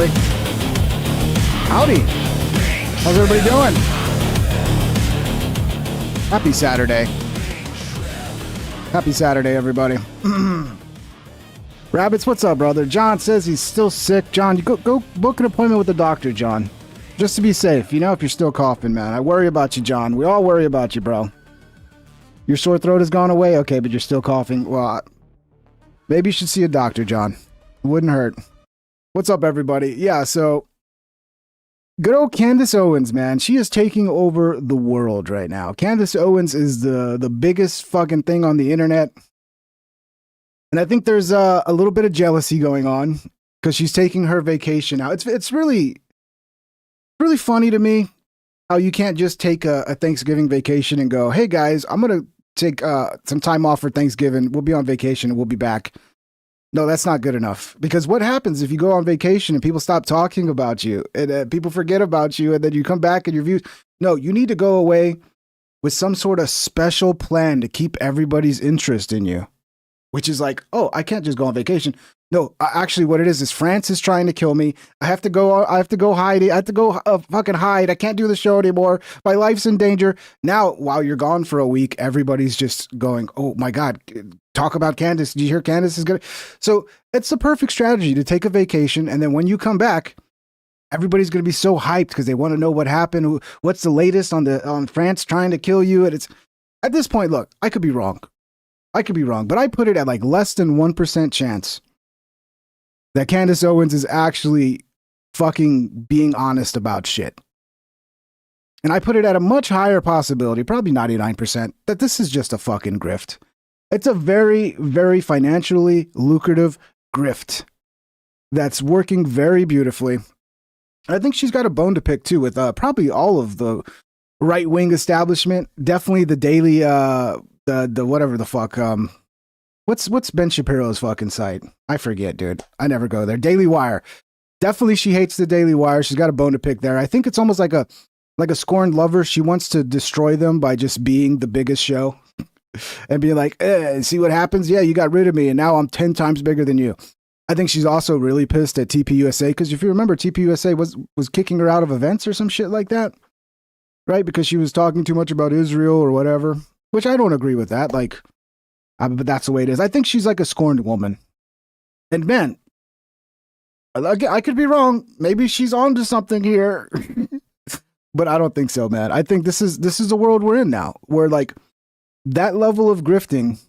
everybody. Howdy. How's everybody doing? Happy Saturday. Happy Saturday, everybody. Rabbits, what's up, brother? John says he's still sick. John, you go book an appointment with the doctor, John. Just to be safe, you know, if you're still coughing, man. I worry about you, John. We all worry about you, bro. Your sore throat has gone away? Okay, but you're still coughing. Well, maybe you should see a doctor, John. It wouldn't hurt. What's up, everybody? Yeah, so good old Candace Owens, man. She is taking over the world right now. Candace Owens is the biggest fucking thing on the internet. And I think there's a little bit of jealousy going on because she's taking her vacation out. It's really funny to me how you can't just take a Thanksgiving vacation and go, hey guys, I'm going to take some time off for Thanksgiving. We'll be on vacation and we'll be back. No, that's not good enough. Because what happens if you go on vacation and people stop talking about you and people forget about you and then you come back and your views? No, you need to go away with some sort of special plan to keep everybody's interest in you. Which is like, oh, I can't just go on vacation. No, actually what it is France is trying to kill me. I have to go hide. I have to go fucking hide. I can't do the show anymore. My life's in danger. Now, while you're gone for a week, everybody's just going, oh my God, talk about Candace. Did you hear Candace is going to? So it's the perfect strategy to take a vacation. And then when you come back, everybody's going to be so hyped because they want to know what happened. What's the latest on France trying to kill you? And it's at this point, look, I could be wrong. But I put it at like less than 1% chance that Candace Owens is actually fucking being honest about shit. And I put it at a much higher possibility, probably 99%, that this is just a fucking grift. It's a very, very financially lucrative grift that's working very beautifully. I think she's got a bone to pick too with probably all of the right-wing establishment. Definitely the Daily, the whatever the fuck, what's Ben Shapiro's fucking site? I forget, dude. I never go there. Daily Wire. Definitely she hates the Daily Wire. She's got a bone to pick there. I think it's almost like a scorned lover. She wants to destroy them by just being the biggest show and be like, see what happens? Yeah, you got rid of me and now I'm 10 times bigger than you. I think she's also really pissed at TPUSA because if you remember, TPUSA was kicking her out of events or some shit like that, right? Because she was talking too much about Israel or whatever. Which I don't agree with that, but that's the way it is. I think she's like a scorned woman. And man, I could be wrong. Maybe she's onto something here. But I don't think so, man. I think this is the world we're in now, where like that level of grifting,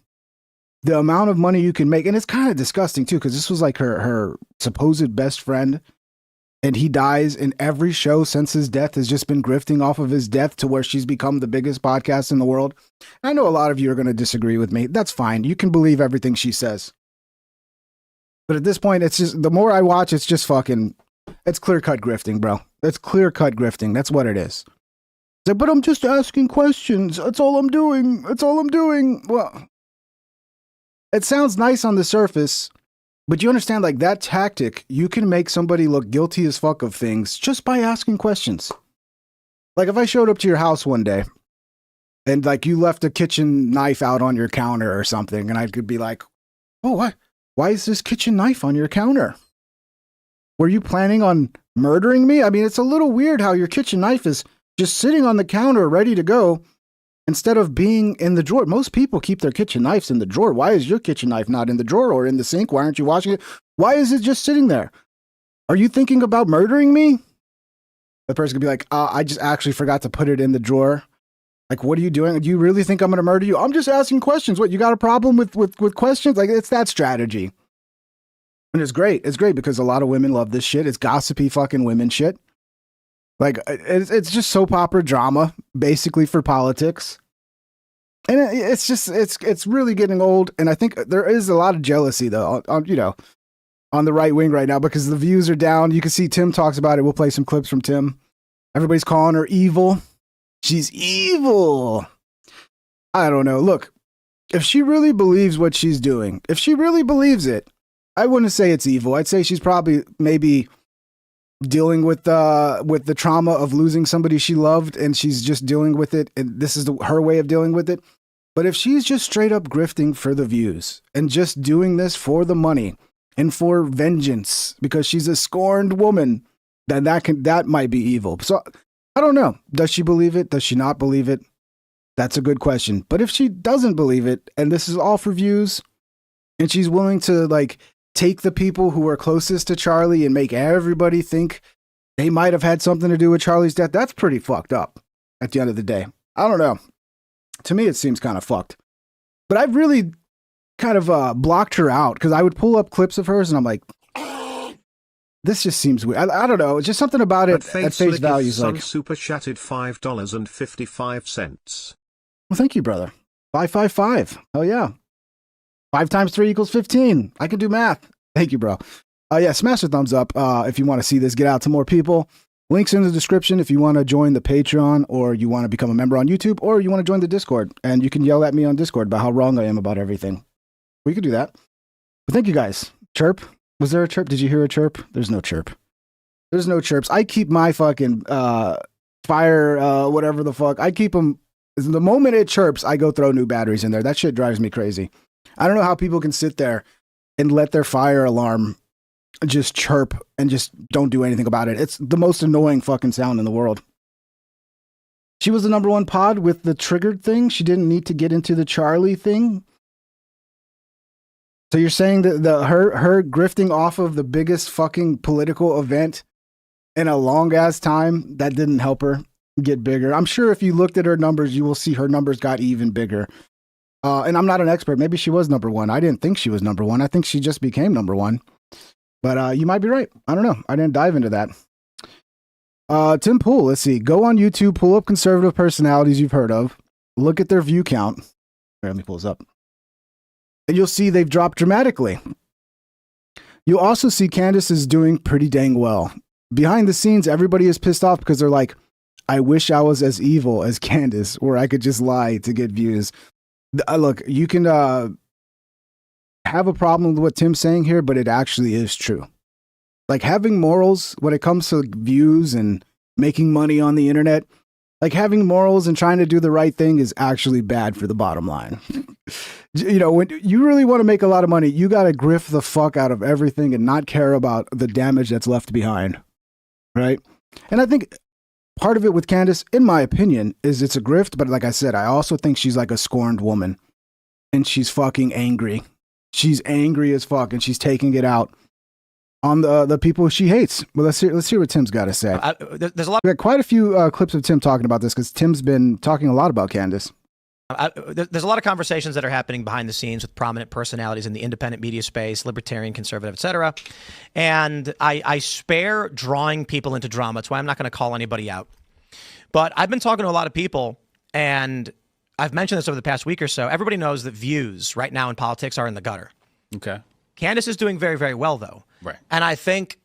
the amount of money you can make, and it's kind of disgusting too, because this was like her supposed best friend. And he dies, and every show since his death has just been grifting off of his death to where she's become the biggest podcast in the world. I know a lot of you are going to disagree with me. That's fine. You can believe everything she says. But at this point, it's just, the more I watch, it's just fucking, it's clear-cut grifting, bro. It's clear-cut grifting. That's what it is. Like, but I'm just asking questions. That's all I'm doing. That's all I'm doing. Well, it sounds nice on the surface. But you understand, like, that tactic, you can make somebody look guilty as fuck of things just by asking questions. Like, if I showed up to your house one day and, like, you left a kitchen knife out on your counter or something, and I could be like, oh, what? Why is this kitchen knife on your counter? Were you planning on murdering me? I mean, it's a little weird how your kitchen knife is just sitting on the counter ready to go instead of being in the drawer. Most people keep their kitchen knives in the drawer. Why is your kitchen knife not in the drawer or in the sink? Why aren't you washing it? Why is it just sitting there? Are you thinking about murdering me? The person could be like, I just actually forgot to put it in the drawer. Like, what are you doing? Do you really think I'm going to murder you? I'm just asking questions. What, you got a problem with questions? Like, it's that strategy. And it's great. It's great because a lot of women love this shit. It's gossipy fucking women shit. Like, it's just soap opera drama, basically, for politics. And it's just, it's really getting old. And I think there is a lot of jealousy, though, on the right wing right now, because the views are down. You can see Tim talks about it. We'll play some clips from Tim. Everybody's calling her evil. She's evil. I don't know. Look, if she really believes what she's doing, if she really believes it, I wouldn't say it's evil. I'd say she's probably maybe dealing with the trauma of losing somebody she loved, and she's just dealing with it, and this is her way of dealing with it. But if she's just straight up grifting for the views and just doing this for the money and for vengeance because she's a scorned woman, then that might be evil. So I don't know. Does she believe it? Does she not believe it? That's a good question. But if she doesn't believe it, and this is all for views, and she's willing to like take the people who are closest to Charlie and make everybody think they might have had something to do with Charlie's death, that's pretty fucked up at the end of the day. I don't know. To me, it seems kind of fucked. But I've really kind of blocked her out because I would pull up clips of hers and I'm like, this just seems weird. I don't know. It's just something about it at face value. Is like, super chatted $5.55. Well, thank you, brother. 555. Hell yeah. 5 times 3 equals 15. I can do math. Thank you, bro. Yeah, smash the thumbs up if you want to see this get out to more people. Links in the description if you want to join the Patreon or you want to become a member on YouTube or you want to join the Discord. And you can yell at me on Discord about how wrong I am about everything. We could do that. But thank you guys. Chirp. Was there a chirp? Did you hear a chirp? There's no chirp. There's no chirps. I keep my fucking fire, whatever the fuck. I keep them. The moment it chirps, I go throw new batteries in there. That shit drives me crazy. I don't know how people can sit there and let their fire alarm just chirp and just don't do anything about it. It's the most annoying fucking sound in the world. She was the #1 pod with the triggered thing. She didn't need to get into the Charlie thing. So you're saying that her grifting off of the biggest fucking political event in a long ass time, that didn't help her get bigger. I'm sure if you looked at her numbers, you will see her numbers got even bigger. And I'm not an expert. Maybe she was #1. I didn't think she was #1. I think she just became #1. But you might be right. I don't know. I didn't dive into that. Tim Pool, let's see. Go on YouTube, pull up conservative personalities you've heard of. Look at their view count. Here, let me pull this up. And you'll see they've dropped dramatically. You'll also see Candace is doing pretty dang well. Behind the scenes, everybody is pissed off because they're like, I wish I was as evil as Candace, where I could just lie to get views. Look, you can have a problem with what Tim's saying here, but it actually is true. Like having morals when it comes to views and making money on the internet, like having morals and trying to do the right thing is actually bad for the bottom line. You know, when you really want to make a lot of money, you got to grift the fuck out of everything and not care about the damage that's left behind. Right? And I think part of it with Candace, in my opinion, is it's a grift. But like I said, I also think she's like a scorned woman and she's fucking angry. She's angry as fuck and she's taking it out on the people she hates. Well, let's hear what Tim's got to say. There's a lot. We got quite a few clips of Tim talking about this because Tim's been talking a lot about Candace. There's a lot of conversations that are happening behind the scenes with prominent personalities in the independent media space, libertarian, conservative, etc. And I spare drawing people into drama. That's why I'm not going to call anybody out. But I've been talking to a lot of people, and I've mentioned this over the past week or so. Everybody knows that views right now in politics are in the gutter. Okay. Candace is doing very, very well, though. Right. And I think,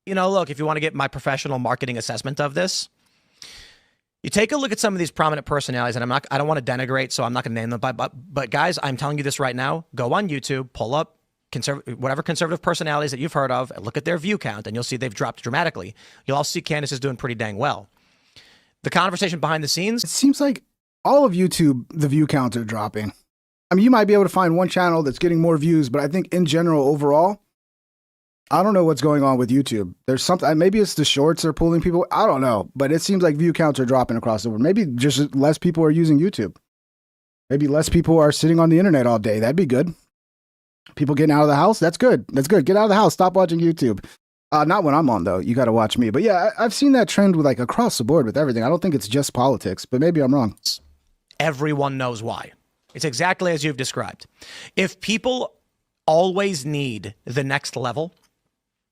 you know, look, if you want to get my professional marketing assessment of this, you take a look at some of these prominent personalities, and I don't want to denigrate, so I'm not going to name them, but guys, I'm telling you this right now. Go on YouTube, pull up whatever conservative personalities that you've heard of, and look at their view count, and you'll see they've dropped dramatically. You'll also see Candace is doing pretty dang well. The conversation behind the scenes. It seems like all of YouTube, the view counts are dropping. I mean, you might be able to find one channel that's getting more views, but I think in general, overall, I don't know what's going on with YouTube. There's something, maybe it's the shorts are pulling people. I don't know, but it seems like view counts are dropping across the board. Maybe just less people are using YouTube. Maybe less people are sitting on the internet all day. That'd be good. People getting out of the house. That's good. That's good. Get out of the house. Stop watching YouTube. Not when I'm on though. You got to watch me. But yeah, I've seen that trend with like across the board with everything. I don't think it's just politics, but maybe I'm wrong. Everyone knows why. It's exactly as you've described. If people always need the next level,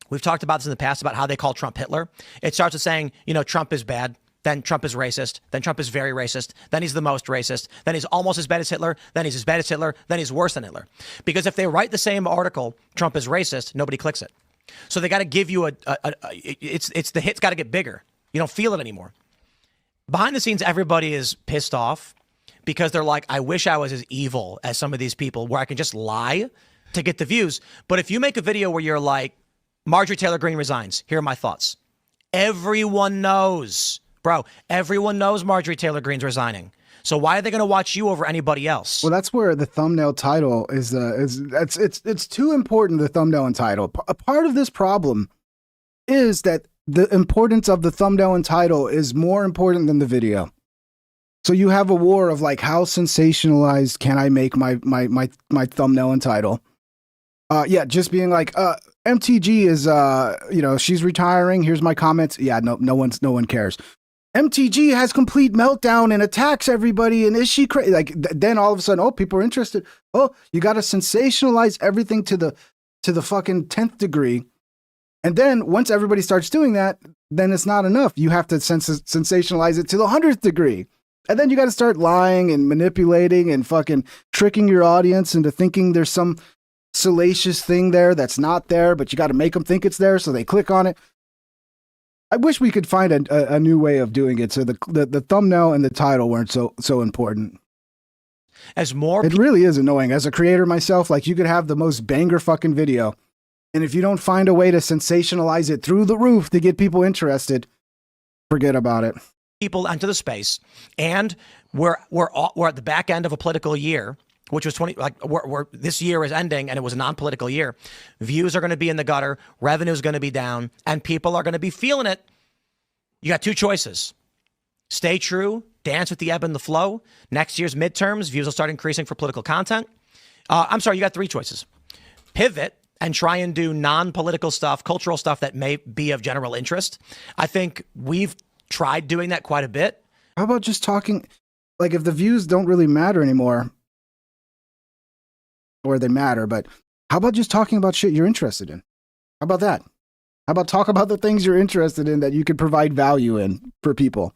we've talked about this in the past about how they call Trump Hitler. It starts with saying, you know, Trump is bad. Then Trump is racist. Then Trump is very racist. Then he's the most racist. Then he's almost as bad as Hitler. Then he's as bad as Hitler. Then he's worse than Hitler. Because if they write the same article, Trump is racist, nobody clicks it. So they got to give you it's the hit's got to get bigger. You don't feel it anymore. Behind the scenes, everybody is pissed off because they're like, I wish I was as evil as some of these people where I can just lie to get the views. But if you make a video where you're like, Marjorie Taylor Greene resigns, here are my thoughts. Everyone knows, bro, everyone knows Marjorie Taylor Greene's resigning. So why are they going to watch you over anybody else? Well, that's where the thumbnail title it's too important, the thumbnail and title. A part of this problem is that the importance of the thumbnail and title is more important than the video. So you have a war of like, how sensationalized can I make my thumbnail and title? Yeah, just being like, MTG is, she's retiring. Here's my comments. Yeah, no one cares. MTG has complete meltdown and attacks everybody. And is she crazy? Like, then all of a sudden, people are interested. Oh, you got to sensationalize everything to the fucking 10th degree. And then once everybody starts doing that, then it's not enough. You have to sensationalize it to the 100th degree. And then you got to start lying and manipulating and fucking tricking your audience into thinking there's some salacious thing there that's not there, but you got to make them think it's there so they click on it. I wish we could find a new way of doing it so the thumbnail and the title weren't so important. It really is annoying. As a creator myself, like, you could have the most banger fucking video, and if you don't find a way to sensationalize it through the roof to get people interested, forget about it. People enter the space, and we're at the back end of a political year, which was this year is ending, and it was a non-political year. Views are going to be in the gutter, revenue is going to be down, and people are going to be feeling it. You got two choices: stay true, dance with the ebb and the flow. Next year's midterms, views will start increasing for political content. You got three choices: pivot and try and do non-political stuff, cultural stuff that may be of general interest. I think we've tried doing that quite a bit. How about just talking, like, if the views don't really matter anymore, or they matter, but how about just talking about shit you're interested in? How about that? How about talk about the things you're interested in that you could provide value in for people?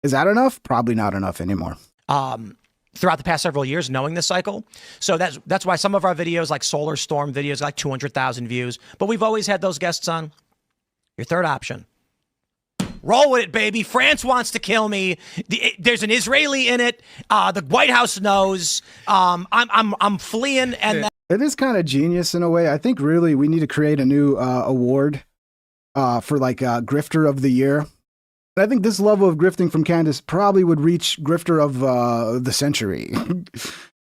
Is that enough? Probably not enough anymore. Throughout the past several years, knowing this cycle. So that's why some of our videos, like Solar Storm videos, like 200,000 views. But we've always had those guests on. Your third option: roll with it, baby. France wants to kill me. There's an Israeli in it. The White House knows. I'm fleeing, and it is kind of genius in a way. I think really we need to create a new award for like Grifter of the Year. And I think this level of grifting from Candace probably would reach Grifter of the Century,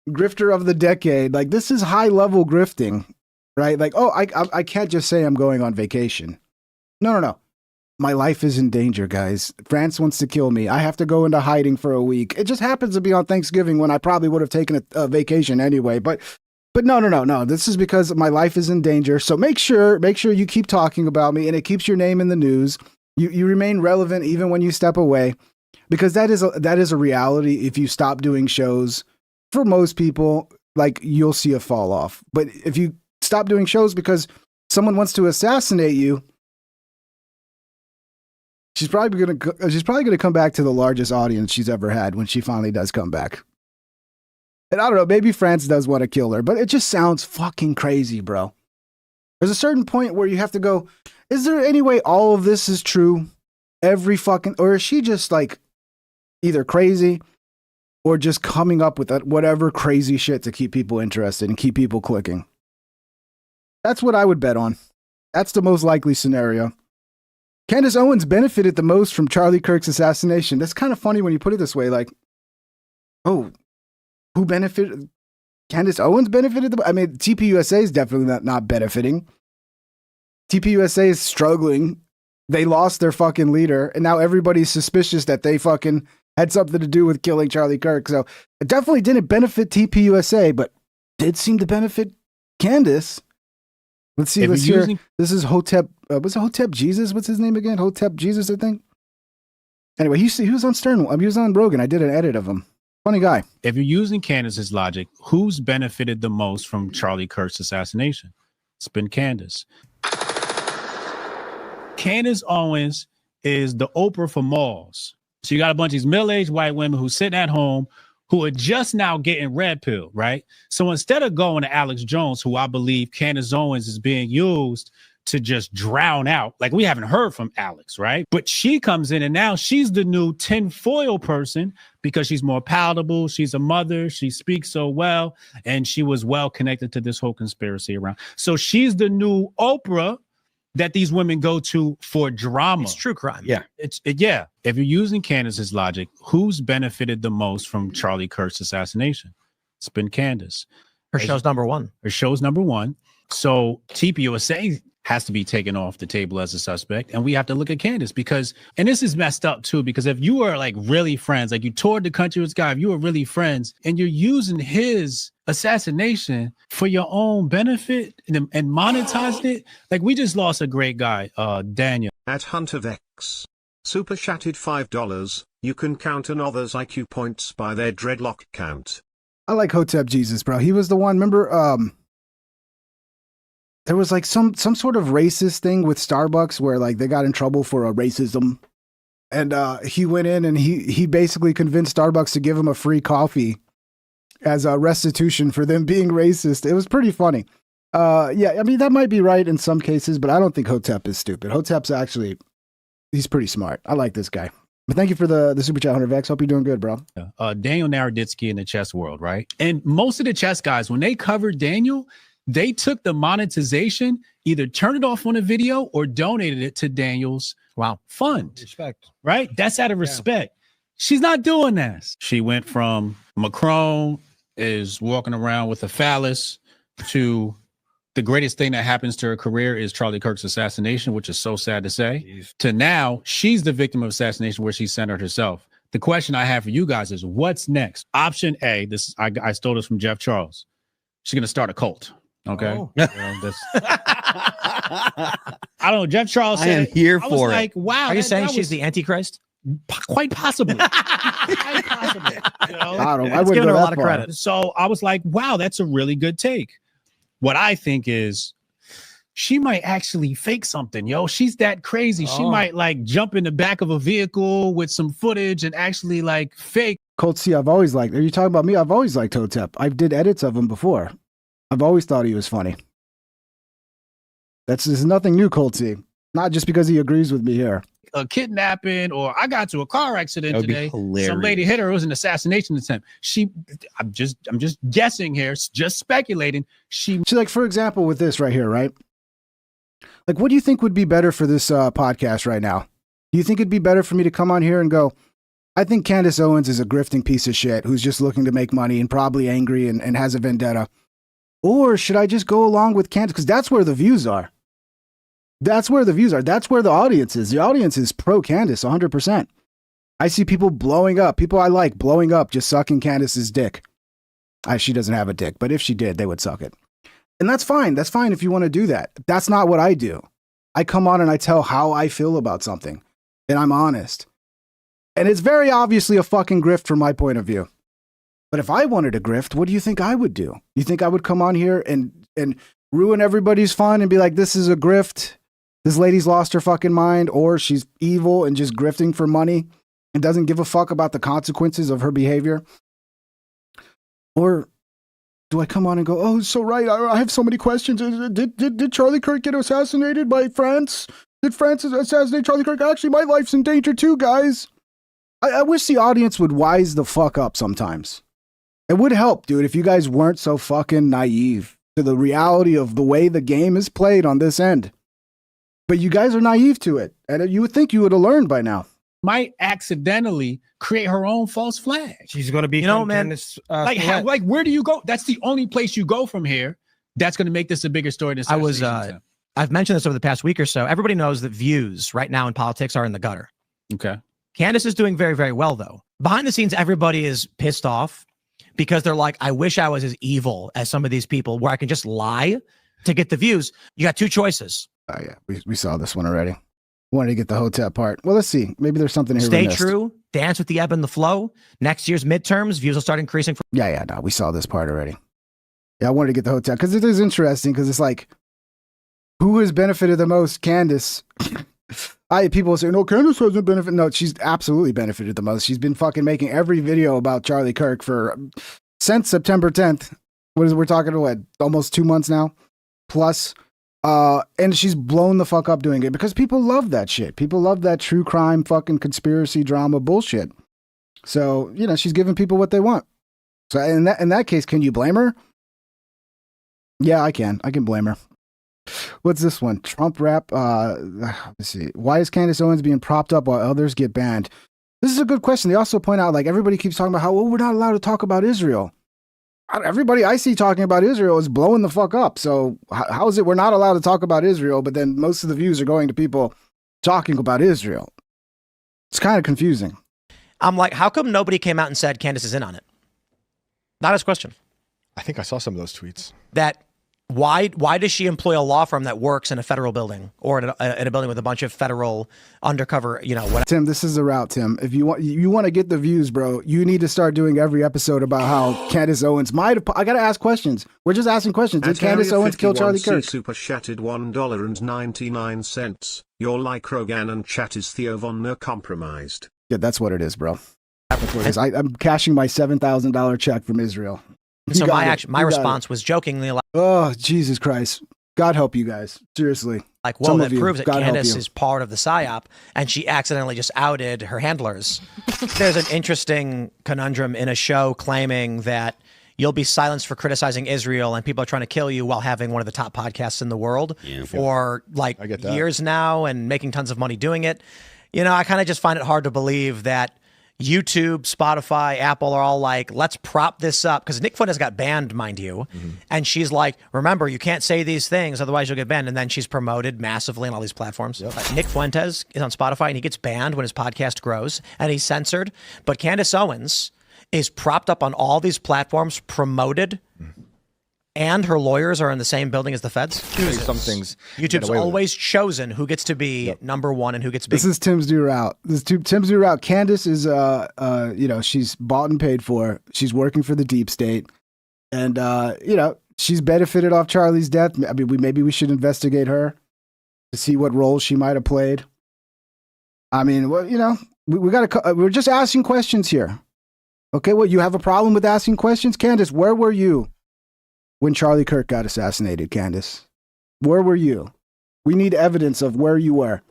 Grifter of the Decade. Like, this is high level grifting, right? Like, I can't just say I'm going on vacation. No. My life is in danger, guys. France wants to kill me. I have to go into hiding for a week. It just happens to be on Thanksgiving when I probably would have taken a vacation anyway. But no. This is because my life is in danger. So make sure you keep talking about me, and it keeps your name in the news. You remain relevant even when you step away, because that is a reality. If you stop doing shows, for most people, like, you'll see a fall off. But if you stop doing shows because someone wants to assassinate you, she's probably gonna come back to the largest audience she's ever had when she finally does come back. And I don't know, maybe France does want to kill her, but it just sounds fucking crazy, bro. There's a certain point where you have to go, is there any way all of this is true? Or is she just like either crazy or just coming up with whatever crazy shit to keep people interested and keep people clicking? That's what I would bet on. That's the most likely scenario. Candace Owens benefited the most from Charlie Kirk's assassination. That's kind of funny when you put it this way. Like, who benefited? Candace Owens benefited? TPUSA is definitely not benefiting. TPUSA is struggling. They lost their fucking leader, and now everybody's suspicious that they fucking had something to do with killing Charlie Kirk. So it definitely didn't benefit TPUSA, but did seem to benefit Candace. Let's see. Let's hear. This is Hotep. Was it Hotep Jesus? What's his name again? Hotep Jesus, I think. Anyway, he was on Stern. He was on Rogan. I did an edit of him. Funny guy. If you're using Candace's logic, who's benefited the most from Charlie Kirk's assassination? It's been Candace. Candace Owens is the Oprah for malls. So you got a bunch of these middle-aged white women who sitting at home who are just now getting red pill, right? So instead of going to Alex Jones, who I believe Candace Owens is being used to just drown out, like, we haven't heard from Alex, right? But she comes in and now she's the new tinfoil person because she's more palatable. She's a mother. She speaks so well. And she was well connected to this whole conspiracy around. So she's the new Oprah that these women go to for drama. It's true crime. Yeah. Yeah. If you're using Candace's logic, who's benefited the most from Charlie Kirk's assassination? It's been Candace. Her show's number one. Her show's number one. So TPUSA has to be taken off the table as a suspect. And we have to look at Candace because, and this is messed up too, because if you are like really friends, like you toured the country with this guy, if you were really friends and you're using his assassination for your own benefit and monetizing it, like we just lost a great guy, Daniel. At HunterVex. Super chatted $5. You can count another's IQ points by their dreadlock count. I like Hotep Jesus, bro. He was the one, remember, there was like some sort of racist thing with Starbucks where like they got in trouble for a racism. And he went in and he basically convinced Starbucks to give him a free coffee as a restitution for them being racist. It was pretty funny. Yeah, I mean, that might be right in some cases, but I don't think Hotep is stupid. Hotep's actually, he's pretty smart. I like this guy. But thank you for the Super Chat, 100Vex. Hope you're doing good, bro. Daniel Naroditsky in the chess world, right? And most of the chess guys, when they covered Daniel, they took the monetization, either turned it off on a video or donated it to Daniel's fund. Respect. Right? That's out of respect. She's not doing that. She went from Macron is walking around with a phallus to the greatest thing that happens to her career is Charlie Kirk's assassination, which is so sad to say, to now she's the victim of assassination where she centered herself. The question I have for you guys is what's next? Option A, I stole this from Jeff Charles. She's going to start a cult. Okay. Oh. I don't know. Jeff Charles said, I am here I was for it. like, wow. Are you saying she's the Antichrist? Quite possibly. Quite possibly. You know? I It's wouldn't giving go her a that lot of far. credit. So I was like, wow, that's a really good take. What I think is she might actually fake something, yo. She's that crazy. She might like jump in the back of a vehicle with some footage and actually like fake. Colt C, I've always liked, are you talking about me? I've always liked Hotep. I did edits of him before. I've always thought he was funny. There's nothing new, Colt C. Not just because he agrees with me here. A kidnapping, or I got to a car accident That would be today. hilarious. Some lady hit her. It was an assassination attempt. I'm just guessing here, just speculating. So, like, for example, with this right here, right? Like, what do you think would be better for this podcast right now? Do you think it'd be better for me to come on here and go, I think Candace Owens is a grifting piece of shit who's just looking to make money and probably angry and has a vendetta? Or should I just go along with Candace? Because that's where the views are. That's where the views are. That's where the audience is. The audience is pro Candace 100%. I see people blowing up. People I like blowing up, just sucking Candace's dick. She doesn't have a dick, but if she did, they would suck it. And that's fine. That's fine if you want to do that. That's not what I do. I come on and I tell how I feel about something. And I'm honest. And it's very obviously a fucking grift from my point of view. But if I wanted a grift, what do you think I would do? You think I would come on here and ruin everybody's fun and be like, this is a grift? This lady's lost her fucking mind, or she's evil and just grifting for money and doesn't give a fuck about the consequences of her behavior? Or do I come on and go, oh, so right, I have so many questions. Did Charlie Kirk get assassinated by France? Did France assassinate Charlie Kirk? Actually, my life's in danger too, guys. I wish the audience would wise the fuck up sometimes. It would help, dude, if you guys weren't so fucking naive to the reality of the way the game is played on this end. But you guys are naive to it, and you would think you would have learned by now. Might accidentally create her own false flag. She's going to be, man, Candace, like where do you go? That's the only place you go from here. That's going to make this a bigger story than I've mentioned this over the past week or so. Everybody knows that views right now in politics are in the gutter. Okay. Candace is doing very, very well, though. Behind the scenes, everybody is pissed off because they're like, I wish I was as evil as some of these people where I can just lie to get the views. You got two choices. Oh, yeah. We saw this one already. Wanted to get the Hotep part. Well, let's see. Maybe there's something here. Stay true. Dance with the ebb and the flow. Next year's midterms, views will start increasing. Yeah. No, we saw this part already. Yeah, I wanted to get the Hotep because it is interesting because it's like, who has benefited the most? Candace. People say, no, Candace hasn't benefited. No, she's absolutely benefited the most. She's been fucking making every video about Charlie Kirk since September 10th. We're talking about almost 2 months now, plus. And she's blown the fuck up doing it because people love that shit. People love that true crime fucking conspiracy drama bullshit. So, she's giving people what they want. So in that case, can you blame her? Yeah, I can. I can blame her. What's this one? Trump rap. Let's see. Why is Candace Owens being propped up while others get banned? This is a good question. They also point out, like, everybody keeps talking about how, well, we're not allowed to talk about Israel. Everybody I see talking about Israel is blowing the fuck up. So how is it we're not allowed to talk about Israel, but then most of the views are going to people talking about Israel? It's kind of confusing. I'm like, how come nobody came out and said Candace is in on it? Not his question. I think I saw some of those tweets. That why does she employ a law firm that works in a federal building or in a building with a bunch of federal undercover, whatever. Tim, this is the route, Tim. If you want to get the views, bro, you need to start doing every episode about how Candace Owens might have. I got to ask questions. We're just asking questions. Did Candace Owens kill Charlie Kirk? Super chatted $1.99. Your like Rogan and chat is Theo Von Ner compromised. Yeah, that's what it is, bro. That's what it is. I'm cashing my $7,000 check from Israel. So my response was jokingly like, oh, Jesus Christ. God help you guys. Seriously. Like, whoa, that proves that Candace is part of the PSYOP, and she accidentally just outed her handlers. There's an interesting conundrum in a show claiming that you'll be silenced for criticizing Israel and people are trying to kill you while having one of the top podcasts in the world for like years now and making tons of money doing it. I kind of just find it hard to believe that YouTube, Spotify, Apple are all like, let's prop this up. Because Nick Fuentes got banned, mind you. Mm-hmm. And she's like, remember, you can't say these things, otherwise you'll get banned. And then she's promoted massively on all these platforms. Yep. Nick Fuentes is on Spotify and he gets banned when his podcast grows and he's censored. But Candace Owens is propped up on all these platforms, promoted. Mm-hmm. And her lawyers are in the same building as the feds. Some things YouTube's always chosen who gets to be number one and who gets big. This is Tim's new route. Tim's new route. Candace is, she's bought and paid for. She's working for the deep state, and she's benefited off Charlie's death. I mean, maybe we should investigate her to see what role she might have played. I mean, well, we got to. We're just asking questions here. Okay, well, you have a problem with asking questions, Candace? Where were you when Charlie Kirk got assassinated, Candace? Where were you? We need evidence of where you were,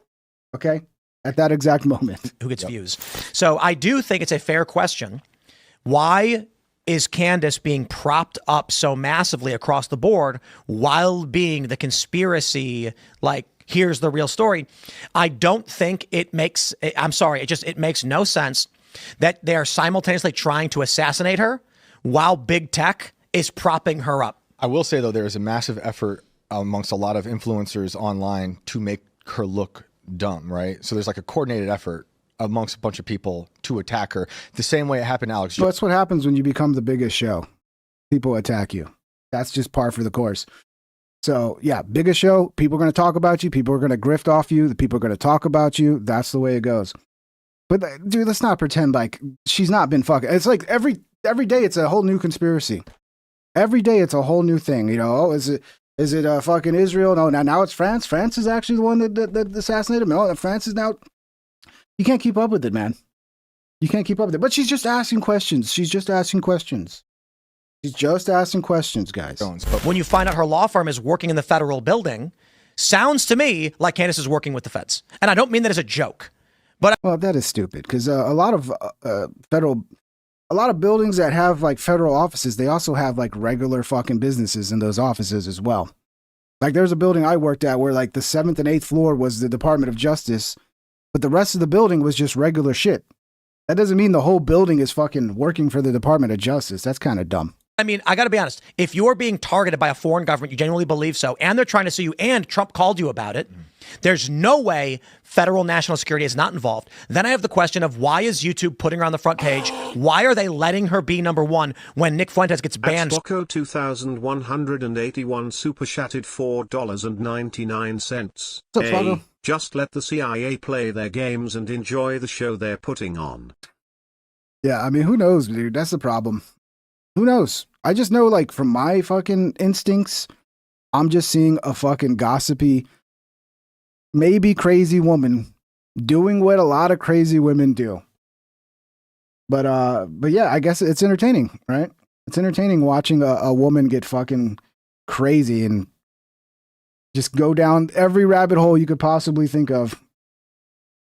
okay? At that exact moment. Who gets views. So I do think it's a fair question. Why is Candace being propped up so massively across the board while being the conspiracy, like, here's the real story? I don't think it makes, it makes no sense that they are simultaneously trying to assassinate her while big tech is propping her up. I will say, though, there is a massive effort amongst a lot of influencers online to make her look dumb, right? So there's like a coordinated effort amongst a bunch of people to attack her. The same way it happened to Alex. Well, that's what happens when you become the biggest show. People attack you. That's just par for the course. So, yeah, biggest show, people are going to talk about you. People are going to grift off you. The people are going to talk about you. That's the way it goes. But, dude, let's not pretend like she's not been fucking. It's like every day it's a whole new conspiracy. Every day it's a whole new thing, is it fucking Israel? No, now it's France. France is actually the one that assassinated him. No, France is now. You can't keep up with it, man. You can't keep up with it. But she's just asking questions. She's just asking questions, guys. When you find out her law firm is working in the federal building, sounds to me like Candace is working with the feds. And I don't mean that as a joke. Well, that is stupid because a lot of buildings that have like federal offices, they also have like regular fucking businesses in those offices as well. Like there's a building I worked at where like the 7th and 8th floor was the Department of Justice, but the rest of the building was just regular shit. That doesn't mean the whole building is fucking working for the Department of Justice. That's kind of dumb. I mean, I got to be honest. If you're being targeted by a foreign government, you genuinely believe so, and they're trying to sue you, and Trump called you about it, there's no way federal national security is not involved. Then I have the question of why is YouTube putting her on the front page? Why are they letting her be number one when Nick Fuentes gets banned? Spocko 2181 super chatted $4.99. Hey, just let the CIA play their games and enjoy the show they're putting on. Yeah, I mean, who knows, dude? That's the problem. Who knows? I just know, like, from my fucking instincts, I'm just seeing a fucking gossipy, maybe crazy woman doing what a lot of crazy women do. But yeah, I guess it's entertaining, right? It's entertaining watching a woman get fucking crazy and just go down every rabbit hole you could possibly think of.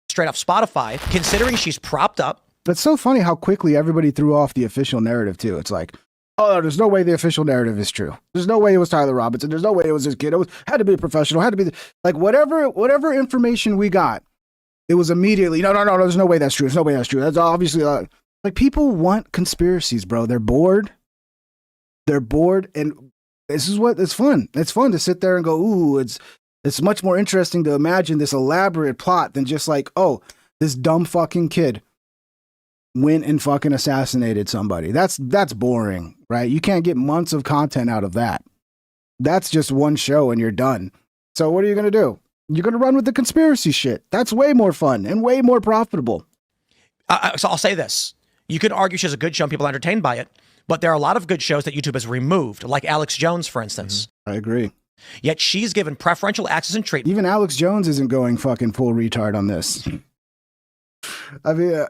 Straight off Spotify, considering she's propped up. It's so funny how quickly everybody threw off the official narrative, too. It's like, Oh, there's no way the official narrative is true. There's no way it was Tyler Robinson. There's no way it was this kid. Had to be a professional. Had to be like whatever information we got. It was immediately no. There's no way that's true. There's no way that's true. That's obviously like people want conspiracies, bro. They're bored. And this is what it's fun. It's fun to sit there and go, ooh, it's much more interesting to imagine this elaborate plot than just like, oh, this dumb fucking kid went and fucking assassinated somebody. That's boring, right? You can't get months of content out of that. That's just one show and you're done. So what are you going to do? You're going to run with the conspiracy shit. That's way more fun and way more profitable. So I'll say this. You could argue she's a good show and people are entertained by it, but there are a lot of good shows that YouTube has removed, like Alex Jones, for instance. I agree. Yet she's given preferential access and treatment. Even Alex Jones isn't going fucking full retard on this. I mean,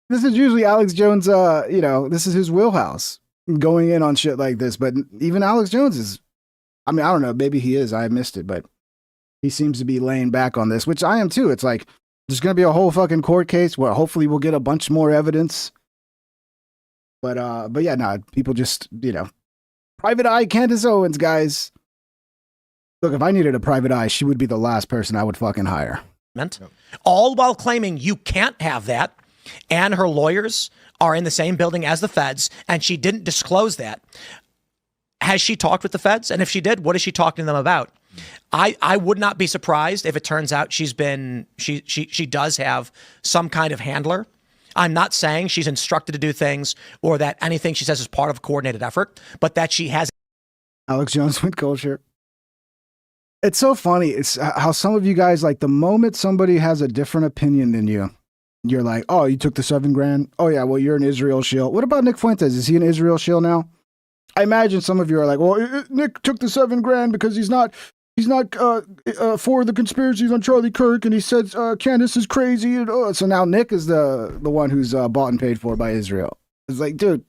this is usually Alex Jones, this is his wheelhouse, going in on shit like this. But even Alex Jones is, I mean, I don't know, maybe he is. I missed it, but he seems to be laying back on this, which I am too. It's like, there's going to be a whole fucking court case where hopefully we'll get a bunch more evidence. But yeah, no, people just, private eye Candace Owens, guys. Look, if I needed a private eye, she would be the last person I would fucking hire. All while claiming you can't have that. And her lawyers are in the same building as the feds, and she didn't disclose that. Has she talked with the feds? And if she did, what is she talking to them about? I would not be surprised if it turns out she does have some kind of handler. I'm not saying she's instructed to do things or that anything she says is part of a coordinated effort, but that she has. Alex Jones with culture. It's so funny. It's how some of you guys, like, the moment somebody has a different opinion than you, you're like, oh, you took the $7,000. Oh yeah, well, you're an Israel shill. What about Nick Fuentes? Is he an Israel shill now? I imagine some of you are like, well, Nick took the $7,000 because he's not for the conspiracies on Charlie Kirk, and he said Candace is crazy. And, so now Nick is the one who's bought and paid for by Israel. It's like, dude,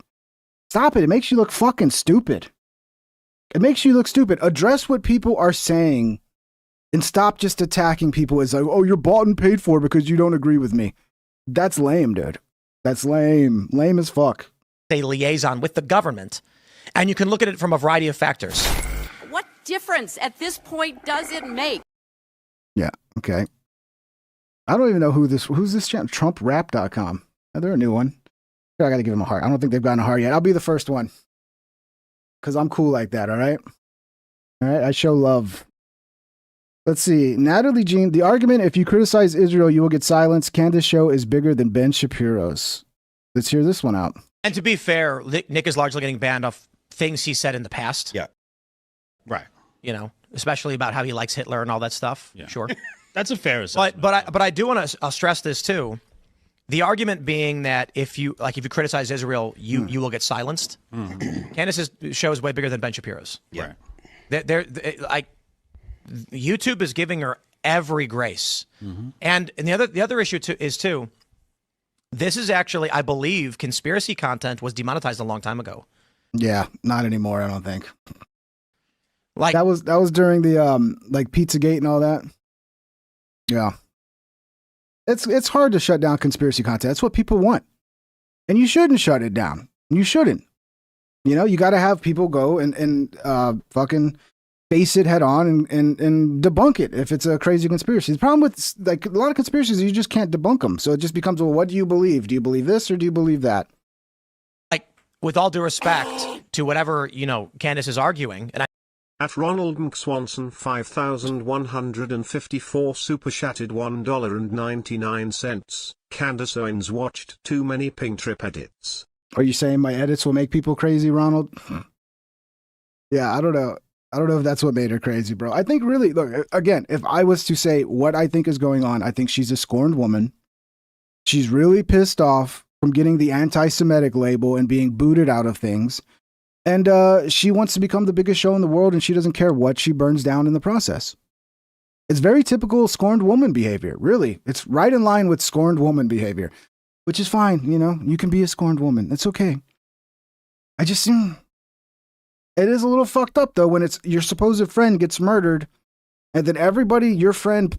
stop it. It makes you look fucking stupid. It makes you look stupid. Address what people are saying and stop just attacking people as like, oh, you're bought and paid for because you don't agree with me. That's lame, dude. That's lame. Lame as fuck. A liaison with the government. And you can look at it from a variety of factors. What difference at this point does it make? Yeah, okay. I don't even know who's this channel? TrumpRap.com. Oh, they're a new one. I got to give them a heart. I don't think they've gotten a heart yet. I'll be the first one. Because I'm cool like that, all right? All right, I show love. Let's see. Natalie Jean, the argument, if you criticize Israel, you will get silenced. Candace show is bigger than Ben Shapiro's. Let's hear this one out. And to be fair, Nick is largely getting banned off things he said in the past. Yeah. Right. Especially about how he likes Hitler and all that stuff. Yeah. Sure. That's a fair assessment. But I do want to stress this too. The argument being that if you criticize Israel, you will get silenced. Candace's show is way bigger than Ben Shapiro's. Yeah. Right. YouTube is giving her every grace. And the other issue too, this is actually, I believe, conspiracy content was demonetized a long time ago. Yeah, not anymore, I don't think. Like that was during the like Pizzagate and all that. Yeah. It's hard to shut down conspiracy content. That's what people want. And you shouldn't shut it down. You shouldn't. You got to have people go and fucking face it head on and debunk it if it's a crazy conspiracy. The problem with like a lot of conspiracies is you just can't debunk them. So it just becomes, well, what do you believe? Do you believe this or do you believe that? Like, with all due respect to whatever, Candace is arguing, and at Ronald McSwanson 5154 super chatted $1.99. Candace Owens watched too many Pink Trip edits. Are you saying my edits will make people crazy, Ronald? Yeah, I don't know. I don't know if that's what made her crazy, bro. I think really, look, again, if I was to say what I think is going on, I think she's a scorned woman. She's really pissed off from getting the anti-Semitic label and being booted out of things. And she wants to become the biggest show in the world, and she doesn't care what she burns down in the process. It's very typical scorned woman behavior, really. It's right in line with scorned woman behavior, which is fine, You can be a scorned woman. It's okay. I just... It is a little fucked up, though, when it's your supposed friend gets murdered, and then everybody your friend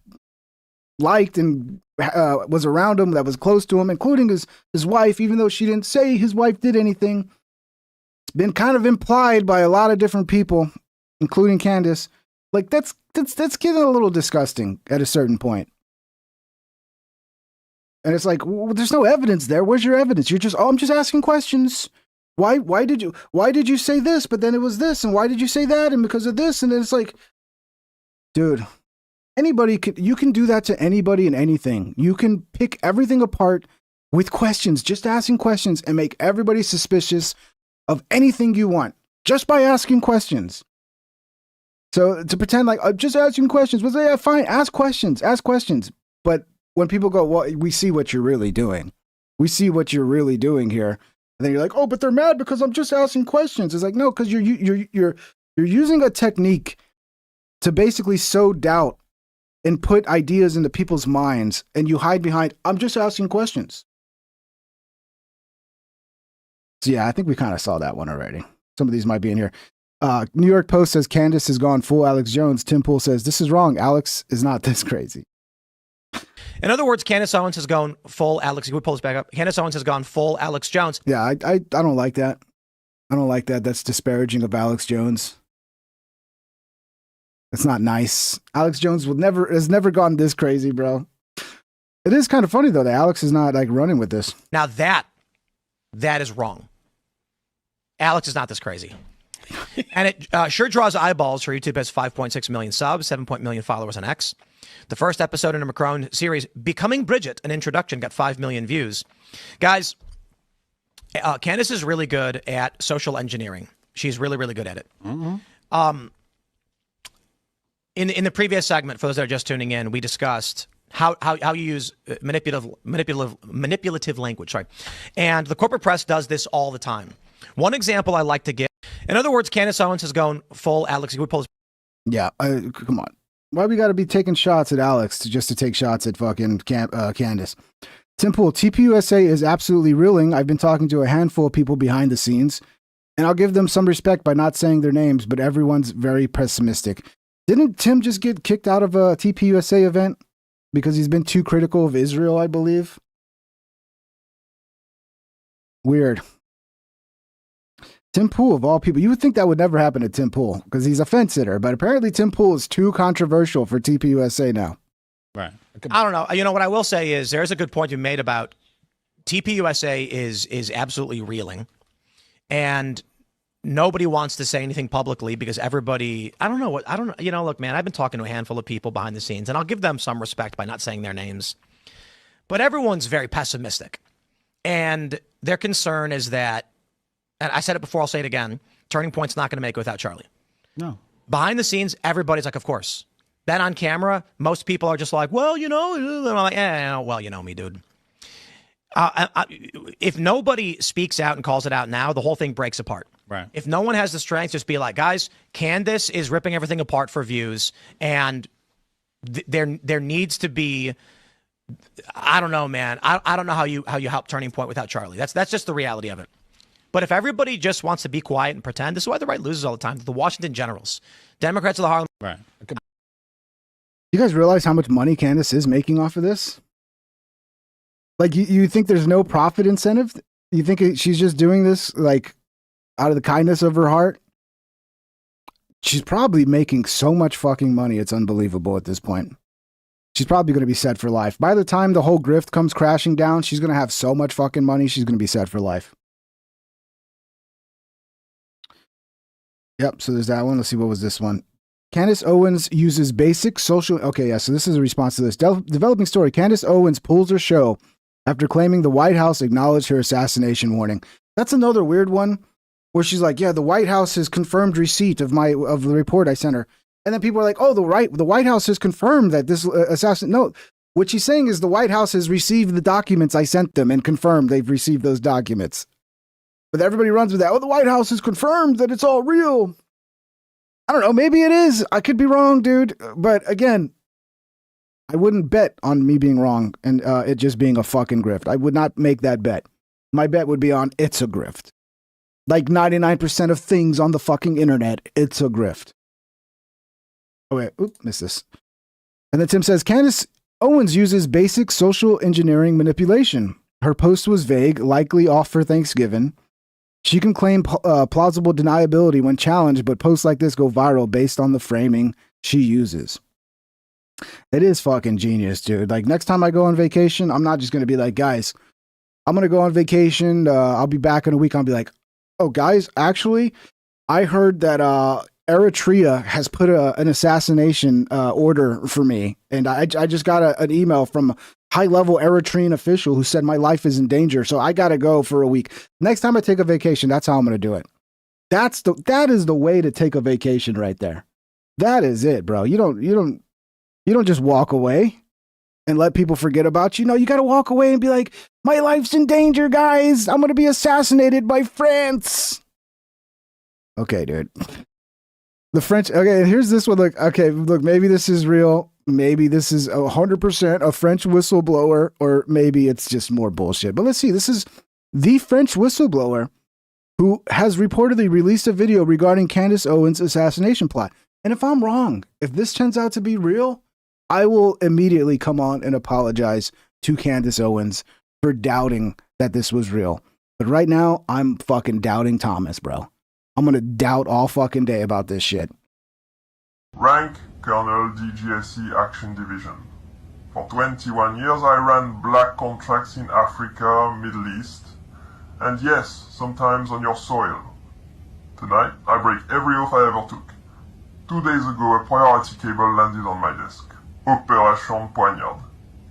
liked and was around him, that was close to him, including his wife, even though she didn't say his wife did anything, is been kind of implied by a lot of different people, including Candace. Like that's getting a little disgusting at a certain point. And it's like, well, there's no evidence there. Where's your evidence? You're just, I'm just asking questions. Why did you say this? But then it was this, and why did you say that? And because of this, and then it's like, dude, you can do that to anybody and anything. You can pick everything apart with questions, just asking questions, and make everybody suspicious of anything you want just by asking questions. So to pretend like I'm just asking questions, well, yeah, fine, ask questions. But when people go, well, we see what you're really doing. We see what you're really doing here. And then you're like, oh, but they're mad because I'm just asking questions. It's like, no, because you're using a technique to basically sow doubt and put ideas into people's minds, and you hide behind, I'm just asking questions. So yeah, I think we kind of saw that one already. Some of these might be in here. New York Post says Candace has gone full Alex Jones. Tim Pool says, this is wrong. Alex is not this crazy. In other words, Candace Owens has gone full Alex. Can we pull this back up? Candace Owens has gone full Alex Jones. Yeah, I don't like that. I don't like that. That's disparaging of Alex Jones. It's not nice. Alex Jones has never gone this crazy, bro. It is kind of funny though that Alex is not like running with this. Now that is wrong. Alex is not this crazy. And it sure draws eyeballs. For YouTube has 5.6 million subs, 7 million followers on X. The first episode in a Macron series, Becoming Bridget, an introduction, got 5 million views. Guys, Candace is really good at social engineering. She's really, really good at it. Mm-hmm. In the previous segment, for those that are just tuning in, we discussed how you use manipulative language. Sorry, and the corporate press does this all the time. One example I like to give. In other words, Candace Owens has gone full Alex. Can we pull this? Yeah, come on. Why we got to be taking shots at Alex just to take shots at fucking Candace? Tim Pool, TPUSA is absolutely reeling. I've been talking to a handful of people behind the scenes, and I'll give them some respect by not saying their names, but everyone's very pessimistic. Didn't Tim just get kicked out of a TPUSA event because he's been too critical of Israel, I believe? Weird. Tim Pool, of all people, you would think that would never happen to Tim Pool because he's a fence sitter, but apparently Tim Pool is too controversial for TPUSA now. Right. I don't know. You know, what I will say is there's a good point you made about TPUSA is absolutely reeling, and nobody wants to say anything publicly because everybody, look, man, I've been talking to a handful of people behind the scenes, and I'll give them some respect by not saying their names, but everyone's very pessimistic, and their concern is that, and I said it before, I'll say it again, Turning Point's not going to make it without Charlie. No. Behind the scenes, everybody's like, of course. Then on camera, most people are just like, well, and I'm like, well, you know me, dude. If nobody speaks out and calls it out now, the whole thing breaks apart. Right. If no one has the strength, just be like, guys, Candace is ripping everything apart for views, and there needs to be, I don't know, man. I don't know how you help Turning Point without Charlie. That's just the reality of it. But if everybody just wants to be quiet and pretend, this is why the right loses all the time. The Washington Generals, Democrats of the Harlem. Right. You guys realize how much money Candace is making off of this? Like, you think there's no profit incentive? You think she's just doing this, like, out of the kindness of her heart? She's probably making so much fucking money, it's unbelievable at this point. She's probably going to be set for life. By the time the whole grift comes crashing down, she's going to have so much fucking money, she's going to be set for life. Yep, so there's that one. Let's see, what was this one? Candace Owens uses basic social... Okay, yeah, so this is a response to this. Developing story. Candace Owens pulls her show after claiming the White House acknowledged her assassination warning. That's another weird one where she's like, yeah, the White House has confirmed receipt of the report I sent her. And then people are like, oh, the White House has confirmed that this assassin... No, what she's saying is the White House has received the documents I sent them and confirmed they've received those documents. But everybody runs with that. Oh, the White House has confirmed that it's all real. I don't know. Maybe it is. I could be wrong, dude. But again, I wouldn't bet on me being wrong and it just being a fucking grift. I would not make that bet. My bet would be on it's a grift. Like 99% of things on the fucking internet, it's a grift. Oh, wait. Oop, missed this. And then Tim says, Candace Owens uses basic social engineering manipulation. Her post was vague, likely off for Thanksgiving. She can claim plausible deniability when challenged, but posts like this go viral based on the framing she uses. It is fucking genius, dude. Like, next time I go on vacation, I'm not just going to be like, guys, I'm going to go on vacation. I'll be back in a week. I'll be like, oh, guys, actually, I heard that Eritrea has put an assassination order for me. And I just got an email from a high-level Eritrean official who said my life is in danger. So I got to go for a week. Next time I take a vacation, that's how I'm going to do it. That is the way to take a vacation right there. That is it, bro. You don't just walk away and let people forget about you. No, you got to walk away and be like, my life's in danger, guys. I'm going to be assassinated by France. Okay, dude. The French. Okay, here's this one. Look, okay, look, maybe this is real. Maybe this is 100% a French whistleblower, or maybe it's just more bullshit. But let's see. This is the French whistleblower who has reportedly released a video regarding Candace Owens' assassination plot. And if I'm wrong, if this turns out to be real, I will immediately come on and apologize to Candace Owens for doubting that this was real. But right now, I'm fucking doubting Thomas, bro. I'm going to doubt all fucking day about this shit. Rank Colonel DGSE Action Division. For 21 years I ran black contracts in Africa, Middle East, and yes, sometimes on your soil. Tonight, I break every oath I ever took. 2 days ago, a priority cable landed on my desk. Opération Poignard.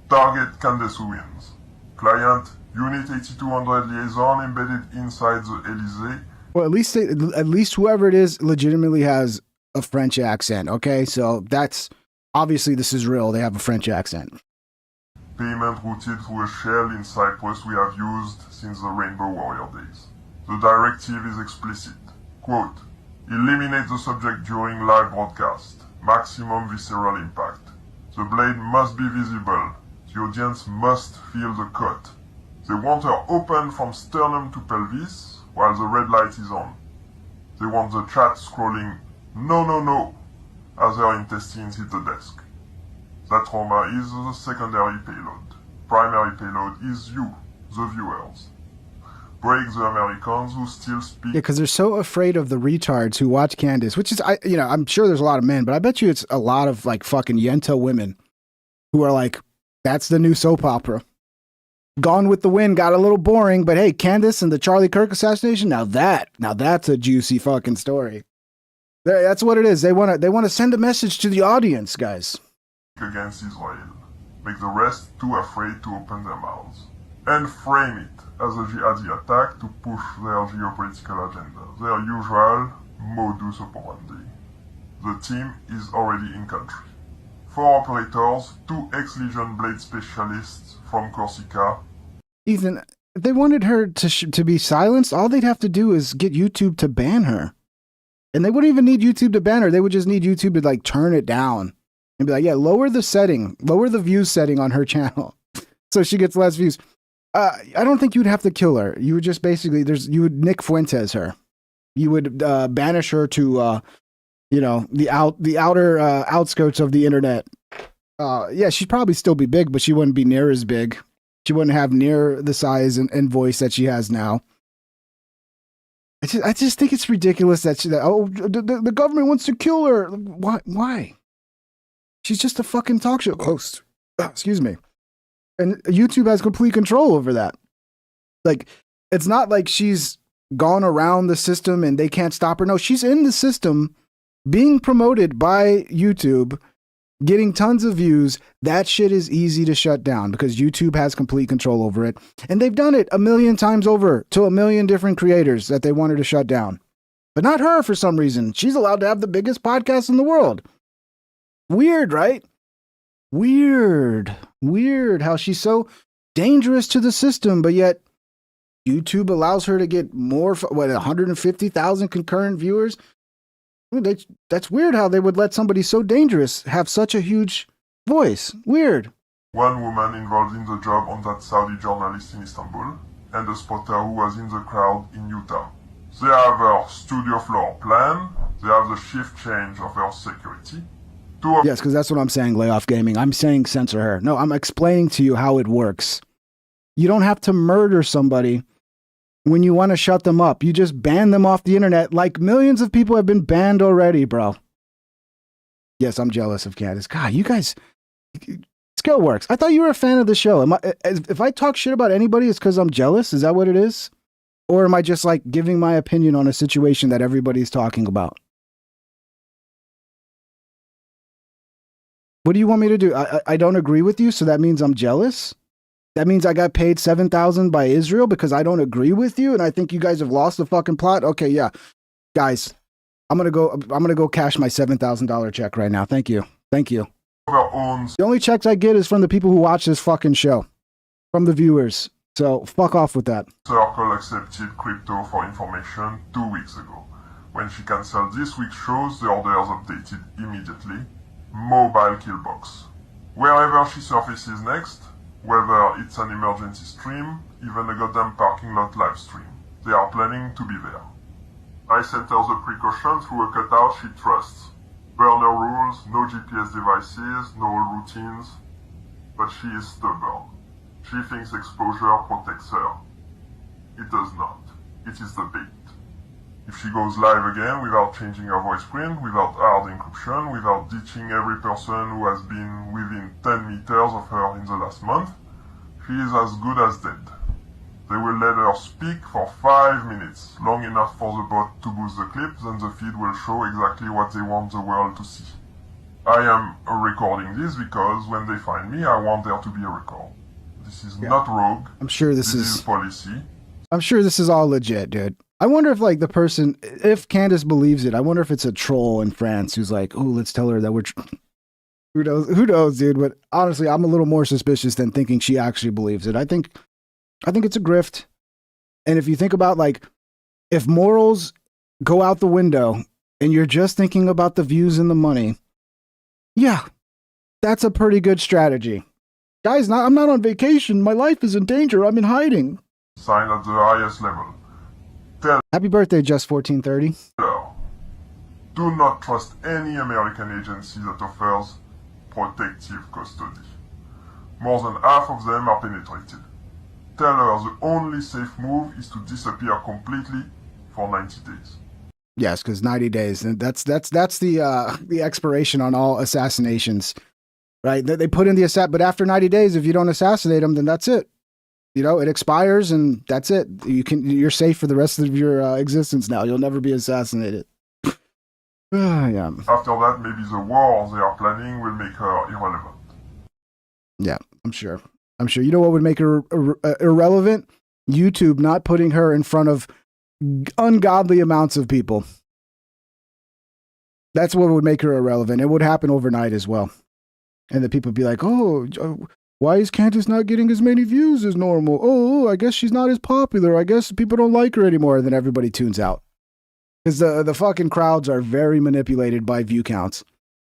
Target Candace Owens. Client, Unit 8200 liaison embedded inside the Elysee. Well, at least whoever it is legitimately has a French accent, okay? So that's, obviously this is real. They have a French accent. Payment routed through a shell in Cyprus we have used since the Rainbow Warrior days. The directive is explicit. Quote, eliminate the subject during live broadcast. Maximum visceral impact. The blade must be visible. The audience must feel the cut. They want her open from sternum to pelvis while the red light is on. They want the chat scrolling, no, no, no, as her intestines hit the desk. That trauma is the secondary payload. Primary payload is you, the viewers. Break the Americans who still speak. Yeah, because they're so afraid of the retards who watch Candace, which is, I'm sure there's a lot of men, but I bet you it's a lot of like fucking Yenta women who are like, that's the new soap opera. Gone with the Wind got a little boring, but hey, Candace and the Charlie Kirk assassination, now that's a juicy fucking story. That's what it is. They want to send a message to the audience, guys. Against Israel. Make the rest too afraid to open their mouths. And frame it as a jihadi attack to push their geopolitical agenda. Their usual modus operandi. The team is already in country. 4 operators, 2 ex-Legion Blade specialists from Corsica. Ethan, if they wanted her to be silenced, all they'd have to do is get YouTube to ban her. And they wouldn't even need YouTube to ban her. They would just need YouTube to like turn it down and be like, yeah, lower the views setting on her channel so she gets less views. I don't think you'd have to kill her. You would just basically, you would Nick Fuentes her. You would banish her to, the outer outskirts of the internet. Yeah, she'd probably still be big, but she wouldn't be near as big. She wouldn't have near the size and voice that she has now. I just think it's ridiculous that the government wants to kill her. Why? She's just a fucking talk show host. Excuse me. And YouTube has complete control over that. Like, it's not like she's gone around the system and they can't stop her. No, she's in the system, being promoted by YouTube, getting tons of views. That shit is easy to shut down because YouTube has complete control over it. And they've done it 1 million times over to 1 million different creators that they wanted to shut down. But not her for some reason. She's allowed to have the biggest podcast in the world. Weird, right? Weird how she's so dangerous to the system, but yet YouTube allows her to get more, 150,000 concurrent viewers? That's weird how they would let somebody so dangerous have such a huge voice. Weird. One woman involved in the job on that Saudi journalist in Istanbul, and a spotter who was in the crowd in Utah. They have her studio floor plan, they have the shift change of her security. Yes, because that's what I'm saying, Layoff Gaming. I'm saying censor her. No, I'm explaining to you how it works. You don't have to murder somebody when you want to shut them up. You just ban them off the internet like millions of people have been banned already, bro. Yes, I'm jealous of Candace. God, you guys, skill works. I thought you were a fan of the show. If I talk shit about anybody, it's because I'm jealous? Is that what it is? Or am I just like giving my opinion on a situation that everybody's talking about? What do you want me to do? I don't agree with you, so that means I'm jealous? That means I got paid $7,000 by Israel because I don't agree with you and I think you guys have lost the fucking plot? Okay, yeah. Guys, I'm gonna go cash my $7,000 check right now. Thank you. Thank you. The only checks I get is from the people who watch this fucking show. From the viewers. So fuck off with that. Circle accepted crypto for information 2 weeks ago. When she cancelled this week's shows, the orders updated immediately. Mobile killbox. Wherever she surfaces next, whether it's an emergency stream, even a goddamn parking lot live stream, they are planning to be there. I sent her the precaution through a cutout she trusts. Burner rules, no GPS devices, no routines. But she is stubborn. She thinks exposure protects her. It does not. It is the bait. If she goes live again without changing her voice print, without hard encryption, without ditching every person who has been within 10 meters of her in the last month, she is as good as dead. They will let her speak for 5 minutes, long enough for the bot to boost the clip, then the feed will show exactly what they want the world to see. I am recording this because when they find me, I want there to be a record. This is not rogue. I'm sure this is policy. I'm sure this is all legit, dude. I wonder if like the person, if Candace believes it, I wonder if it's a troll in France who's like, oh, let's tell her that we're... Who knows, dude? But honestly, I'm a little more suspicious than thinking she actually believes it. I think it's a grift. And if you think about like, if morals go out the window and you're just thinking about the views and the money, yeah, that's a pretty good strategy. Guys, I'm not on vacation. My life is in danger. I'm in hiding. Sign at the highest level. Happy birthday, Just 1430. Do not trust any American agency that offers protective custody. More than half of them are penetrated. Tell her the only safe move is to disappear completely for 90 days. Yes, because 90 days, and that's the expiration on all assassinations, right? They put in the but after 90 days, if you don't assassinate them, then that's it. You know, it expires and that's it. You're safe for the rest of your existence now. You'll never be assassinated. Yeah. After that, maybe the war they are planning will make her irrelevant. Yeah, I'm sure. You know what would make her irrelevant? YouTube not putting her in front of ungodly amounts of people. That's what would make her irrelevant. It would happen overnight as well. And the people would be like, oh, why is Candace not getting as many views as normal? Oh, I guess she's not as popular. I guess people don't like her anymore. And then everybody tunes out. Because the fucking crowds are very manipulated by view counts.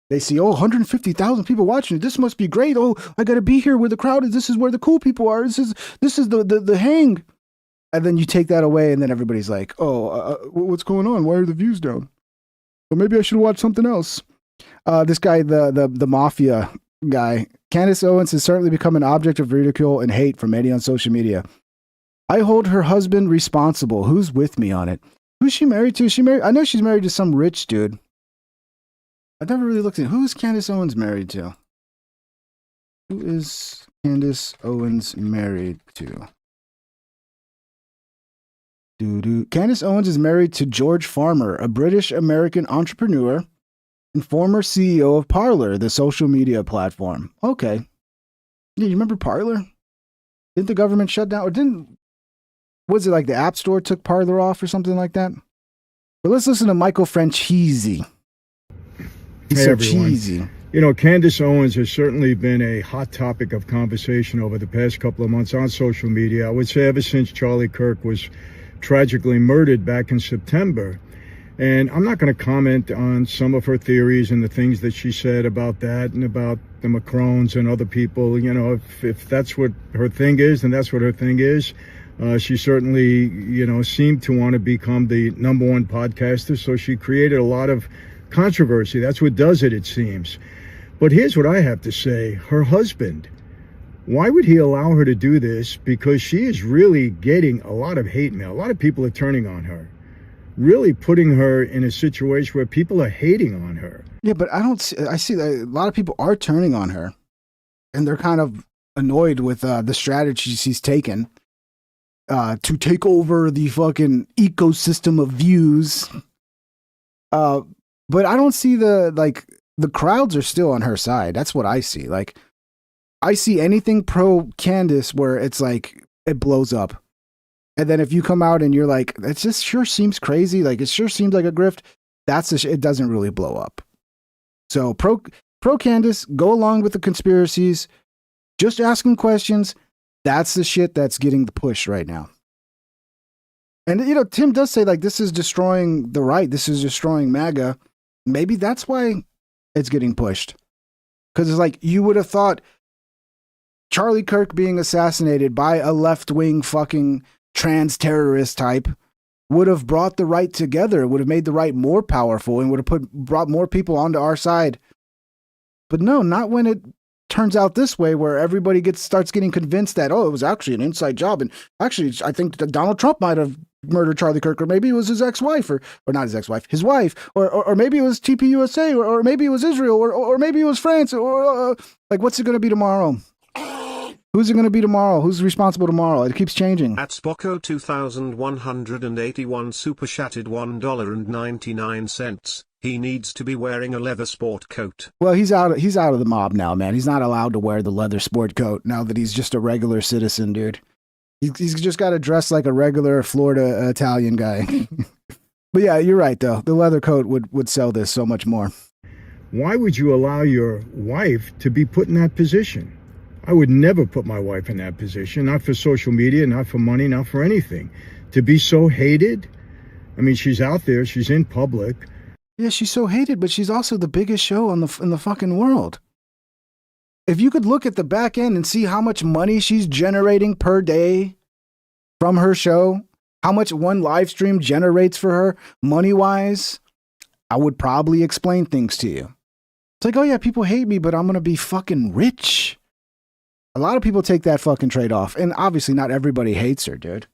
They see, 150,000 people watching it. This must be great. Oh, I got to be here where the crowd is. This is where the cool people are. This is the hang. And then you take that away and then everybody's like, what's going on? Why are the views down? Well, maybe I should watch something else. This guy, the mafia guy, Candace Owens has certainly become an object of ridicule and hate from many on social media. I hold her husband responsible. Who's with me on it? Who's she married to? I know she's married to some rich dude. I've never really looked at who is Candace Owens married to? Who is Candace Owens married to? Candace Owens is married to George Farmer, a British-American entrepreneur and former CEO of Parler, the social media platform. Okay. Yeah, you remember Parler? Didn't the government shut down, or was it like the App Store took Parler off or something like that? But let's listen to Michael Franchese. He's so cheesy. You know, Candace Owens has certainly been a hot topic of conversation over the past couple of months on social media. I would say ever since Charlie Kirk was tragically murdered back in September. And I'm not going to comment on some of her theories and the things that she said about that and about the Macrons and other people. You know, if that's what her thing is, then that's what her thing is. She certainly, seemed to want to become the #1 podcaster. So she created a lot of controversy. That's what does it seems. But here's what I have to say. Her husband Why would he allow her to do this? Because she is really getting a lot of hate mail. A lot of people are turning on her, really putting her in a situation where people are hating on her. Yeah, but I see that a lot of people are turning on her, and they're kind of annoyed with the strategies she's taken to take over the fucking ecosystem of views. But I don't see the crowds are still on her side. That's what I see. Like, I see anything pro Candace where it's like it blows up. And then if you come out and you're like, it just sure seems crazy, like it sure seems like a grift, it doesn't really blow up. So pro Candace, go along with the conspiracies, just asking questions. That's the shit that's getting the push right now. And, you know, Tim does say, like, this is destroying the right. This is destroying MAGA. Maybe that's why it's getting pushed. Because it's like, you would have thought Charlie Kirk being assassinated by a left-wing fucking trans terrorist type would have brought the right together. It would have made the right more powerful and would have brought more people onto our side. But no, not when it turns out this way, where everybody starts getting convinced that, oh, it was actually an inside job. And actually, I think that Donald Trump might have murdered Charlie Kirk, or maybe it was his ex-wife, or not his ex-wife, his wife, or maybe it was TPUSA, or maybe it was Israel, or maybe it was France, or like, what's it going to be tomorrow? Who's it going to be tomorrow? Who's responsible tomorrow? It keeps changing. At Spocko 2181 super chatted $1.99. He needs to be wearing a leather sport coat. Well, he's out of the mob now, man. He's not allowed to wear the leather sport coat now that he's just a regular citizen, dude. He's just got to dress like a regular Florida Italian guy. But yeah, you're right, though. The leather coat would sell this so much more. Why would you allow your wife to be put in that position? I would never put my wife in that position, not for social media, not for money, not for anything. To be so hated? I mean, she's out there, she's in public. Yeah, she's so hated, but she's also the biggest show in the fucking world. If you could look at the back end and see how much money she's generating per day from her show, how much one live stream generates for her money-wise, I would probably explain things to you. It's like, oh yeah, people hate me, but I'm going to be fucking rich. A lot of people take that fucking trade-off. And obviously not everybody hates her, dude.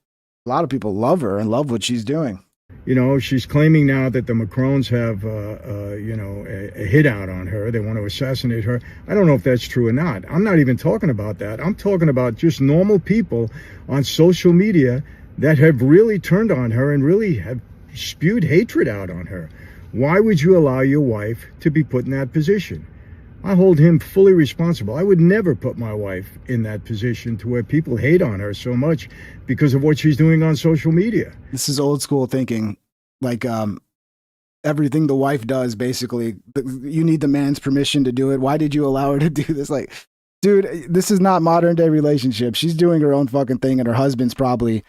A lot of people love her and love what she's doing. You know, she's claiming now that the Macrons have, a hit out on her. They want to assassinate her. I don't know if that's true or not. I'm not even talking about that. I'm talking about just normal people on social media that have really turned on her and really have spewed hatred out on her. Why would you allow your wife to be put in that position? I hold him fully responsible. I would never put my wife in that position to where people hate on her so much because of what she's doing on social media. This is old school thinking. Like, everything the wife does, basically, you need the man's permission to do it. Why did you allow her to do this? Like, dude, this is not modern day relationship. She's doing her own fucking thing, and her husband's probably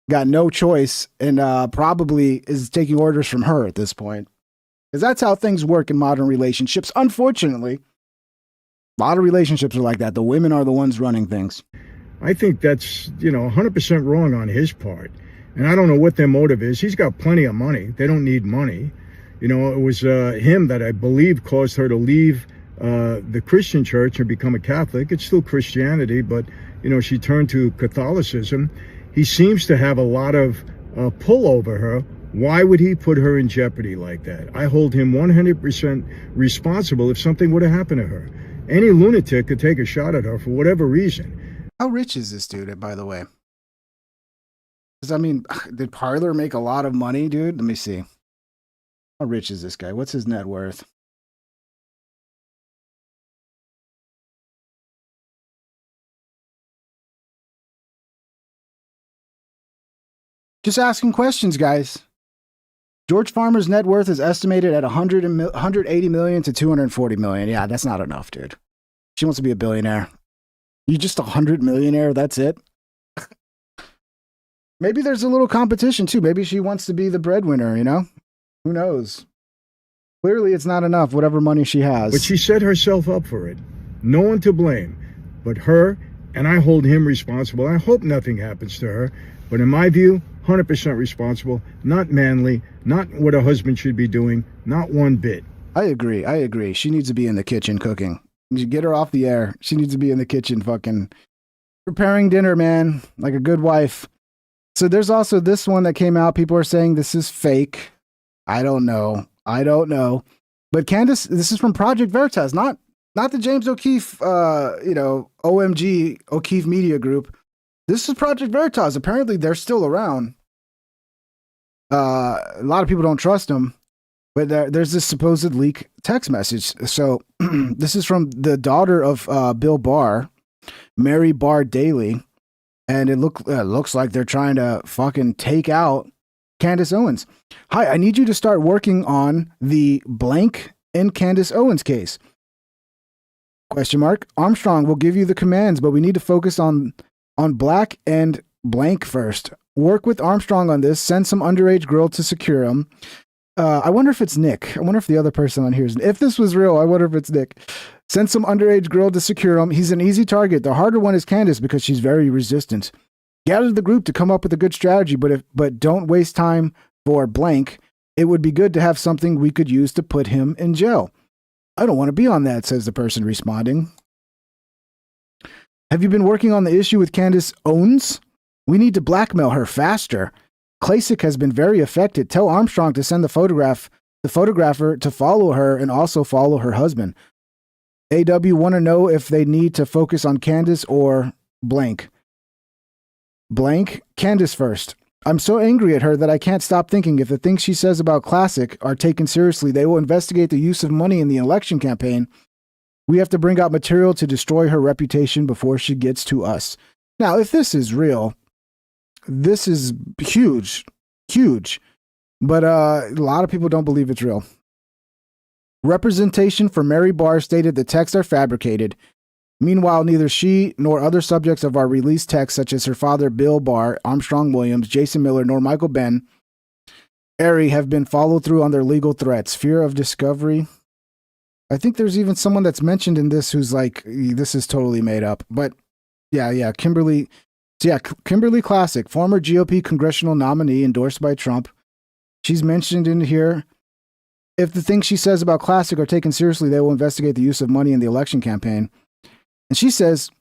got no choice and probably is taking orders from her at this point. Because that's how things work in modern relationships, unfortunately. A lot of relationships are like that. The women are the ones running things. I think that's, 100% wrong on his part. And I don't know what their motive is. He's got plenty of money. They don't need money. It was him that I believe caused her to leave the Christian church and become a Catholic. It's still Christianity, but, she turned to Catholicism. He seems to have a lot of pull over her. Why would he put her in jeopardy like that? I hold him 100% responsible if something would have happened to her. Any lunatic could take a shot at her for whatever reason. How rich is this dude, by the way? Because, I mean, did Parler make a lot of money, dude? Let me see. How rich is this guy? What's his net worth? Just asking questions, guys. George Farmer's net worth is estimated at 180 million to 240 million. Yeah, that's not enough, dude. She wants to be a billionaire. You just 100 millionaire, that's it? Maybe there's a little competition, too. Maybe she wants to be the breadwinner, Who knows? Clearly, it's not enough, whatever money she has. But she set herself up for it. No one to blame but her, and I hold him responsible. I hope nothing happens to her. But in my view, 100% responsible, not manly, not what a husband should be doing, not one bit. I agree. She needs to be in the kitchen cooking. You get her off the air. She needs to be in the kitchen fucking Preparing dinner, man, like a good wife. So there's also this one that came out. People are saying this is fake. I don't know. But Candace, this is from Project Veritas, not the James O'Keefe, OMG O'Keefe Media Group. This is Project Veritas. Apparently, they're still around. A lot of people don't trust them, but there's this supposed leak text message. So this is from the daughter of Bill Barr, Mary Barr Daly, and it looks like they're trying to fucking take out Candace Owens. Hi, I need you to start working on the blank in Candace Owens case. Question mark. Armstrong will give you the commands, but we need to focus on black and blank first. Work with Armstrong on this. Send some underage girl to secure him. I wonder if it's Nick. I wonder if the other person on here is. If this was real, I wonder if it's Nick. Send some underage girl to secure him. He's an easy target. The harder one is Candace because she's very resistant. Gather the group to come up with a good strategy, but don't waste time for blank. It would be good to have something we could use to put him in jail. I don't want to be on that, says the person responding. Have you been working on the issue with Candace Owens? We need to blackmail her faster. Klasick has been very affected. Tell Armstrong to send the photographer to follow her and also follow her husband. AW want to know if they need to focus on Candace or blank. Blank, Candace first. I'm so angry at her that I can't stop thinking if the things she says about Klasick are taken seriously, they will investigate the use of money in the election campaign. We have to bring out material to destroy her reputation before she gets to us. Now, if this is real, this is huge. But a lot of people don't believe it's real. Representation for Mary Barr stated the texts are fabricated. Meanwhile, neither she nor other subjects of our released texts, such as her father Bill Barr, Armstrong Williams, Jason Miller, nor Michael Ben Airy, have been followed through on their legal threats. Fear of discovery. I think there's even someone that's mentioned in this who's like, this is totally made up. But yeah, Kimberly Klasick, former GOP congressional nominee endorsed by Trump. She's mentioned in here. If the things she says about Klasick are taken seriously, they will investigate the use of money in the election campaign. And she says,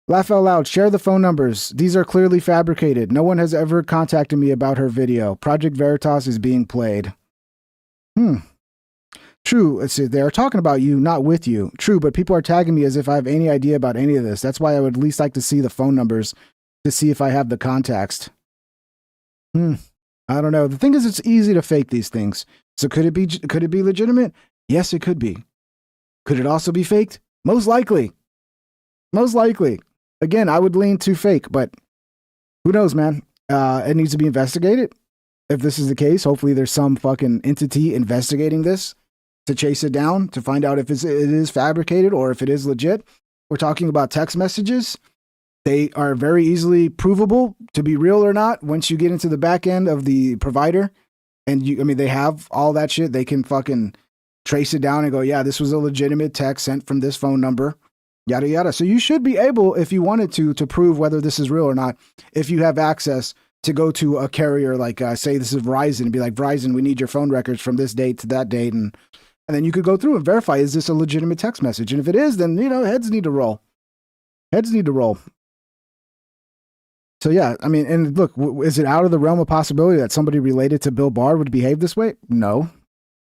laugh out loud, share the phone numbers. These are clearly fabricated. No one has ever contacted me about her video. Project Veritas is being played. True, let's see, they're talking about you, not with you. True, but people are tagging me as if I have any idea about any of this. That's why I would at least like to see the phone numbers to see if I have the context. I don't know. The thing is, it's easy to fake these things. So could it be legitimate? Yes, it could be. Could it also be faked? Most likely. Again, I would lean to fake, but who knows, man? It needs to be investigated. If this is the case, hopefully there's some fucking entity investigating this to chase it down, to find out if it is fabricated or if it is legit. We're talking about text messages. They are very easily provable to be real or not once you get into the back end of the provider. And they have all that shit. They can fucking trace it down and go, yeah, this was a legitimate text sent from this phone number, yada, yada. So you should be able, if you wanted to prove whether this is real or not, if you have access to go to a carrier, like say this is Verizon, and be like, Verizon, we need your phone records from this date to that date. And then you could go through and verify, is this a legitimate text message? And if it is, then, heads need to roll. So yeah, and look, is it out of the realm of possibility that somebody related to Bill Barr would behave this way? No.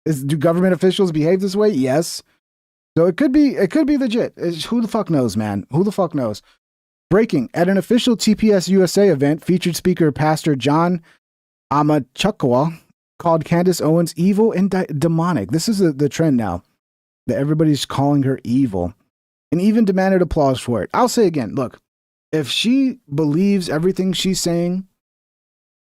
Do government officials behave this way? Yes. So it could be legit. Who the fuck knows, man? Who the fuck knows? Breaking. At an official TPS USA event, featured speaker Pastor John Amachukwa called Candace Owens evil and demonic. This is the trend now, that everybody's calling her evil, and even demanded applause for it. I'll say again, look, if she believes everything she's saying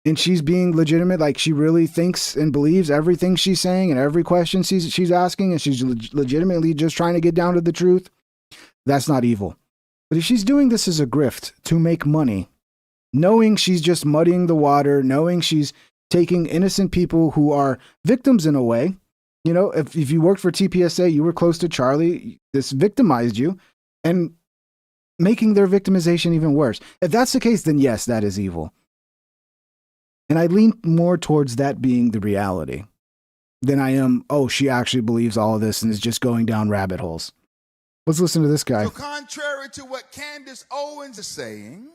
and she's being legitimate, like she really thinks and believes everything she's saying and every question she's asking, and she's legitimately just trying to get down to the truth, that's not evil. But if she's doing this as a grift to make money, knowing she's just muddying the water, knowing she's taking innocent people who are victims in a way, if you worked for TPSA, you were close to Charlie, this victimized you, and making their victimization even worse. If that's the case, then yes, that is evil. And I lean more towards that being the reality than I am, she actually believes all of this and is just going down rabbit holes. Let's listen to this guy. So contrary to what Candace Owens is saying,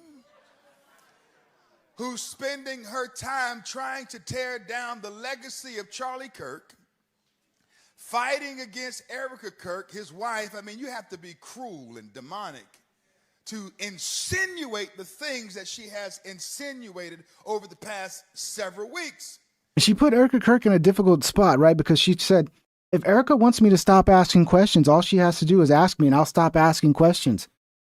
who's spending her time trying to tear down the legacy of Charlie Kirk, fighting against Erica Kirk, his wife. I mean, you have to be cruel and demonic to insinuate the things that she has insinuated over the past several weeks. She put Erica Kirk in a difficult spot, right? Because she said, if Erica wants me to stop asking questions, all she has to do is ask me and I'll stop asking questions.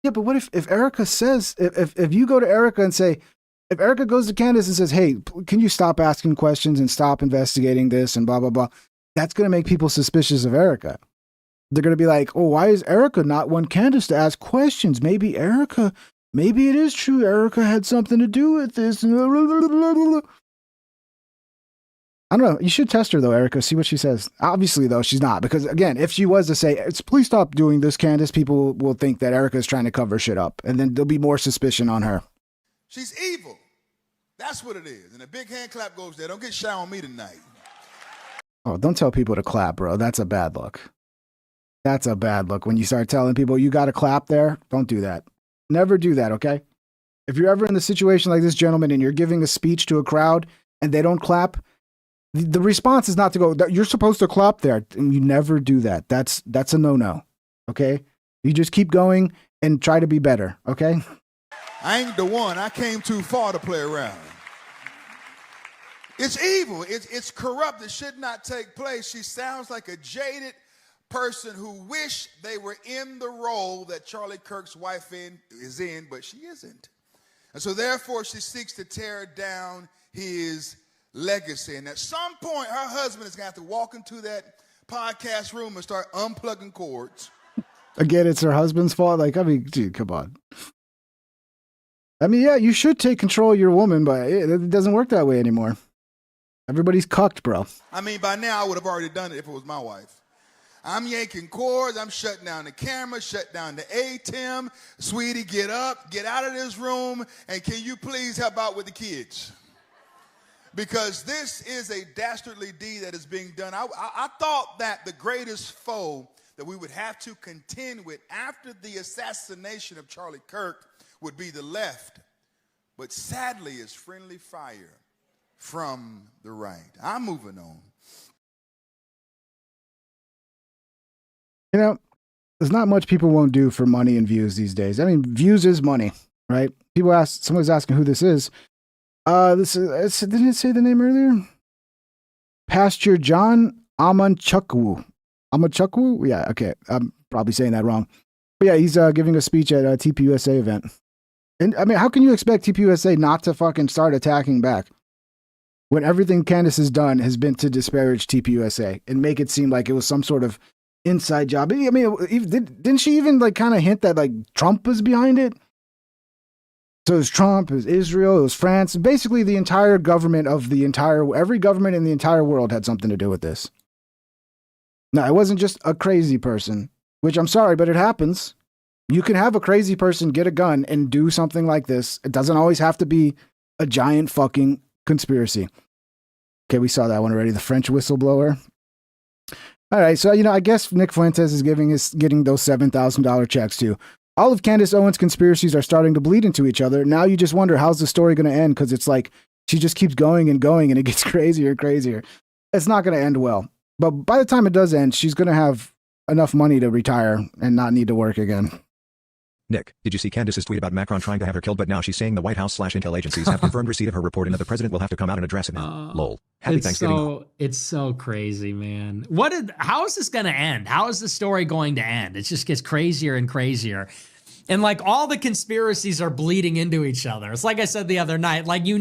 Yeah, but what if Erica says, if you go to Erica and say, if Erica goes to Candace and says, hey, can you stop asking questions and stop investigating this and blah, blah, blah, that's going to make people suspicious of Erica. They're going to be like, oh, why is Erica not want Candace to ask questions? Maybe it is true Erica had something to do with this. I don't know. You should test her, though, Erica. See what she says. Obviously, though, she's not. Because, again, if she was to say, please stop doing this, Candace, people will think that Erica is trying to cover shit up. And then there'll be more suspicion on her. She's evil. That's what it is. And a big hand clap goes there. Don't get shy on me tonight. Oh, don't tell people to clap, bro. That's a bad look. That's a bad look. When you start telling people you got to clap there, don't do that. Never do that, okay? If you're ever in the situation like this gentleman and you're giving a speech to a crowd and they don't clap, the response is not to go, you're supposed to clap there. And you never do that. That's a no-no, okay? You just keep going and try to be better, okay? I ain't the one. I came too far to play around. It's evil. It's corrupt. It should not take place. She sounds like a jaded person who wish they were in the role that Charlie Kirk's wife is in, but she isn't. And so therefore she seeks to tear down his legacy. And at some point, her husband is going to have to walk into that podcast room and start unplugging cords. Again, it's her husband's fault. Like, I mean, dude, come on. I mean, yeah, you should take control of your woman, but it doesn't work that way anymore. Everybody's cucked, bro. I mean, by now I would have already done it if it was my wife. I'm yanking cords. I'm shutting down the camera, shut down the ATEM. Sweetie, get up, get out of this room, and can you please help out with the kids? Because this is a dastardly deed that is being done. I thought that the greatest foe that we would have to contend with after the assassination of Charlie Kirk would be the left. But sadly, it's friendly fire from the right. I'm moving on. You know, there's not much people won't do for money and views these days. I mean, views is money, right? Someone's asking who this is. Didn't it say the name earlier? Pastor John Amanchukwu. Amanchukwu? Yeah, okay. I'm probably saying that wrong. But yeah, he's giving a speech at a TPUSA event. And I mean, how can you expect TPUSA not to fucking start attacking back when everything Candace has done has been to disparage TPUSA and make it seem like it was some sort of inside job? I mean, didn't she even like kind of hint that like Trump was behind it? So it was Trump, it was Israel, it was France. Basically, the entire government of every government in the entire world had something to do with this. Now, it wasn't just a crazy person, which I'm sorry, but it happens. You can have a crazy person get a gun and do something like this. It doesn't always have to be a giant fucking conspiracy. Okay, we saw that one already. The French whistleblower. All right, so, I guess Nick Fuentes is getting those $7,000 checks too. All of Candace Owens' conspiracies are starting to bleed into each other. Now you just wonder, how's the story going to end? Because it's like she just keeps going and going and it gets crazier and crazier. It's not going to end well. But by the time it does end, she's going to have enough money to retire and not need to work again. Nick, did you see Candace's tweet about Macron trying to have her killed, but now she's saying the White House/intel agencies have confirmed receipt of her report and that the president will have to come out and address it now. Lol. Happy Thanksgiving. It's so crazy, man. How is this going to end? How is the story going to end? It just gets crazier and crazier. And like all the conspiracies are bleeding into each other. It's like I said the other night, like you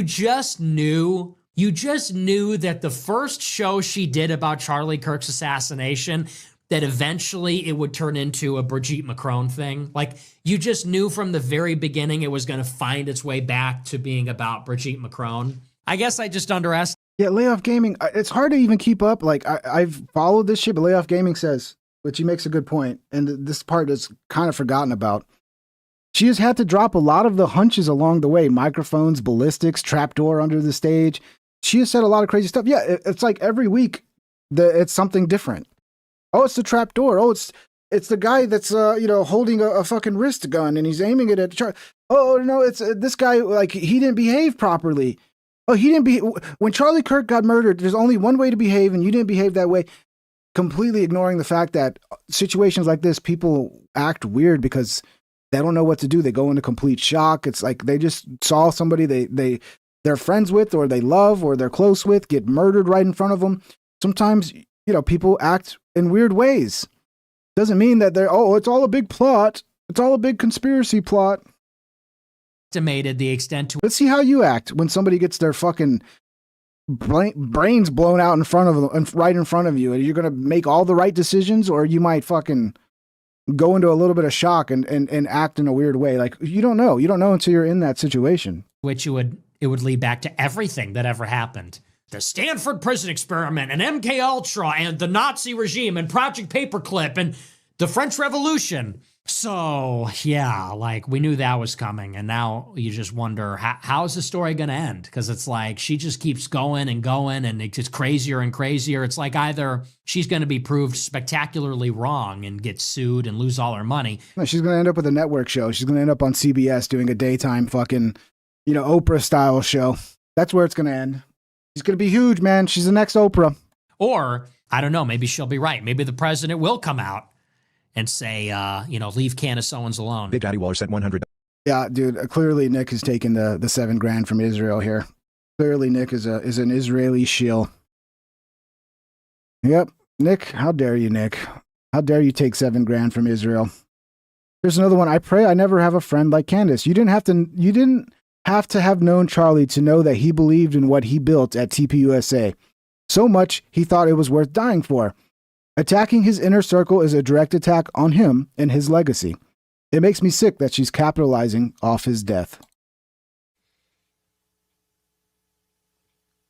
just knew that the first show she did about Charlie Kirk's assassination, that eventually it would turn into a Brigitte Macron thing. Like you just knew from the very beginning it was going to find its way back to being about Brigitte Macron. I guess I just underestimated. Yeah, Layoff Gaming, it's hard to even keep up. Like I've followed this shit, but Layoff Gaming says, which he makes a good point, and this part is kind of forgotten about. She has had to drop a lot of the hunches along the way. Microphones, ballistics, trapdoor under the stage. She has said a lot of crazy stuff. Yeah, it's like every week it's something different. Oh, it's the trapdoor. Oh, it's It's the guy that's holding a fucking wrist gun and he's aiming it at Charlie. Oh no, it's this guy, like, he didn't behave properly. Oh, he didn't be when Charlie Kirk got murdered. There's only one way to behave, and you didn't behave that way. Completely ignoring the fact that situations like this, people act weird because they don't know what to do. They go into complete shock. It's like they just saw somebody they're friends with, or they love, or they're close with, get murdered right in front of them. Sometimes, people act in weird ways. Doesn't mean that it's all a big plot. It's all a big conspiracy plot. Estimated the extent to. Let's see how you act when somebody gets their fucking brains blown out in front of them, right in front of you. And you're going to make all the right decisions, or you might fucking go into a little bit of shock and act in a weird way. Like, you don't know. You don't know until you're in that situation. Which it would lead back to everything that ever happened. The Stanford prison experiment and MK Ultra and the Nazi regime and Project Paperclip and the French Revolution. So, yeah, like, we knew that was coming. And now you just wonder, how is the story going to end? Because it's like she just keeps going and going, and it gets crazier and crazier. It's like either she's going to be proved spectacularly wrong and get sued and lose all her money. No, she's going to end up with a network show. She's going to end up on CBS doing a daytime fucking, Oprah-style show. That's where it's going to end. She's going to be huge, man. She's the next Oprah. Or, I don't know, maybe she'll be right. Maybe the president will come out and say, leave Candace Owens alone. Big Daddy Waller sent 100. Yeah, dude. Clearly, Nick has taken the $7,000 from Israel here. Clearly, Nick is an Israeli shill. Yep, Nick. How dare you, Nick? How dare you take $7,000 from Israel? Here's another one. I pray I never have a friend like Candace. You didn't have to have known Charlie to know that he believed in what he built at TPUSA. So much he thought it was worth dying for. Attacking his inner circle is a direct attack on him and his legacy. It makes me sick that she's capitalizing off his death.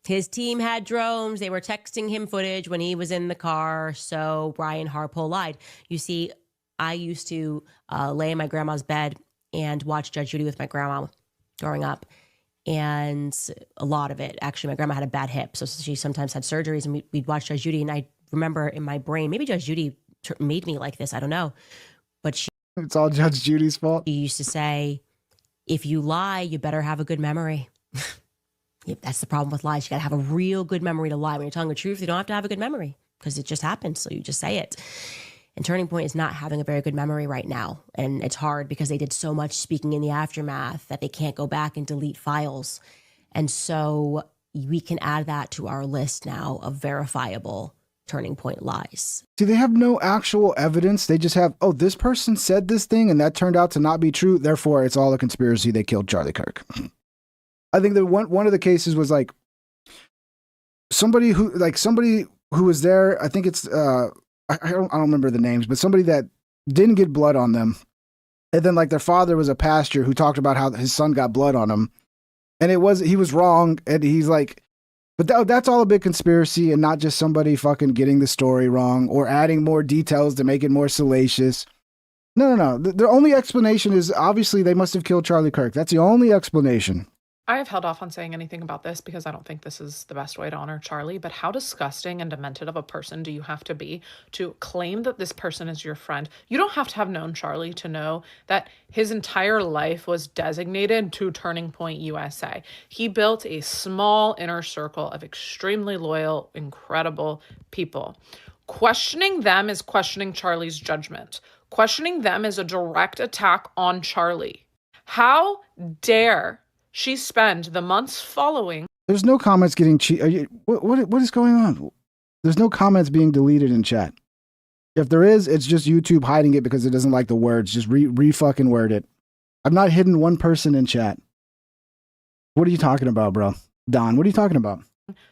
His team had drones. They were texting him footage when he was in the car. So Brian Harpole lied. You see, I used to lay in my grandma's bed and watch Judge Judy with my grandma growing up. And a lot of it, actually, my grandma had a bad hip. So she sometimes had surgeries, and we'd watch Judge Judy. And I remember in my brain, maybe Judge Judy made me like this. I don't know. But it's all Judge Judy's fault. She used to say, if you lie, you better have a good memory. That's the problem with lies. You got to have a real good memory to lie. When you're telling the truth, you don't have to have a good memory because it just happens. So you just say it. And Turning Point is not having a very good memory right now. And it's hard because they did so much speaking in the aftermath that they can't go back and delete files. And so we can add that to our list now of verifiable Turning Point lies. See, they have no actual evidence. They just have, this person said this thing and that turned out to not be true. Therefore, it's all a conspiracy. They killed Charlie Kirk. I think that one of the cases was like somebody who was there. I think it's I don't remember the names, but somebody that didn't get blood on them, and then like their father was a pastor who talked about how his son got blood on him, and he was wrong, and he's like, but that's all a big conspiracy, and not just somebody fucking getting the story wrong or adding more details to make it more salacious. No. The only explanation is obviously they must have killed Charlie Kirk. That's the only explanation. I have held off on saying anything about this because I don't think this is the best way to honor Charlie, but how disgusting and demented of a person do you have to be to claim that this person is your friend? You don't have to have known Charlie to know that his entire life was designated to Turning Point USA. He built a small inner circle of extremely loyal, incredible people. Questioning them is questioning Charlie's judgment. Questioning them is a direct attack on Charlie. How dare she spend the months following. There's no comments getting what is going on? There's no comments being deleted in chat. If there is, it's just YouTube hiding it because it doesn't like the words. Just re-fucking word it. I've not hidden one person in chat. What are you talking about, bro? Don, what are you talking about?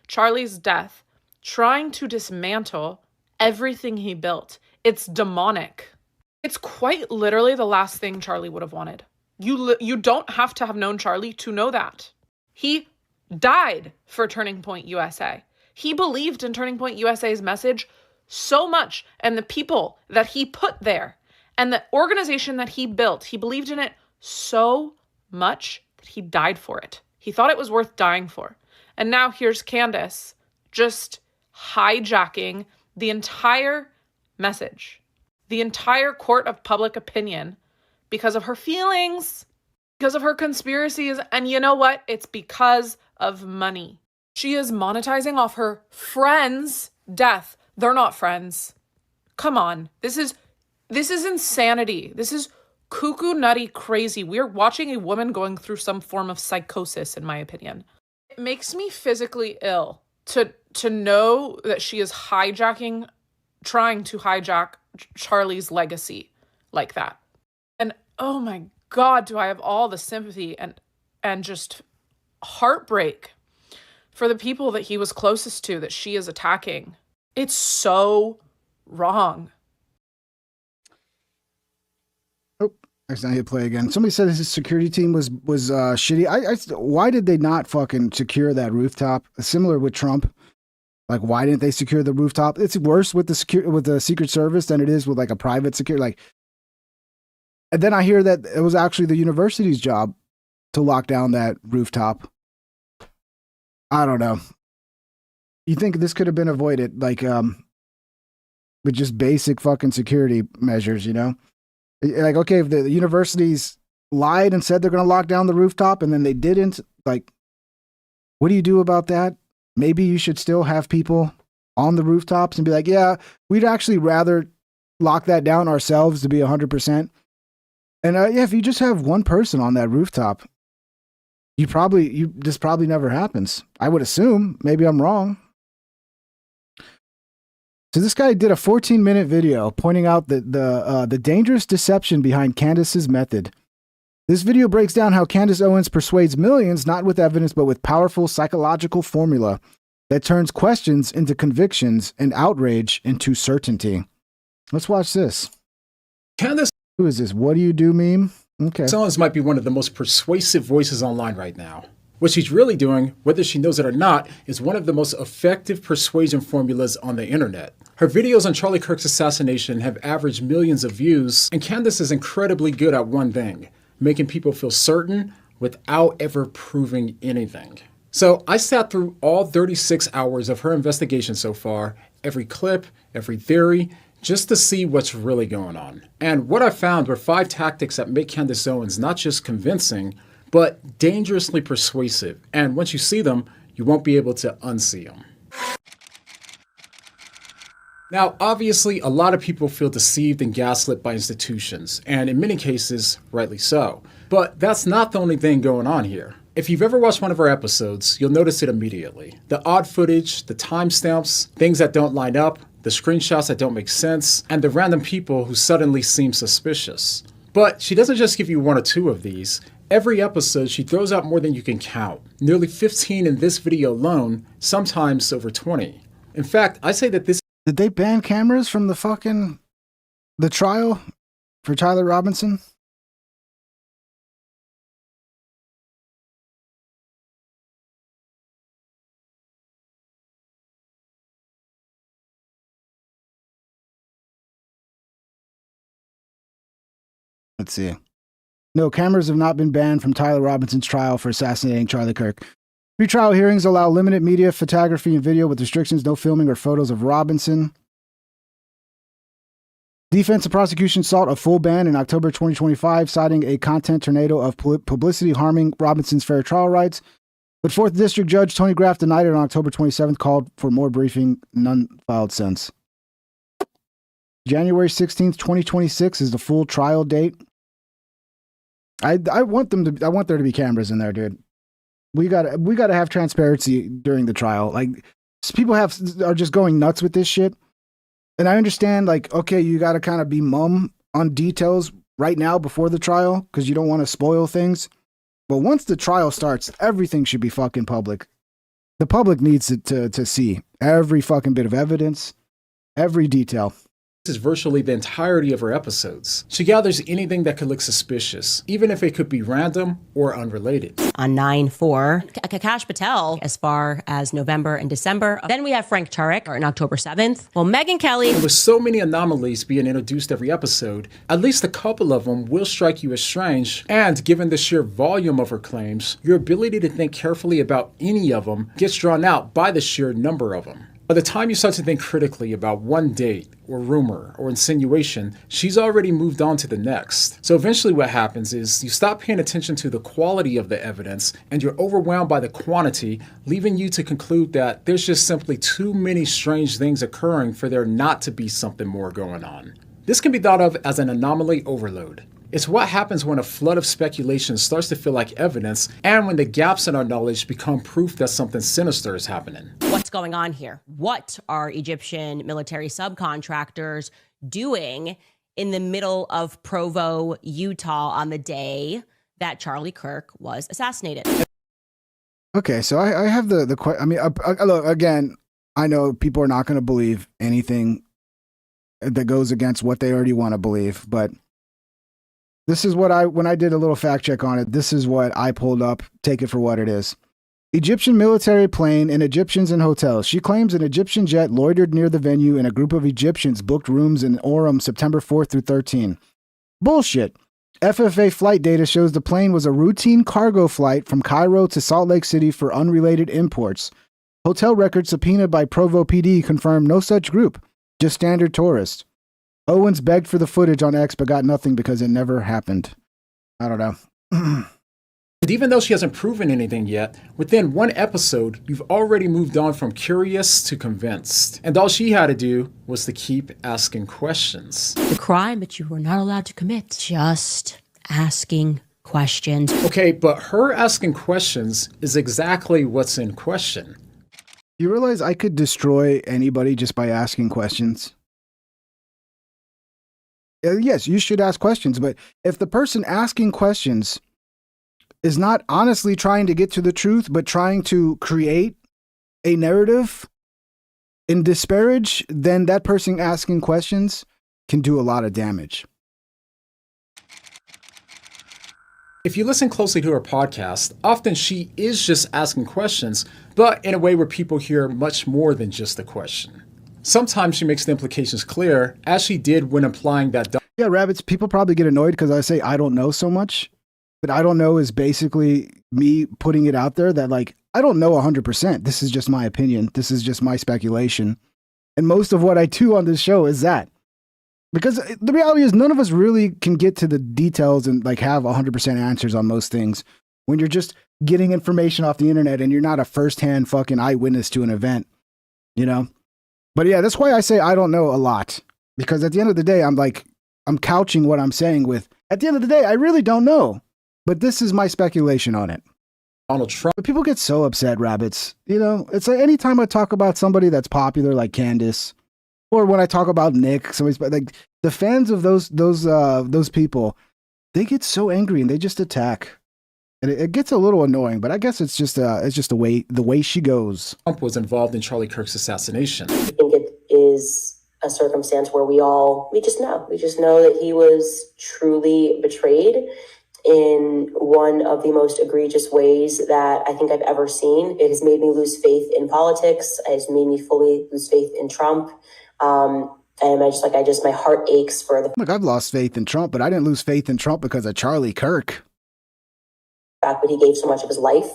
Charlie's death, trying to dismantle everything he built. It's demonic. It's quite literally the last thing Charlie would have wanted. You don't have to have known Charlie to know that. He died for Turning Point USA. He believed in Turning Point USA's message so much, and the people that he put there and the organization that he built. He believed in it so much that he died for it. He thought it was worth dying for. And now here's Candace just hijacking the entire message. the entire court of public opinion because of her feelings, because of her conspiracies. And you know what? It's because of money. She is monetizing off her friend's death. They're not friends. Come on. This is insanity. This is cuckoo, nutty, crazy. We're watching a woman going through some form of psychosis, in my opinion. It makes me physically ill to know that she is trying to hijack Charlie's legacy like that. And oh my God, do I have all the sympathy and just heartbreak for the people that he was closest to, that she is attacking. It's so wrong. Oh, there's not hit play again. Somebody said his security team was shitty. Why did they not fucking secure that rooftop? Similar with Trump. Like, why didn't they secure the rooftop? It's worse with the Secret Service than it is with like a private security. Like, and then I hear that it was actually the university's job to lock down that rooftop. I don't know. You think this could have been avoided, like, with just basic fucking security measures, you know? Like, okay, if the universities lied and said they're going to lock down the rooftop and then they didn't, like, what do you do about that? Maybe you should still have people on the rooftops and be like, yeah, we'd actually rather lock that down ourselves to be 100%. And yeah, if you just have one person on that rooftop, this probably never happens. I would assume. Maybe I'm wrong. So this guy did a 14-minute video pointing out the dangerous deception behind Candace's method. This video breaks down how Candace Owens persuades millions not with evidence but with powerful psychological formula that turns questions into convictions and outrage into certainty. Let's watch this. Candace, who is this? What do you do meme? Okay. Owens might be one of the most persuasive voices online right now. What she's really doing, whether she knows it or not, is one of the most effective persuasion formulas on the internet. Her videos on Charlie Kirk's assassination have averaged millions of views, and Candace is incredibly good at one thing: making people feel certain without ever proving anything. So I sat through all 36 hours of her investigation so far, every clip, every theory, just to see what's really going on. And what I found were 5 tactics that make Candace Owens not just convincing, but dangerously persuasive. And once you see them, you won't be able to unsee them. Now, obviously, a lot of people feel deceived and gaslit by institutions, and in many cases, rightly so. But that's not the only thing going on here. If you've ever watched one of our episodes, you'll notice it immediately. The odd footage, the timestamps, things that don't line up, the screenshots that don't make sense, and the random people who suddenly seem suspicious. But she doesn't just give you 1 or 2 of these. Every episode, she throws out more than you can count. Nearly 15 in this video alone, sometimes over 20. In fact, I say that this... Did they ban cameras from the trial for Tyler Robinson? Let's see. No, cameras have not been banned from Tyler Robinson's trial for assassinating Charlie Kirk. Pre-trial hearings allow limited media, photography, and video with restrictions, no filming or photos of Robinson. Defense and prosecution sought a full ban in October 2025, citing a content tornado of publicity harming Robinson's fair trial rights. But 4th District Judge Tony Graff denied it on October 27th, called for more briefing, none filed since. January 16th, 2026 is the full trial date. I want there to be cameras in there, dude. We gotta have transparency during the trial. Like, people are just going nuts with this shit. And I understand, like, okay, you gotta kind of be mum on details right now before the trial because you don't want to spoil things. But once the trial starts, everything should be fucking public. The public needs to see every fucking bit of evidence, every detail. Is virtually the entirety of her episodes. She gathers anything that could look suspicious, even if it could be random or unrelated. On 9/4, Akash Patel as far as November and December. Then we have Frank Turek on October 7th. Well, Megyn Kelly. With so many anomalies being introduced every episode, at least a couple of them will strike you as strange. And given the sheer volume of her claims, your ability to think carefully about any of them gets drawn out by the sheer number of them. By the time you start to think critically about one date or rumor or insinuation, she's already moved on to the next. So eventually what happens is you stop paying attention to the quality of the evidence and you're overwhelmed by the quantity, leaving you to conclude that there's just simply too many strange things occurring for there not to be something more going on. This can be thought of as an anomaly overload. It's what happens when a flood of speculation starts to feel like evidence and when the gaps in our knowledge become proof that something sinister is happening. What's going on here? What are Egyptian military subcontractors doing in the middle of Provo, Utah on the day that Charlie Kirk was assassinated? Okay, so I have the question. I mean, look, again, I know people are not going to believe anything that goes against what they already want to believe, but this is what when I did a little fact check on it, this is what I pulled up. Take it for what it is. Egyptian military plane and Egyptians in hotels. She claims an Egyptian jet loitered near the venue and a group of Egyptians booked rooms in Orem September 4th through 13. Bullshit. FFA flight data shows the plane was a routine cargo flight from Cairo to Salt Lake City for unrelated imports. Hotel records subpoenaed by Provo PD confirm no such group, just standard tourists. Owens begged for the footage on X but got nothing because it never happened. I don't know. And even though she hasn't proven anything yet, within one episode, you've already moved on from curious to convinced. And all she had to do was to keep asking questions. The crime that you were not allowed to commit. Just asking questions. Okay, but her asking questions is exactly what's in question. You realize I could destroy anybody just by asking questions? Yes, you should ask questions, but if the person asking questions is not honestly trying to get to the truth, but trying to create a narrative and disparage, then that person asking questions can do a lot of damage. If you listen closely to her podcast, often she is just asking questions, but in a way where people hear much more than just a question. Sometimes she makes the implications clear, as she did when implying that... Yeah, Rabbits, people probably get annoyed because I say I don't know so much, but I don't know is basically me putting it out there that, like, I don't know 100%. This is just my opinion. This is just my speculation. And most of what I do on this show is that. Because the reality is none of us really can get to the details and, like, have 100% answers on most things when you're just getting information off the internet and you're not a firsthand fucking eyewitness to an event, you know? But yeah, that's why I say I don't know a lot. Because at the end of the day, I'm couching what I'm saying with, at the end of the day, I really don't know. But this is my speculation on it. Donald Trump. But people get so upset, Rabbits. You know, it's like anytime I talk about somebody that's popular like Candace, or when I talk about Nick, somebody's like the fans of those people, they get so angry and they just attack. And it gets a little annoying, but I guess it's just the way she goes. Trump was involved in Charlie Kirk's assassination. I think it is a circumstance where we just know that he was truly betrayed in one of the most egregious ways that I think I've ever seen. It has made me lose faith in politics. It has made me fully lose faith in Trump. And my heart aches for the Look, I've lost faith in Trump, but I didn't lose faith in Trump because of Charlie Kirk. fact that he gave so much of his life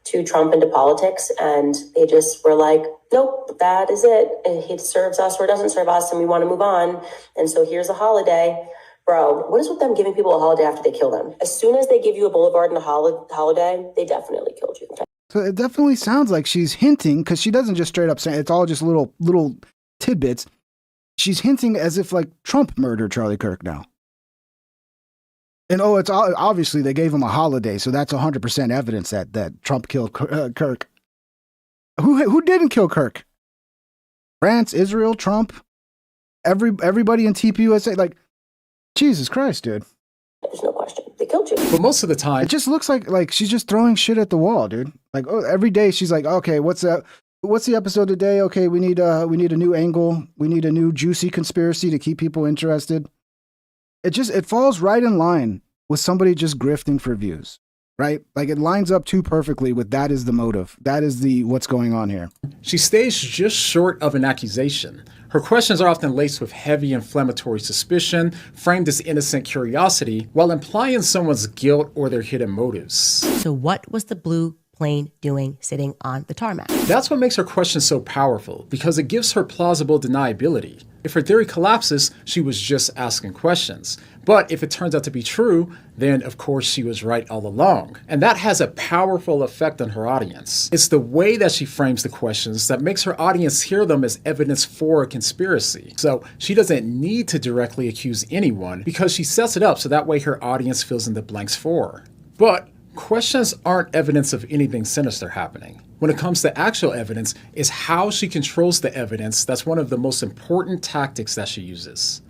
to Trump and to politics. And they just were like, nope, that is it. And he serves us or doesn't serve us, and we want to move on. And so here's a holiday. Bro, what is with them giving people a holiday after they kill them? As soon as they give you a boulevard and a holiday, they definitely killed you. So it definitely sounds like she's hinting, because she doesn't just straight up say it's all just little tidbits. She's hinting as if like Trump murdered Charlie Kirk now. And it's obviously they gave him a holiday, so that's 100% evidence that Trump killed Kirk. Who didn't kill Kirk? France, Israel, Trump, everybody in TPUSA. Like, Jesus Christ, dude. There's no question. They killed you. But most of the time, it just looks like she's just throwing shit at the wall, dude. Like, every day she's like, okay, what's that? What's the episode today? Okay, we need a new angle. We need a new juicy conspiracy to keep people interested. It falls right in line with somebody just grifting for views, right? Like it lines up too perfectly with that is the motive. That is what's going on here. She stays just short of an accusation. Her questions are often laced with heavy inflammatory suspicion, framed as innocent curiosity, while implying someone's guilt or their hidden motives. So what was the blue plain doing sitting on the tarmac. That's what makes her question so powerful, because it gives her plausible deniability. If her theory collapses, she was just asking questions. But if it turns out to be true, then of course she was right all along. And that has a powerful effect on her audience. It's the way that she frames the questions that makes her audience hear them as evidence for a conspiracy. So she doesn't need to directly accuse anyone because she sets it up so that way her audience fills in the blanks for her. But questions aren't evidence of anything sinister happening. When it comes to actual evidence, is how she controls the evidence that's one of the most important tactics that she uses.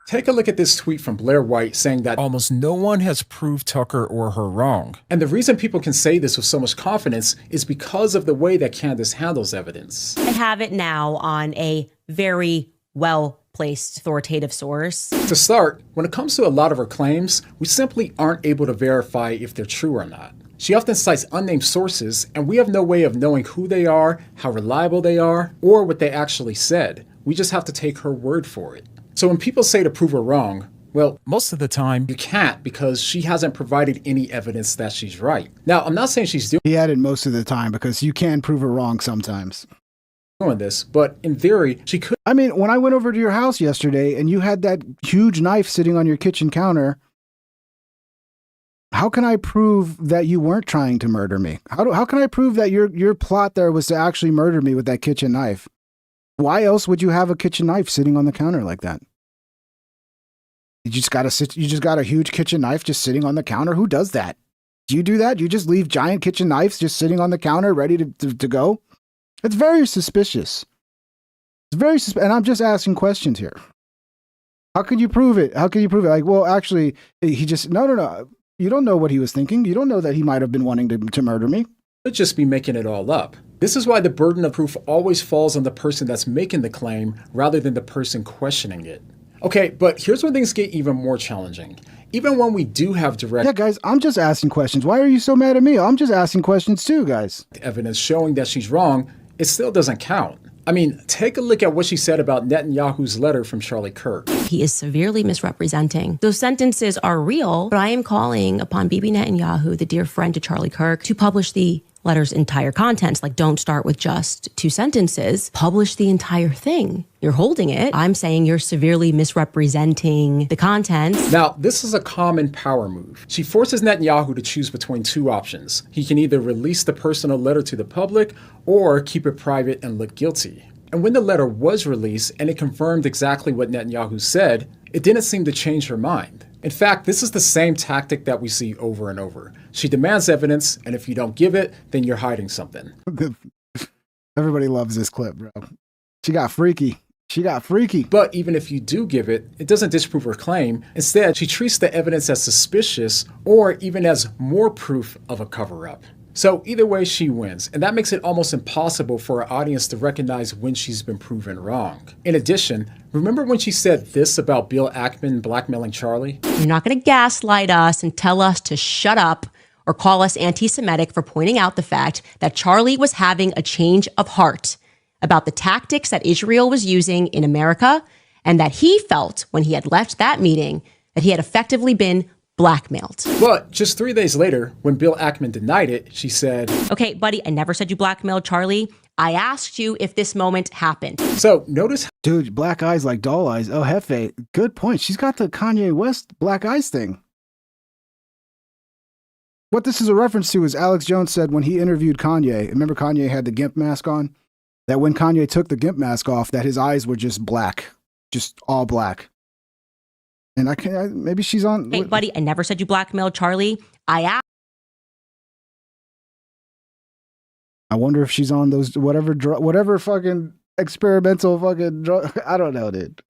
Take a look at this tweet from Blair White saying that almost no one has proved Tucker or her wrong. And the reason people can say this with so much confidence is because of the way that Candace handles evidence. I have it now on a very well-placed authoritative source. To start, when it comes to a lot of her claims, we simply aren't able to verify if they're true or not. She often cites unnamed sources, and we have no way of knowing who they are, how reliable they are, or what they actually said. We just have to take her word for it. So when people say to prove her wrong, well, most of the time you can't because she hasn't provided any evidence that she's right. Now, I'm not saying she's He added most of the time because you can prove her wrong sometimes. doing this, but in theory, she could. I mean, when I went over to your house yesterday and you had that huge knife sitting on your kitchen counter, how can I prove that you weren't trying to murder me? How can I prove that your plot there was to actually murder me with that kitchen knife? Why else would you have a kitchen knife sitting on the counter like that? You just got a huge kitchen knife just sitting on the counter? Who does that? Do you do that? You just leave giant kitchen knives just sitting on the counter ready to go? It's very suspicious. It's very and I'm just asking questions here. How can you prove it? How can you prove it? Like, well, actually, he just no. You don't know what he was thinking. You don't know that he might have been wanting to murder me. Could just be making it all up. This is why the burden of proof always falls on the person that's making the claim rather than the person questioning it. Okay, but here's where things get even more challenging. Even when we do have direct guys, I'm just asking questions. Why are you so mad at me? I'm just asking questions too, guys. Evidence showing that she's wrong, it still doesn't count. I mean, take a look at what she said about Netanyahu's letter from Charlie Kirk. He is severely misrepresenting. Those sentences are real, but I am calling upon Bibi Netanyahu, the dear friend to Charlie Kirk, to publish the letter's entire contents. Like, don't start with just 2 sentences. Publish the entire thing. You're holding it. I'm saying you're severely misrepresenting the contents. Now, this is a common power move. She forces Netanyahu to choose between 2 options. He can either release the personal letter to the public or keep it private and look guilty. And when the letter was released and it confirmed exactly what Netanyahu said, it didn't seem to change her mind. In fact, this is the same tactic that we see over and over. She demands evidence, and if you don't give it, then you're hiding something. Everybody loves this clip, bro. She got freaky. She got freaky. But even if you do give it, it doesn't disprove her claim. Instead, she treats the evidence as suspicious or even as more proof of a cover-up. So either way, she wins, and that makes it almost impossible for her audience to recognize when she's been proven wrong. In addition, remember when she said this about Bill Ackman blackmailing Charlie? You're not going to gaslight us and tell us to shut up or call us anti-Semitic for pointing out the fact that Charlie was having a change of heart about the tactics that Israel was using in America, and that he felt when he had left that meeting that he had effectively been blackmailed. But just 3 days later, when Bill Ackman denied it, she said, okay, buddy, I never said you blackmailed Charlie. I asked you if this moment happened. So notice. Dude, black eyes like doll eyes. Oh, Hefe, good point. She's got the Kanye West black eyes thing. What this is a reference to is Alex Jones said when he interviewed Kanye, remember Kanye had the GIMP mask on? That when Kanye took the GIMP mask off, that his eyes were just black, just all black. And maybe she's on. Hey, buddy, I never said you blackmailed Charlie. I wonder if she's on those whatever fucking experimental fucking drug. I don't know, dude.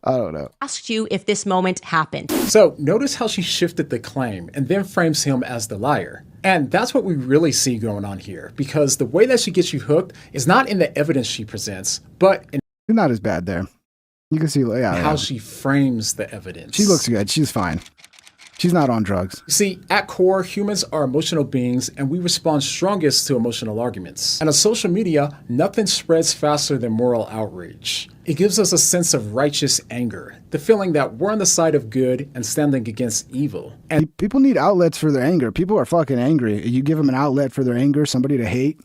I don't know. Asked you if this moment happened. So notice how she shifted the claim and then frames him as the liar. And that's what we really see going on here, because the way that she gets you hooked is not in the evidence she presents, but in not as bad there. You can see how she frames the evidence. She looks good. She's fine. She's not on drugs. See, at core, humans are emotional beings, and we respond strongest to emotional arguments. And on social media, nothing spreads faster than moral outrage. It gives us a sense of righteous anger, the feeling that we're on the side of good and standing against evil. And people need outlets for their anger. People are fucking angry. You give them an outlet for their anger, somebody to hate.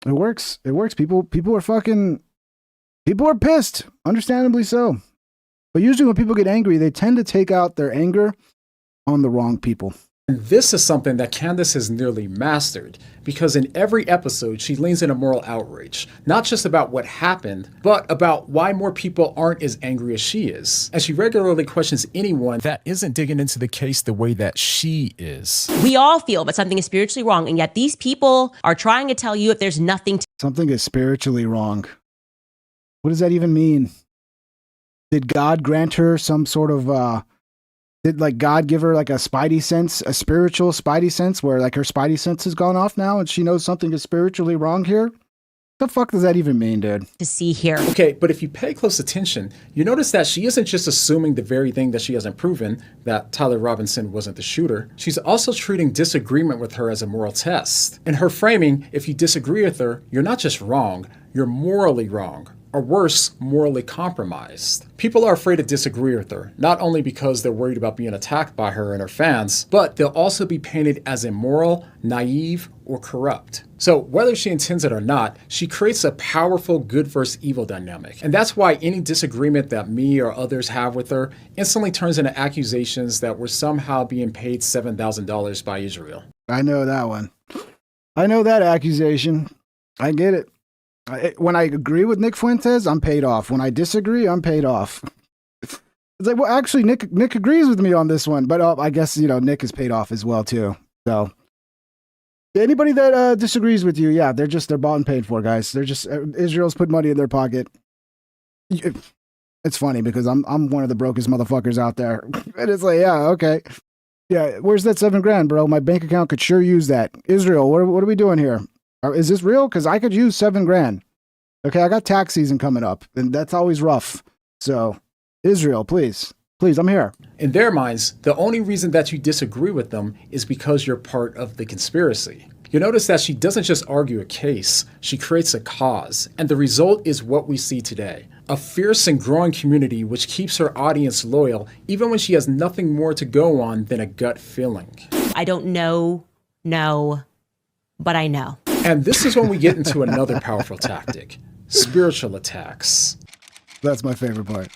It works. It works. People are pissed, understandably so. But usually when people get angry, they tend to take out their anger on the wrong people. And this is something that Candace has nearly mastered, because in every episode, she leans into moral outrage, not just about what happened, but about why more people aren't as angry as she is. And she regularly questions anyone that isn't digging into the case the way that she is. We all feel that something is spiritually wrong, and yet these people are trying to tell you if there's nothing to. Something is spiritually wrong. What does that even mean? Did God grant her some sort of, did like God give her like a spidey sense, a spiritual spidey sense where like her spidey sense has gone off now and she knows something is spiritually wrong here? The fuck does that even mean, dude? To see here. Okay, but if you pay close attention, you notice that she isn't just assuming the very thing that she hasn't proven, that Tyler Robinson wasn't the shooter. She's also treating disagreement with her as a moral test. In her framing, if you disagree with her, you're not just wrong, you're morally wrong. Or worse, morally compromised. People are afraid to disagree with her, not only because they're worried about being attacked by her and her fans, but they'll also be painted as immoral, naive, or corrupt. So whether she intends it or not, she creates a powerful good versus evil dynamic. And that's why any disagreement that me or others have with her instantly turns into accusations that we're somehow being paid $7,000 by Israel. I know that one. I know that accusation. I get it. When I agree with Nick Fuentes, I'm paid off. When I disagree, I'm paid off. It's like, well, actually, Nick agrees with me on this one, but I guess, Nick is paid off as well, too. So anybody that disagrees with you, yeah, they're bought and paid for, guys. They're just, Israel's put money in their pocket. It's funny because I'm one of the brokest motherfuckers out there. And it's like, yeah, okay. Yeah, where's that $7,000, bro? My bank account could sure use that. Israel, what are we doing here? Is this real? Because I could use $7,000. Okay, I got tax season coming up, and that's always rough. So, Israel, please, I'm here. In their minds, the only reason that you disagree with them is because you're part of the conspiracy. You notice that she doesn't just argue a case, she creates a cause, and the result is what we see today. A fierce and growing community which keeps her audience loyal, even when she has nothing more to go on than a gut feeling. I don't know, but I know. And this is when we get into another powerful tactic, spiritual attacks. That's my favorite part.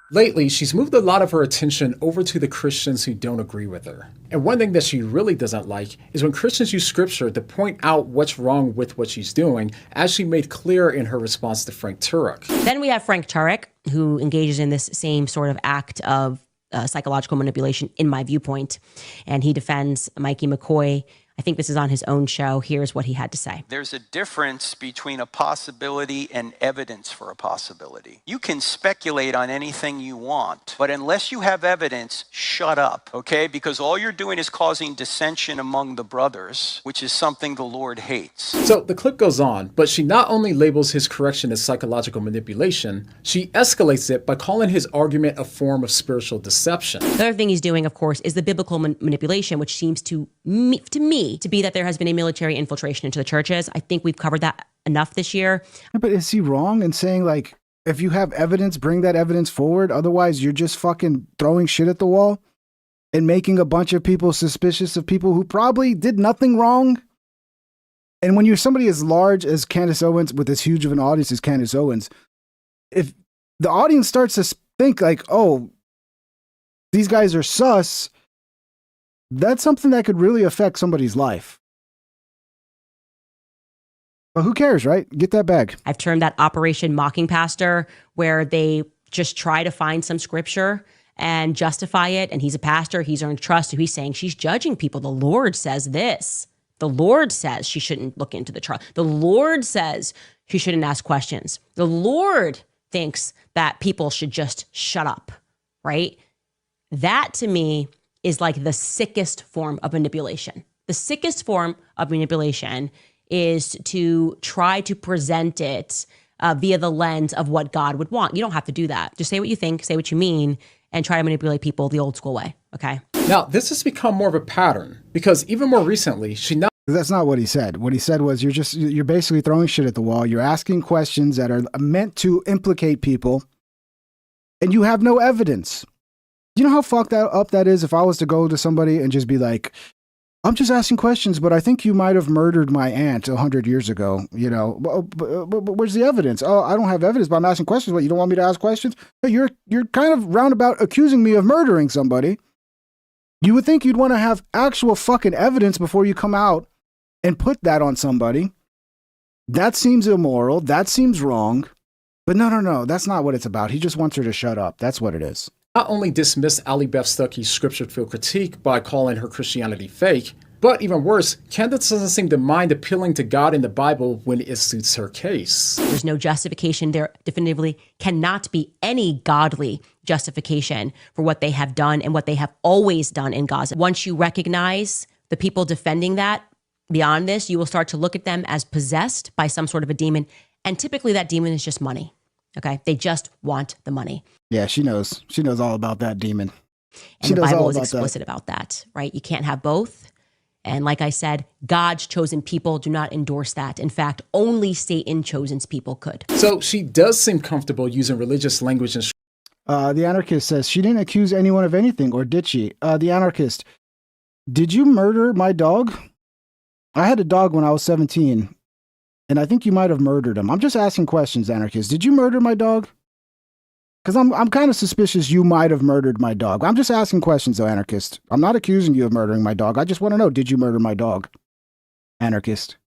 Lately, she's moved a lot of her attention over to the Christians who don't agree with her. And one thing that she really doesn't like is when Christians use scripture to point out what's wrong with what she's doing, as she made clear in her response to Frank Turek. Then we have Frank Turek, who engages in this same sort of act of psychological manipulation, in my viewpoint. And he defends Mikey McCoy. I think this is on his own show. Here's what he had to say. There's a difference between a possibility and evidence for a possibility. You can speculate on anything you want, but unless you have evidence, shut up, okay? Because all you're doing is causing dissension among the brothers, which is something the Lord hates. So the clip goes on, but she not only labels his correction as psychological manipulation, she escalates it by calling his argument a form of spiritual deception. The other thing he's doing, of course, is the biblical manipulation, which seems to me to be that there has been a military infiltration into the churches. I think we've covered that enough this year. But is he wrong in saying, like, if you have evidence, bring that evidence forward? Otherwise, you're just fucking throwing shit at the wall and making a bunch of people suspicious of people who probably did nothing wrong? And when you're somebody as large as Candace Owens, with as huge of an audience as Candace Owens, if the audience starts to think like, oh, these guys are sus, that's something that could really affect somebody's life. But who cares, right? Get that bag. I've termed that Operation Mocking Pastor, where they just try to find some scripture and justify it. And he's a pastor. He's earned trust. So he's saying she's judging people. The Lord says this. The Lord says she shouldn't look into the trial. The Lord says she shouldn't ask questions. The Lord thinks that people should just shut up, right? That to me is like the sickest form of manipulation. The sickest form of manipulation is to try to present it via the lens of what God would want. You don't have to do that. Just say what you think, say what you mean, and try to manipulate people the old school way, okay? Now, this has become more of a pattern because even more recently, she not That's not what he said. What he said was you're basically throwing shit at the wall. You're asking questions that are meant to implicate people, and you have no evidence. You know how fucked up that is if I was to go to somebody and just be like, I'm just asking questions, but I think you might have murdered my aunt 100 years ago. You know, but where's the evidence? Oh, I don't have evidence, but I'm asking questions. What, you don't want me to ask questions? Hey, you're kind of roundabout accusing me of murdering somebody. You would think you'd want to have actual fucking evidence before you come out and put that on somebody. That seems immoral. That seems wrong. But no, that's not what it's about. He just wants her to shut up. That's what it is. Not only dismissed Ali Beth Stuckey's scripture-filled critique by calling her Christianity fake, but even worse, Candace doesn't seem to mind appealing to God in the Bible when it suits her case. There's no justification. There definitively cannot be any godly justification for what they have done and what they have always done in Gaza. Once you recognize the people defending that beyond this, you will start to look at them as possessed by some sort of a demon. And typically that demon is just money. Okay? They just want the money. Yeah, she knows. She knows all about that demon. And the Bible is explicit about that, right? You can't have both. And like I said, God's chosen people do not endorse that. In fact, only Satan chosen people could. So she does seem comfortable using religious language and the anarchist says she didn't accuse anyone of anything, or did she? The anarchist, did you murder my dog? I had a dog when I was 17, and I think you might have murdered him. I'm just asking questions, anarchist. Did you murder my dog? Because I'm kind of suspicious you might have murdered my dog. I'm just asking questions, though, anarchist. I'm not accusing you of murdering my dog. I just want to know, did you murder my dog? Anarchist.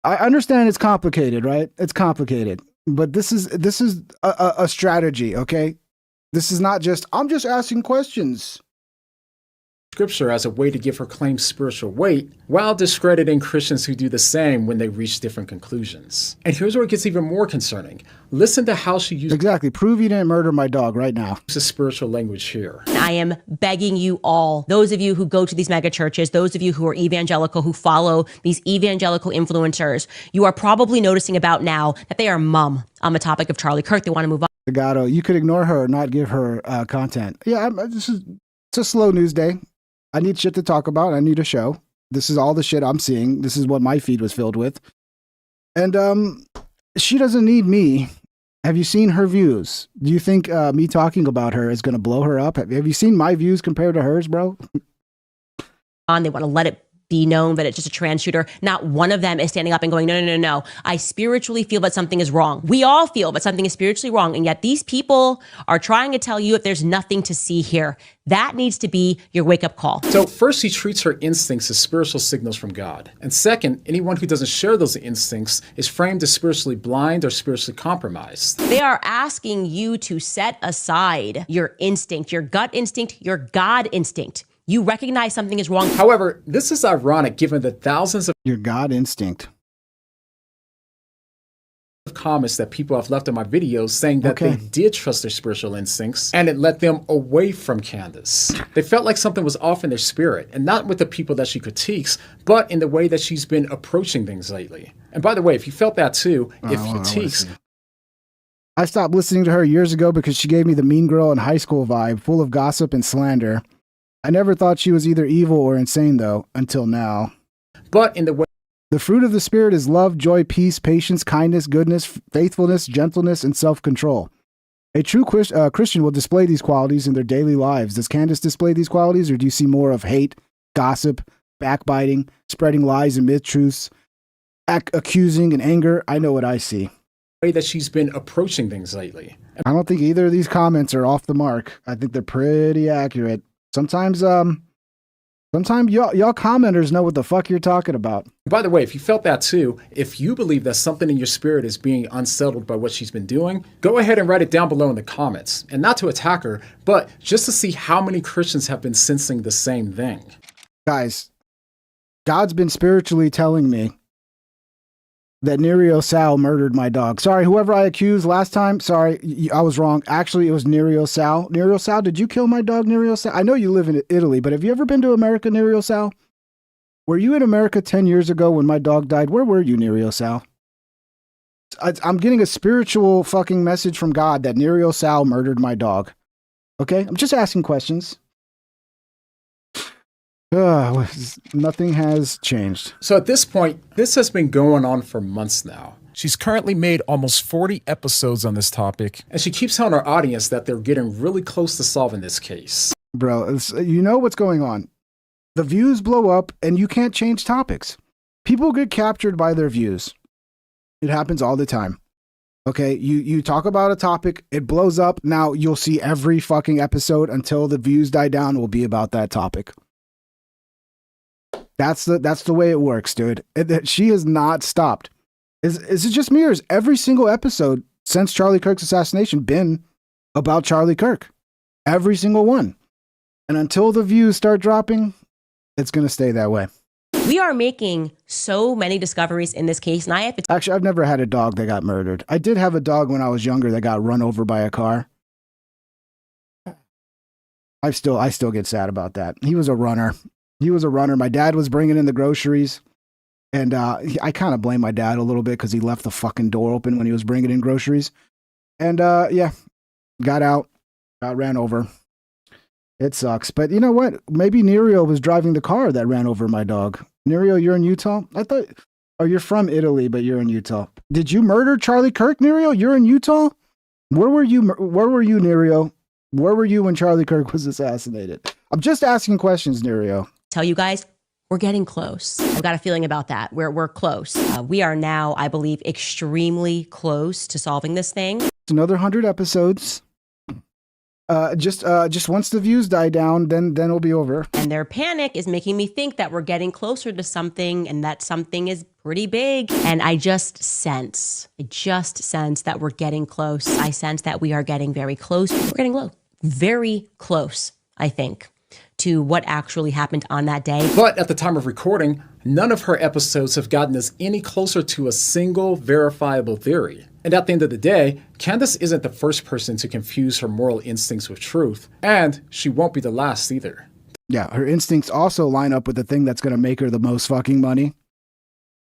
I understand it's complicated, right? It's complicated. But this is a strategy, okay? This is not just, I'm just asking questions. Scripture as a way to give her claims spiritual weight, while discrediting Christians who do the same when they reach different conclusions. And here's where it gets even more concerning. Listen to how she uses exactly. Prove you didn't murder my dog right now. Uses spiritual language here. I am begging you all, those of you who go to these mega churches, those of you who are evangelical, who follow these evangelical influencers, you are probably noticing about now that they are mum on the topic of Charlie Kirk. They want to move on. Legato, you could ignore her or not give her content. Yeah, it's a slow news day. I need shit to talk about. I need a show. This is all the shit I'm seeing. This is what my feed was filled with. And she doesn't need me. Have you seen her views? Do you think me talking about her is going to blow her up? Have you seen my views compared to hers, bro? They want to let it be known that it's just a trans shooter. Not one of them is standing up and going, no. I spiritually feel that something is wrong. We all feel that something is spiritually wrong. And yet these people are trying to tell you that there's nothing to see here. That needs to be your wake-up call. So first, she treats her instincts as spiritual signals from God. And second, anyone who doesn't share those instincts is framed as spiritually blind or spiritually compromised. They are asking you to set aside your instinct, your gut instinct, your God instinct. You recognize something is wrong. However, this is ironic given the thousands of your God instinct comments that people have left on my videos saying that they did trust their spiritual instincts and it led them away from Candace. They felt like something was off in their spirit, and not with the people that she critiques, but in the way that she's been approaching things lately. And by the way, if you felt that too, I stopped listening to her years ago because she gave me the mean girl in high school vibe, full of gossip and slander. I never thought she was either evil or insane, though, until now. But in the way the fruit of the Spirit is love, joy, peace, patience, kindness, goodness, faithfulness, gentleness, and self-control. A true Christian will display these qualities in their daily lives. Does Candace display these qualities, or do you see more of hate, gossip, backbiting, spreading lies and mid-truths, accusing and anger? I know what I see. The way that she's been approaching things lately. I don't think either of these comments are off the mark. I think they're pretty accurate. Sometimes y'all commenters know what the fuck you're talking about. By the way, if you felt that too, if you believe that something in your spirit is being unsettled by what she's been doing, go ahead and write it down below in the comments. And not to attack her, but just to see how many Christians have been sensing the same thing. Guys, God's been spiritually telling me that Nerio Sal murdered my dog. Sorry, whoever I accused last time, sorry, I was wrong. Actually, it was Nerio Sal. Nerio Sal, did you kill my dog, Nerio Sal? I know you live in Italy, but have you ever been to America, Nerio Sal? Were you in America 10 years ago when my dog died? Where were you, Nerio Sal? I'm getting a spiritual fucking message from God that Nerio Sal murdered my dog. Okay? I'm just asking questions. Nothing has changed. So at this point, this has been going on for months now. She's currently made almost 40 episodes on this topic, and she keeps telling our audience that they're getting really close to solving this case. Bro, you know what's going on. The views blow up and you can't change topics. People get captured by their views. It happens all the time. Okay, you talk about a topic, it blows up. Now you'll see every fucking episode until the views die down will be about that topic. That's the way it works, dude. She has not stopped. Is it just me, or is every single episode since Charlie Kirk's assassination been about Charlie Kirk? Every single one. And until the views start dropping, it's going to stay that way. We are making so many discoveries in this case, and I have to. Actually, I've never had a dog that got murdered. I did have a dog when I was younger that got run over by a car. I still get sad about that. He was a runner. My dad was bringing in the groceries. And I kind of blame my dad a little bit because he left the fucking door open when he was bringing in groceries. And yeah, got out, got ran over. It sucks. But you know what? Maybe Nerio was driving the car that ran over my dog. Nerio, you're in Utah? I thought, oh, you're from Italy, but you're in Utah. Did you murder Charlie Kirk, Nerio? You're in Utah? Where were you, Nerio? Where were you when Charlie Kirk was assassinated? I'm just asking questions, Nerio. Tell you guys, we're getting close. I've got a feeling about that. We're close. We are now, I believe, extremely close to solving this thing. Another 100 episodes. Just once the views die down, then it'll be over. And their panic is making me think that we're getting closer to something, and that something is pretty big. And I just sense that we're getting close. I sense that we are getting very close. We're getting low, very close, I think, to what actually happened on that day. But at the time of recording, none of her episodes have gotten us any closer to a single verifiable theory. And at the end of the day, Candace isn't the first person to confuse her moral instincts with truth, and she won't be the last either. Yeah, her instincts also line up with the thing that's going to make her the most fucking money.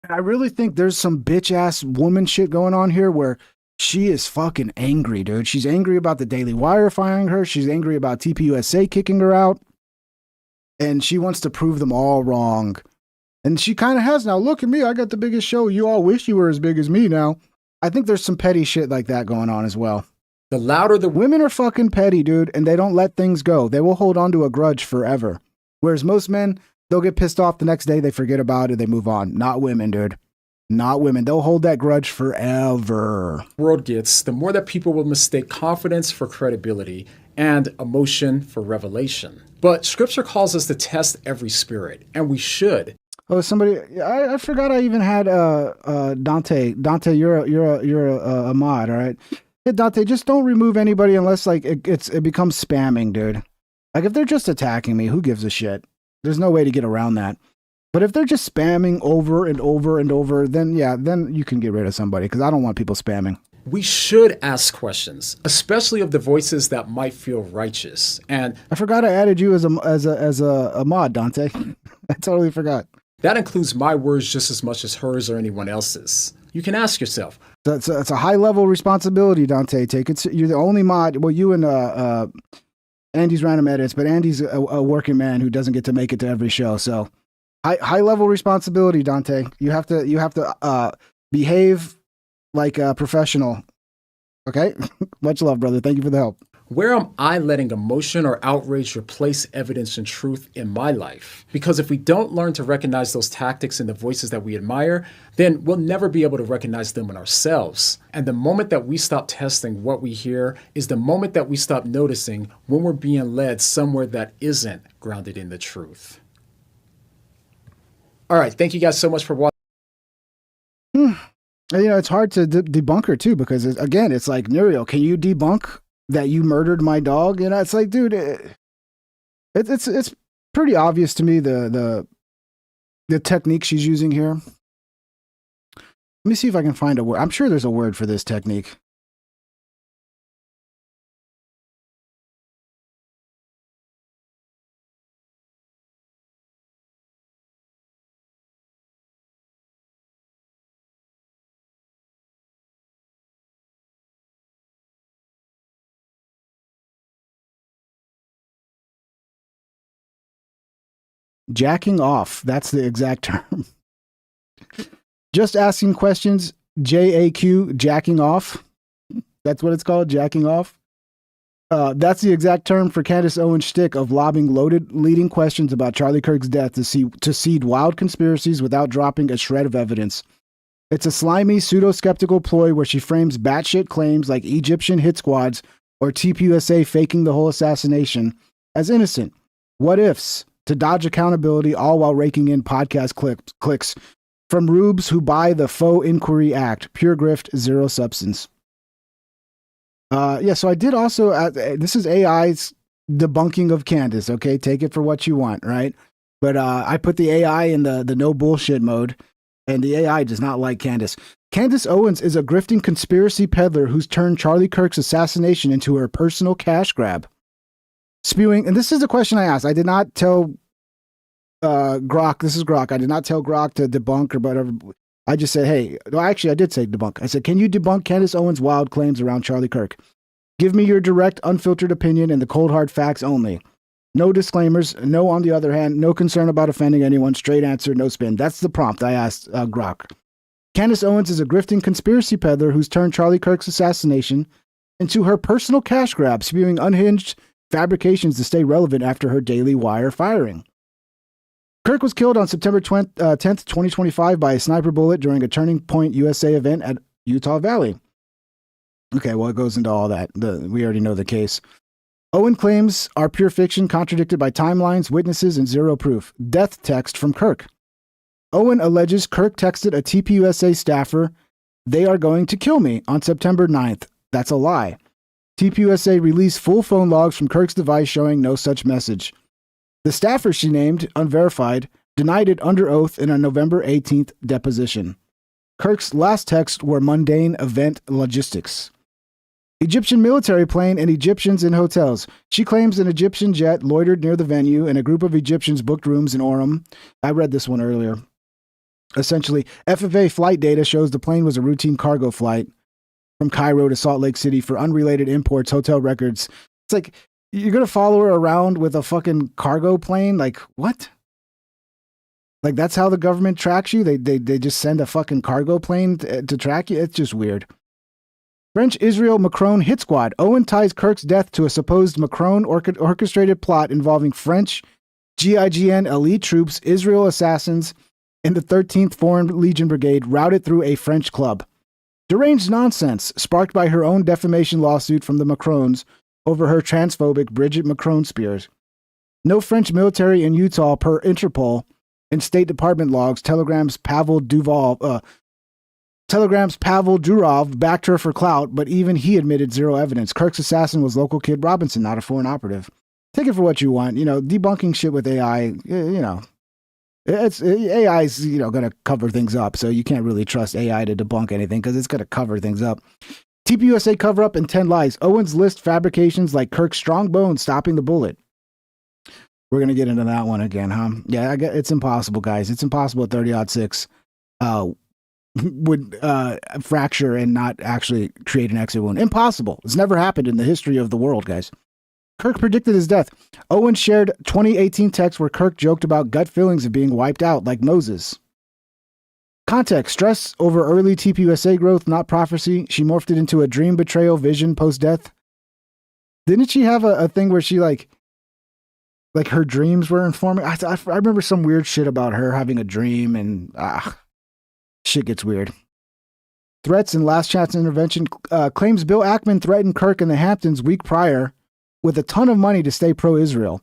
I really think there's some bitch-ass woman shit going on here where she is fucking angry, dude. She's angry about the Daily Wire firing her. She's angry about TPUSA kicking her out. And she wants to prove them all wrong. And she kind of has now. Look at me. I got the biggest show. You all wish you were as big as me now. I think there's some petty shit like that going on as well. The louder the women are fucking petty, dude, and they don't let things go. They will hold on to a grudge forever. Whereas most men, they'll get pissed off the next day, they forget about it, they move on. Not women, dude. Not women. They'll hold that grudge forever. World gets, the more that people will mistake confidence for credibility and emotion for revelation. But scripture calls us to test every spirit, and we should. Oh, somebody! I forgot I even had Dante. Dante, you're a mod, all right? Hey, Dante, just don't remove anybody unless like it becomes spamming, dude. Like if they're just attacking me, who gives a shit? There's no way to get around that. But if they're just spamming over and over and over, then yeah, then you can get rid of somebody because I don't want people spamming. We should ask questions, especially of the voices that might feel righteous. And I forgot I added you as a mod, Dante. I totally forgot. That includes my words just as much as hers or anyone else's. You can ask yourself. That's a high-level responsibility, Dante. Take it. You're the only mod. Well, you and Andy's random edits, but Andy's a working man who doesn't get to make it to every show. So, high-level responsibility, Dante. You have to behave like a professional. Okay? Much love, brother. Thank you for the help. Where am I letting emotion or outrage replace evidence and truth in my life? Because if we don't learn to recognize those tactics in the voices that we admire, then we'll never be able to recognize them in ourselves. And the moment that we stop testing what we hear is the moment that we stop noticing when we're being led somewhere that isn't grounded in the truth. All right. Thank you guys so much for watching. You know, it's hard to debunk her too, because again, it's like, Nuriel, can you debunk that you murdered my dog? You know, it's like, dude, it's pretty obvious to me the technique she's using here. Let me see if I can find a word. I'm sure there's a word for this technique. Jacking off. That's the exact term. Just asking questions. JAQ, jacking off. That's what it's called, jacking off. That's the exact term for Candace Owens' shtick of lobbing loaded, leading questions about Charlie Kirk's death to seed wild conspiracies without dropping a shred of evidence. It's a slimy, pseudo-skeptical ploy where she frames batshit claims like Egyptian hit squads or TPUSA faking the whole assassination as innocent what-ifs to dodge accountability, all while raking in podcast clicks from rubes who buy the faux inquiry act. Pure grift, zero substance. So I did also, this is AI's debunking of Candace, okay? Take it for what you want, right? But I put the AI in the no bullshit mode, and the AI does not like Candace. Candace Owens is a grifting conspiracy peddler who's turned Charlie Kirk's assassination into her personal cash grab. Spewing, and this is the question I asked. I did not tell Grok, this is Grok. I did not tell Grok to debunk or whatever. I just said, hey, well, actually, I did say debunk. I said, can you debunk Candace Owens' wild claims around Charlie Kirk? Give me your direct, unfiltered opinion and the cold, hard facts only. No disclaimers. No, on the other hand, no concern about offending anyone. Straight answer, no spin. That's the prompt I asked Grok. Candace Owens is a grifting conspiracy peddler who's turned Charlie Kirk's assassination into her personal cash grab, spewing unhinged fabrications to stay relevant after her Daily Wire firing. Kirk was killed on September 10th, 2025 by a sniper bullet during a Turning Point USA event at Utah Valley. Okay, well, it goes into all that. We already know the case. Owen claims are pure fiction, contradicted by timelines, witnesses, and zero proof. Death text from Kirk. Owen alleges Kirk texted a TPUSA staffer, "They are going to kill me," on September 9th. That's a lie. TPUSA released full phone logs from Kirk's device showing no such message. The staffer she named, unverified, denied it under oath in a November 18th deposition. Kirk's last texts were mundane event logistics. Egyptian military plane and Egyptians in hotels. She claims an Egyptian jet loitered near the venue and a group of Egyptians booked rooms in Orem. I read this one earlier. Essentially, FFA flight data shows the plane was a routine cargo flight from Cairo to Salt Lake City for unrelated imports, hotel records. It's like, you're going to follow her around with a fucking cargo plane? Like, what? Like, that's how the government tracks you? They just send a fucking cargo plane to track you? It's just weird. French Israel Macron hit squad. Owen ties Kirk's death to a supposed Macron orchestrated plot involving French GIGN elite troops, Israel assassins, and the 13th Foreign Legion Brigade routed through a French club. Deranged nonsense, sparked by her own defamation lawsuit from the Macrons over her transphobic Bridget Macron spears. No French military in Utah per Interpol and State Department logs. Telegram's Pavel Durov backed her for clout, but even he admitted zero evidence. Kirk's assassin was local Kid Robinson, not a foreign operative. Take it for what you want. Debunking shit with AI, AI's, going to cover things up. So you can't really trust AI to debunk anything because it's going to cover things up. TPUSA cover up and 10 lies. Owens list fabrications like Kirk's strong bones stopping the bullet. We're going to get into that one again, huh? Yeah, it's impossible, guys. It's impossible at 30-6 would fracture and not actually create an exit wound. Impossible. It's never happened in the history of the world, guys. Kirk predicted his death. Owens shared 2018 text where Kirk joked about gut feelings of being wiped out like Moses. Context: stress over early TPUSA growth, not prophecy. She morphed it into a dream betrayal vision post-death. Didn't she have a thing where she like her dreams were informing? I remember some weird shit about her having a dream and shit gets weird. Threats and last chance intervention. Claims Bill Ackman threatened Kirk in the Hamptons week prior with a ton of money to stay pro-Israel.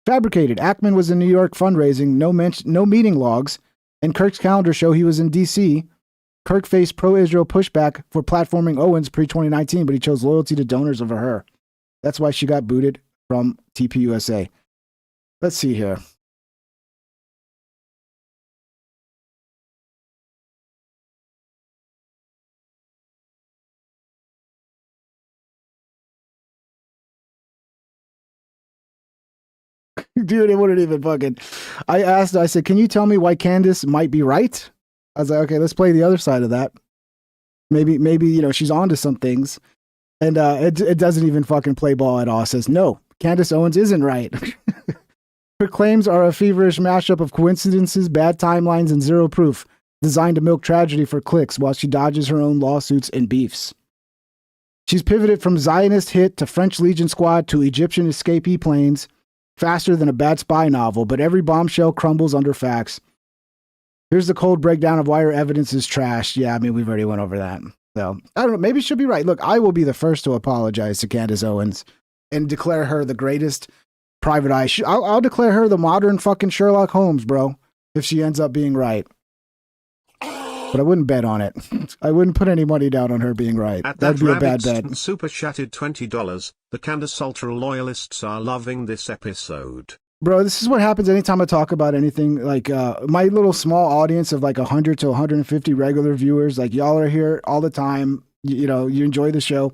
Fabricated. Ackman was in New York fundraising, no meeting logs, and Kirk's calendar show he was in D.C. Kirk faced pro-Israel pushback for platforming Owens pre-2019, but he chose loyalty to donors over her. That's why she got booted from TPUSA. Let's see here. Dude, it wouldn't even fucking... I said, can you tell me why Candace might be right? I was like, okay, let's play the other side of that. Maybe she's onto some things. And it doesn't even fucking play ball at all. It says, no, Candace Owens isn't right. Her claims are a feverish mashup of coincidences, bad timelines, and zero proof, designed to milk tragedy for clicks while she dodges her own lawsuits and beefs. She's pivoted from Zionist hit to French Legion squad to Egyptian escapee planes faster than a bad spy novel, but every bombshell crumbles under facts. Here's the cold breakdown of why her evidence is trashed. Yeah, I mean, we've already went over that. So, I don't know. Maybe she'll be right. Look, I will be the first to apologize to Candace Owens and declare her the greatest private eye. I'll declare her the modern fucking Sherlock Holmes, bro, if she ends up being right. But I wouldn't bet on it. I wouldn't put any money down on her being right. That'd be a bad bet. Super chatted $20. The Candace Ultra loyalists are loving this episode. Bro, this is what happens anytime I talk about anything. Like my little small audience of like 100 to 150 regular viewers, like y'all are here all the time. You know, you enjoy the show.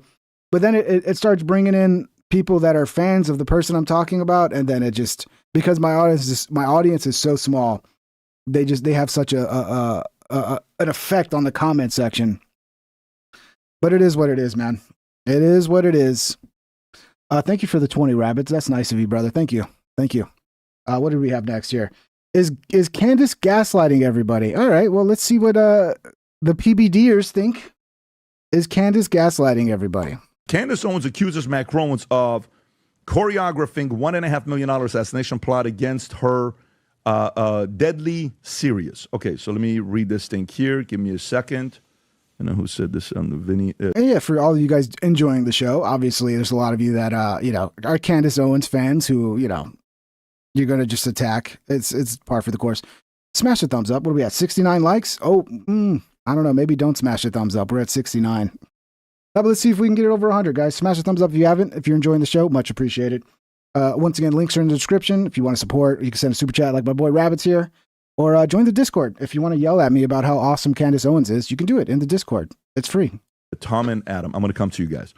But then it starts bringing in people that are fans of the person I'm talking about. And then it just, because my audience is so small, they have such an effect on the comment section. But it is what it is, man. It is what it is. Thank you for the 20 rabbits. That's nice of you, brother. Thank you. Thank you. What do we have next here? Is Candace gaslighting everybody? All right. Well, let's see what the PBDers think. Is Candace gaslighting everybody? Candace Owens accuses Macrons of choreographing $1.5 million assassination plot against her deadly serious. Okay, so let me read this thing here. Give me a second. I know who said this on the Vinny. And yeah, for all of you guys enjoying the show, obviously there's a lot of you that are Candace Owens fans who, you're going to just attack. It's par for the course. Smash the thumbs up. What are we at? 69 likes? Oh, I don't know. Maybe don't smash the thumbs up. We're at 69. But let's see if we can get it over 100, guys. Smash the thumbs up if you haven't. If you're enjoying the show, much appreciated. Once again, links are in the description. If you want to support, you can send a super chat like my boy Rabbit's here. Or join the Discord. If you want to yell at me about how awesome Candace Owens is, you can do it in the Discord. It's free. Tom and Adam, I'm going to come to you guys.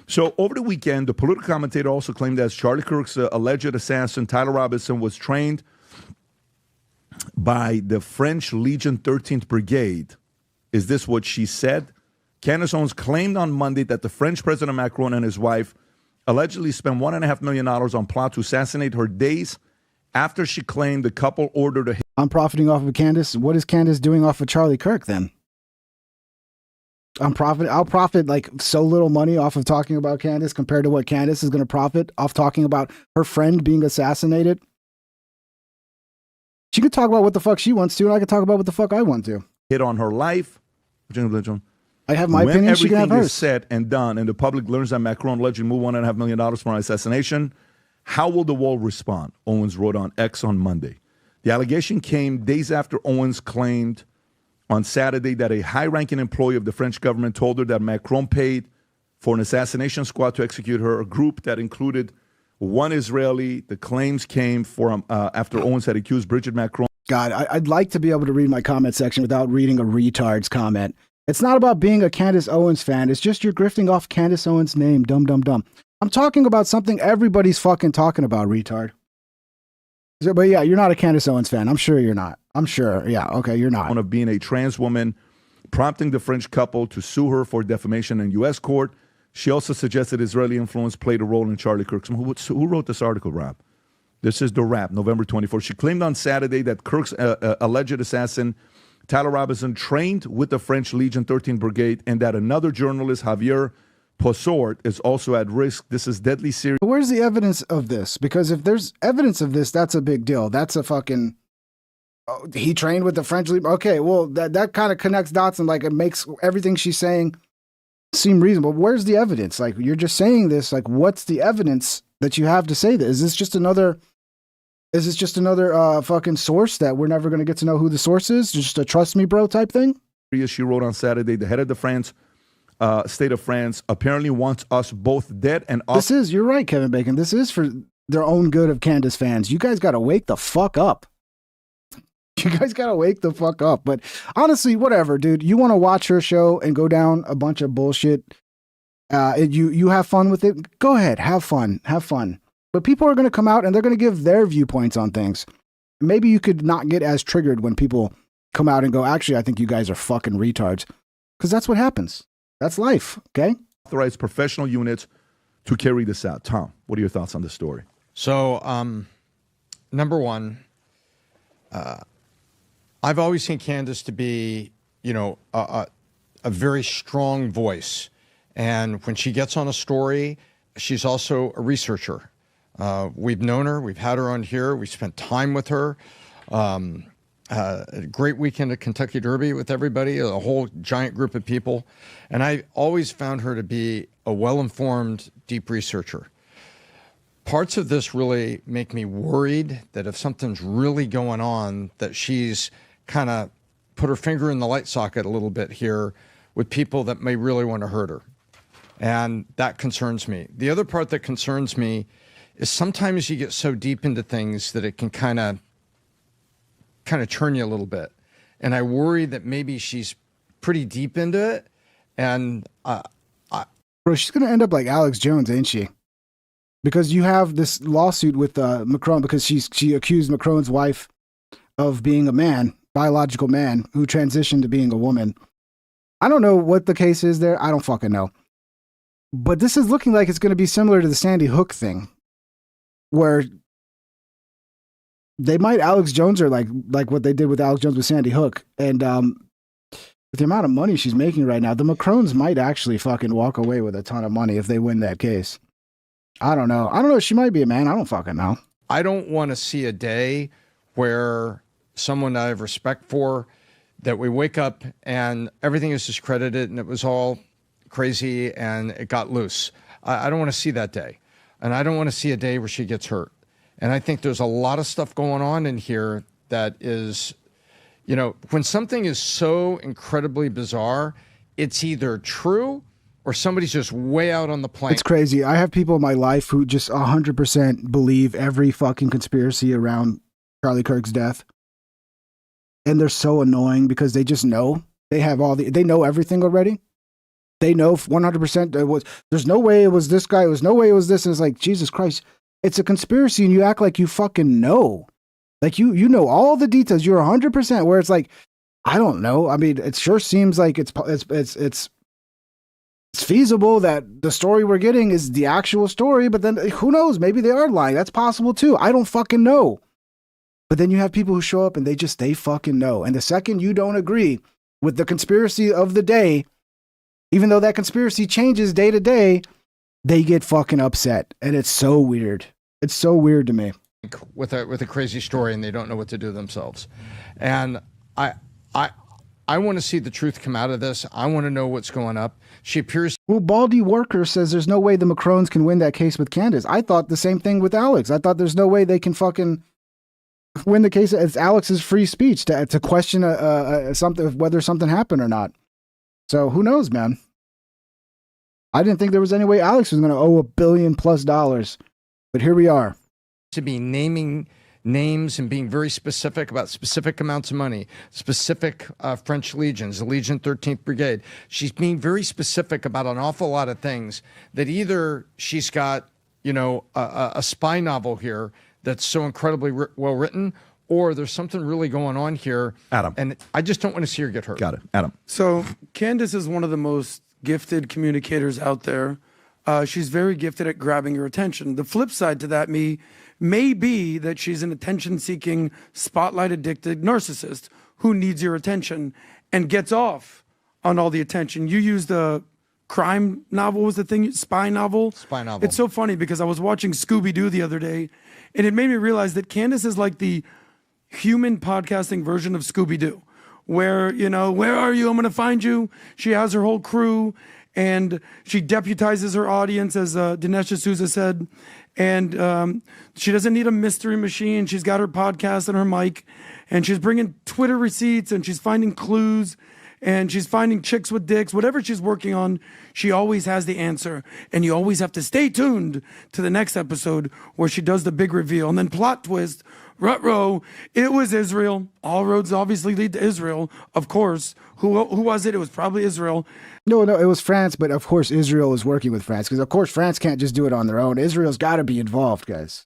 So over the weekend, the political commentator also claimed that Charlie Kirk's alleged assassin, Tyler Robinson, was trained by the French Legion 13th Brigade. Is this what she said? Candace Owens claimed on Monday that the French President Macron and his wife allegedly spent $1.5 million on plot to assassinate her days after she claimed the couple ordered a... I'm profiting off of Candace. What is Candace doing off of Charlie Kirk then? I'll profit like so little money off of talking about Candace compared to what Candace is going to profit off talking about her friend being assassinated. She could talk about what the fuck she wants to, and I could talk about what the fuck I want to. Hit on her life. I have my opinion. She can have hers. When everything is said and done, and the public learns that Macron allegedly moved $1.5 million for an assassination, how will the world respond? Owens wrote on X on Monday. The allegation came days after Owens claimed on Saturday that a high-ranking employee of the French government told her that Macron paid for an assassination squad to execute her, a group that included one Israeli. The claims came after Owens had accused Brigitte Macron. God, I'd like to be able to read my comment section without reading a retard's comment. It's not about being a Candace Owens fan. It's just you're grifting off Candace Owens' name. Dumb, dumb, dumb. I'm talking about something everybody's fucking talking about, retard. But yeah, you're not a Candace Owens fan. I'm sure you're not. I'm sure. Yeah, okay, you're not. Of being a trans woman, prompting the French couple to sue her for defamation in U.S. court. She also suggested Israeli influence played a role in Charlie Kirk's. Who wrote this article, Rob? This is the Wrap, November 24th. She claimed on Saturday that Kirk's alleged assassin, Tyler Robinson, trained with the French Legion 13th Brigade, and that another journalist, Javier Possort, is also at risk. This is deadly serious. Where's the evidence of this? Because if there's evidence of this, that's a big deal. That's a fucking... Oh, he trained with the French Legion. Okay, well, that kind of connects dots and like it makes everything she's saying seem reasonable. Where's the evidence? Like, you're just saying this. Like, what's the evidence that you have to say this? Is this just another fucking source that we're never going to get to know who the source is? Just a trust me, bro type thing? She wrote on Saturday, the head of the state of France apparently wants us both dead and off. You're right, Kevin Bacon. This is for their own good of Candace fans. You guys got to wake the fuck up. You guys got to wake the fuck up. But honestly, whatever, dude. You want to watch her show and go down a bunch of bullshit. You have fun with it. Go ahead. Have fun. Have fun. But people are going to come out and they're going to give their viewpoints on things. Maybe you could not get as triggered when people come out and go, actually, I think you guys are fucking retards. Because that's what happens. That's life. Okay. Authorized professional units to carry this out. Tom, what are your thoughts on this story? So, number one, I've always seen Candace to be, a very strong voice. And when she gets on a story, she's also a researcher. We've known her. We've had her on here. We spent time with her. A great weekend at Kentucky Derby with everybody, a whole giant group of people. And I always found her to be a well-informed, deep researcher. Parts of this really make me worried that if something's really going on, that she's kind of put her finger in the light socket a little bit here with people that may really want to hurt her. And that concerns me. The other part that concerns me is sometimes you get so deep into things that it can kind of churn you a little bit. And I worry that maybe she's pretty deep into it. And bro, she's going to end up like Alex Jones, ain't she? Because you have this lawsuit with Macron because she accused Macron's wife of being a man, biological man, who transitioned to being a woman. I don't know what the case is there. I don't fucking know. But this is looking like it's going to be similar to the Sandy Hook thing, where they might Alex Jones her like what they did with Alex Jones with Sandy Hook. And with the amount of money she's making right now, the Macrons might actually fucking walk away with a ton of money if they win that case. I don't know. She might be a man. I don't fucking know. I don't want to see a day where someone I have respect for, that we wake up and everything is discredited and it was all crazy and it got loose. I don't want to see that day. And I don't want to see a day where she gets hurt. And I think there's a lot of stuff going on in here that is, when something is so incredibly bizarre, it's either true or somebody's just way out on the plane. It's crazy. I have people in my life who just 100% believe every fucking conspiracy around Charlie Kirk's death. And they're so annoying because they just know. They know everything already. They know 100% there's no way it was this guy. There's no way it was this. And it's like, Jesus Christ, it's a conspiracy and you act like you fucking know. Like you know all the details. You're 100% where it's like, I don't know. I mean, it sure seems like it's feasible that the story we're getting is the actual story, but then who knows? Maybe they are lying. That's possible too. I don't fucking know. But then you have people who show up and they fucking know. And the second you don't agree with the conspiracy of the day, even though that conspiracy changes day to day, they get fucking upset. And it's so weird. It's so weird to me. With a crazy story and they don't know what to do themselves. And I want to see the truth come out of this. I want to know what's going up. She appears. Well, Baldy Worker says there's no way the Macrons can win that case with Candace. I thought the same thing with Alex. I thought there's no way they can fucking win the case. It's Alex's free speech to question something, whether something happened or not. So who knows, man? I didn't think there was any way Alex was going to owe $1 billion+, but here we are. To be naming names and being very specific about specific amounts of money, specific French legions, the Legion 13th Brigade. She's being very specific about an awful lot of things that either she's got, a spy novel here that's so incredibly well written, or there's something really going on here. Adam. And I just don't want to see her get hurt. Got it. Adam. So Candace is one of the most gifted communicators out there. She's very gifted at grabbing your attention. The flip side to that may be that she's an attention-seeking, spotlight-addicted narcissist who needs your attention and gets off on all the attention. You used the crime novel, was the thing, spy novel? Spy novel. It's so funny because I was watching Scooby-Doo the other day, and it made me realize that Candace is like the human podcasting version of Scooby-Doo, where, where are you? I'm going to find you. She has her whole crew, and she deputizes her audience, as Dinesh D'Souza said. And she doesn't need a mystery machine. She's got her podcast and her mic, and she's bringing Twitter receipts, and she's finding clues, and she's finding chicks with dicks. Whatever she's working on, she always has the answer. And you always have to stay tuned to the next episode where she does the big reveal. And then plot twist, ruh-roh, it was Israel. All roads obviously lead to Israel, of course. Who was it? It was probably Israel. No, it was France, but of course Israel is working with France, because of course France can't just do it on their own. Israel's got to be involved, guys.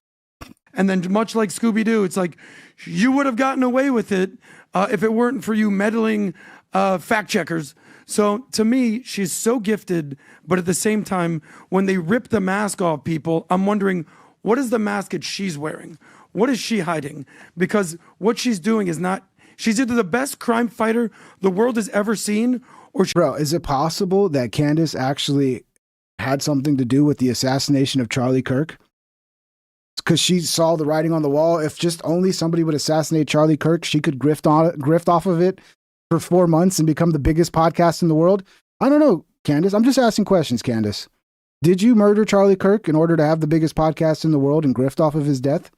And then much like Scooby-Doo, it's like you would have gotten away with it if it weren't for you meddling fact checkers. So to me, she's so gifted, but at the same time, when they rip the mask off people, I'm wondering, what is the mask that she's wearing? what is she hiding? Because what she's doing is not, she's either the best crime fighter the world has ever seen, or Bro, is it possible that Candace actually had something to do with the assassination of Charlie Kirk? Because she saw the writing on the wall. If just only somebody would assassinate Charlie Kirk, she could grift off of it for 4 months and become the biggest podcast in the world. I don't know, Candace. I'm just asking questions, Candace. Did you murder Charlie Kirk in order to have the biggest podcast in the world and grift off of his death?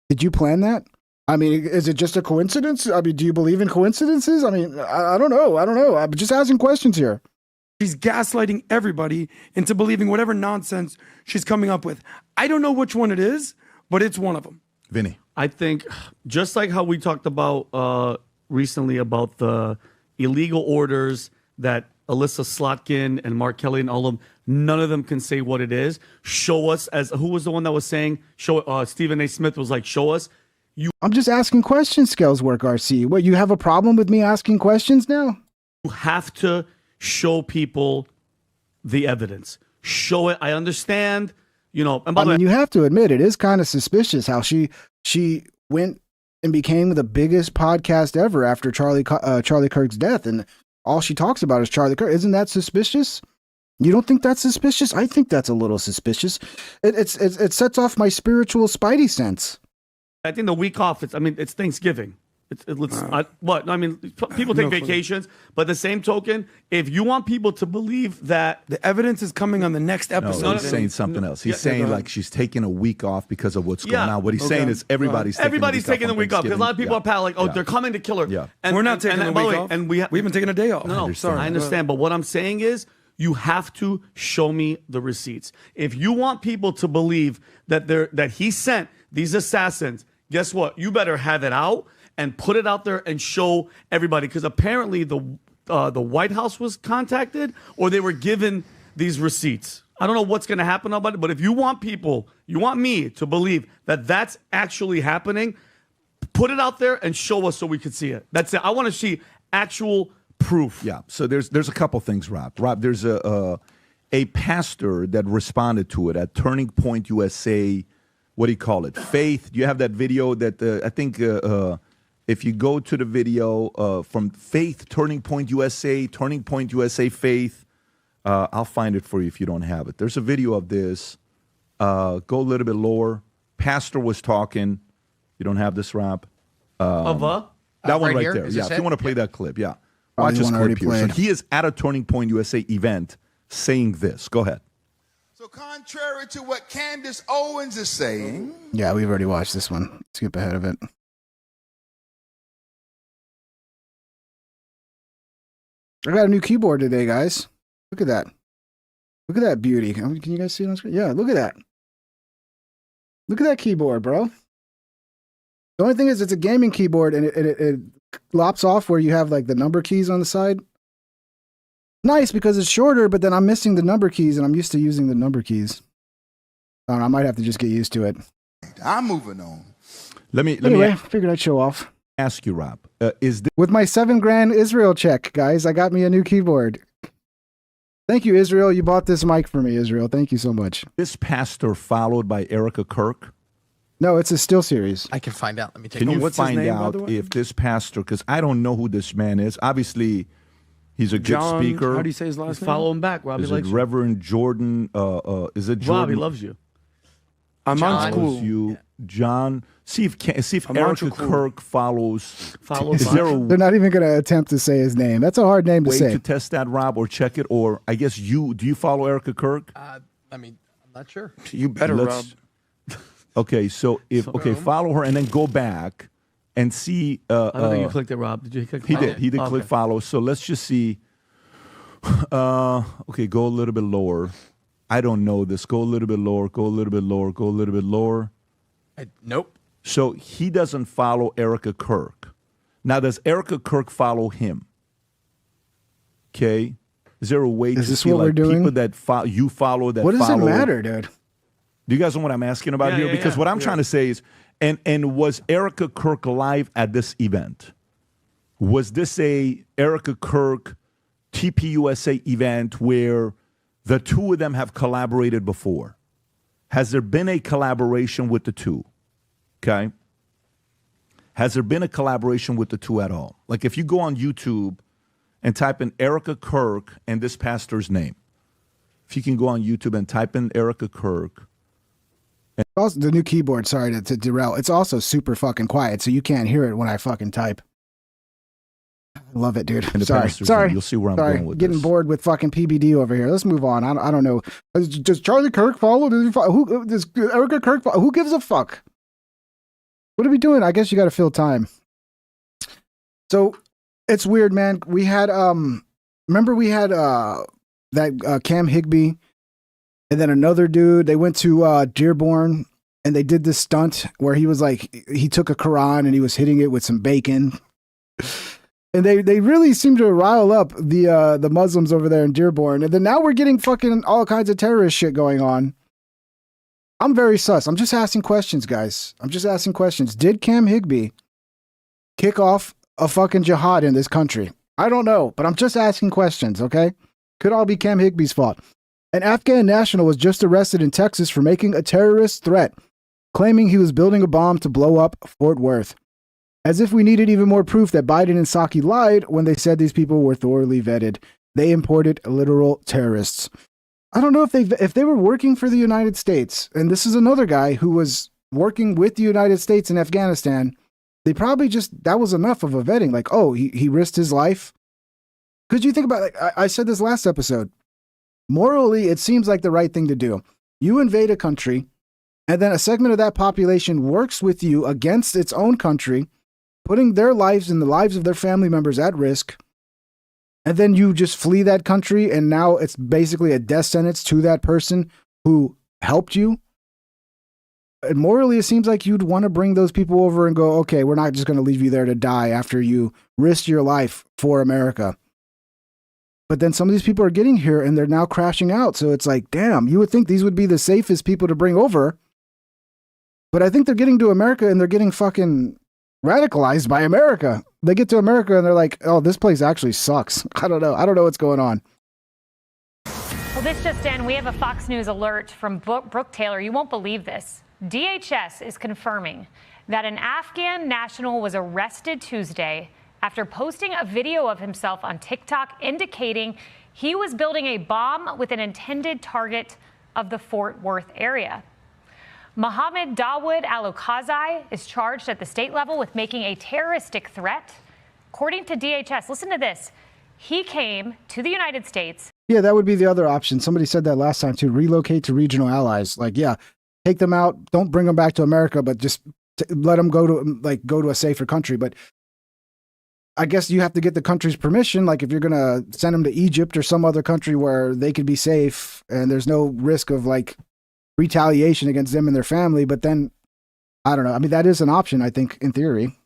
Did you plan that? I mean, is it just a coincidence? I mean, do you believe in coincidences? I mean, I don't know. I'm just asking questions here. she's gaslighting everybody into believing whatever nonsense she's coming up with. I don't know which one it is, but it's one of them. Vinny. I think just like how we talked about recently about the illegal orders that Alyssa Slotkin and Mark Kelly and all of them, none of them can say what it is. Show us, as who was the one that was saying, Stephen A. Smith was like, show us. I'm just asking questions, Scales Work RC. What, you have a problem with me asking questions now? You have to show people the evidence. Show it. I understand, and by the way, you have to admit, it is kind of suspicious how she went and became the biggest podcast ever after Charlie Kirk's death, and all she talks about is Charlie Kirk. Isn't that suspicious? You don't think that's suspicious? I think that's a little suspicious. It sets off my spiritual spidey sense. I think the week off, it's Thanksgiving. People take vacations, but at the same token, if you want people to believe that the evidence is coming on the next episode, no, he's saying something else. He's saying like she's taking a week off because of what's going on. What he's saying is everybody's taking the week off because a lot of people are like, they're coming to kill her. Yeah. And we're not taking a week off. And we've been taking a day off. No, sorry, I understand. But what I'm saying is, you have to show me the receipts. If you want people to believe that he sent these assassins, guess what? You better have it out and put it out there and show everybody. Because apparently the White House was contacted or they were given these receipts. I don't know what's going to happen about it, but if you want me to believe that that's actually happening, put it out there and show us so we can see it. That's it. I want to see actual proof. Yeah. So there's a couple things, Rob. There's a pastor that responded to it at Turning Point USA. What do you call it? Faith. Do you have that video that I think if you go to the video from Faith, Turning Point USA Faith, I'll find it for you if you don't have it. There's a video of this. Go a little bit lower. Pastor was talking. You don't have this, Rob? That one right there. Yeah, if you want to play that clip, yeah. Watch this clip here. So he is at a Turning Point USA event saying this. Go ahead. So contrary to what Candace Owens is saying. Yeah, we've already watched this one. Skip ahead of it. I got a new keyboard today, guys. Look at that. Look at that beauty. Can you guys see it on screen? Yeah, look at that. Look at that keyboard, bro. The only thing is it's a gaming keyboard and it lops off where you have like the number keys on the side. Nice because it's shorter, but then I'm missing the number keys and I'm used to using the number keys. I don't know, I might have to just get used to it. I'm moving on. Anyway, I figured I'd show off. Ask you, Rob, is this with my $7,000 Israel check, guys? I got me a new keyboard. Thank you, Israel. You bought this mic for me, Israel. Thank you so much. This pastor followed by Erica Kirk? No, it's a still series. I can find out. Let me take a look. Can you What's his find name, by out the way? if this pastor, because I don't know who this man is. Obviously, he's a John, good speaker. How do you say his last name? Follow him back, Robbie. Is likes it you. Reverend Jordan? Is it Jordan? Robbie loves you. Aman's Follows cool. you, John. See if Aman's Erica cool. Kirk follows. Follows Is there a They're not even going to attempt to say his name. That's a hard name to way say. to test that, Rob, or check it? Or I guess do you follow Erica Kirk? I'm not sure. You better, Rob. Okay, so follow her and then go back and see. I don't think you clicked it, Rob. Did you click? He did. He did click follow. So let's just see. Okay, go a little bit lower. I don't know this. Go a little bit lower. Go a little bit lower. Go a little bit lower. Nope. So he doesn't follow Erica Kirk. Now, does Erica Kirk follow him? Okay. Is there a way Is to this see what we're like doing? people that you follow that What does it follow? matter, dude? Do you guys know what I'm asking about here? Because what I'm trying to say is, and was Erica Kirk live at this event? Was this a Erica Kirk TPUSA event where the two of them have collaborated before? Has there been a collaboration with the two? Okay. Has there been a collaboration with the two at all? Like if you go on YouTube and type in Erica Kirk and this pastor's name, if you can go on YouTube and type in Erica Kirk. Also, the new keyboard, sorry to derail, it's also super fucking quiet, so you can't hear it when I fucking type. I love it, dude. Sorry. You'll see where I'm Sorry. going with Getting this. bored with fucking PBD over here. Let's move on. I don't know. Does Charlie Kirk follow? Who does Erica Kirk follow? Who gives a fuck? What are we doing? I guess you got to fill time. So it's weird, man. We had remember we had that Cam Higbee, and then another dude. They went to Dearborn and they did this stunt where he was like, he took a Quran and he was hitting it with some bacon. And they really seem to rile up the Muslims over there in Dearborn. And then now we're getting fucking all kinds of terrorist shit going on. I'm very sus. I'm just asking questions, guys. I'm just asking questions. Did Cam Higbee kick off a fucking jihad in this country? I don't know, but I'm just asking questions, okay? Could all be Cam Higbee's fault. An Afghan national was just arrested in Texas for making a terrorist threat, claiming he was building a bomb to blow up Fort Worth. As if we needed even more proof that Biden and Psaki lied when they said these people were thoroughly vetted. They imported literal terrorists. I don't know if they were working for the United States, and this is another guy who was working with the United States in Afghanistan. They probably just, that was enough of a vetting. Like, oh, he risked his life. Because you think about, like I said this last episode, morally, it seems like the right thing to do. You invade a country, and then a segment of that population works with you against its own country, putting their lives and the lives of their family members at risk. And then you just flee that country, and now it's basically a death sentence to that person who helped you. And morally, it seems like you'd want to bring those people over and go, okay, we're not just going to leave you there to die after you risked your life for America. But then some of these people are getting here and they're now crashing out. So it's like, damn, you would think these would be the safest people to bring over. But I think they're getting to America and they're getting fucking radicalized by America. They get to America and they're like, oh, this place actually sucks. I don't know. I don't know what's going on. Well, this just in. We have a Fox News alert from Brooke Taylor. You won't believe this. DHS is confirming that an Afghan national was arrested Tuesday after posting a video of himself on TikTok indicating he was building a bomb with an intended target of the Fort Worth area. Mohammed Dawood Al-Okazai is charged at the state level with making a terroristic threat. According to DHS, listen to this. He came to the United States. Yeah, that would be the other option. Somebody said that last time too. Relocate to regional allies. Like, yeah, take them out. Don't bring them back to America, but just let them go to a safer country. But I guess you have to get the country's permission. Like if you're going to send them to Egypt or some other country where they could be safe and there's no risk of like retaliation against them and their family. But then, I don't know. I mean, that is an option, I think, in theory.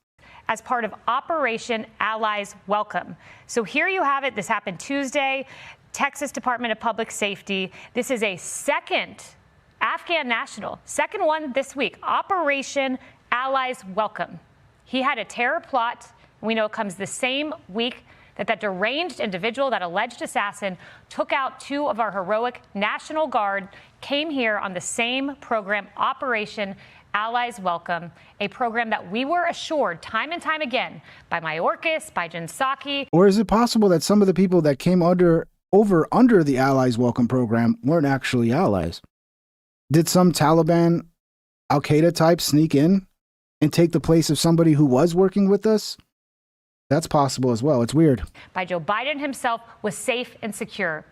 As part of Operation Allies Welcome. So here you have it. This happened Tuesday. Texas Department of Public Safety. This is a second Afghan national, second one this week. Operation Allies Welcome. He had a terror plot. We know it comes the same week that deranged individual, that alleged assassin, took out two of our heroic National Guard, came here on the same program, Operation Allies Welcome, a program that we were assured time and time again by Mayorkas, by Jen Psaki. Or is it possible that some of the people that came under the Allies Welcome program weren't actually allies? Did some Taliban, Al-Qaeda type sneak in and take the place of somebody who was working with us? That's possible as well. It's weird. By Joe Biden himself was safe and secure.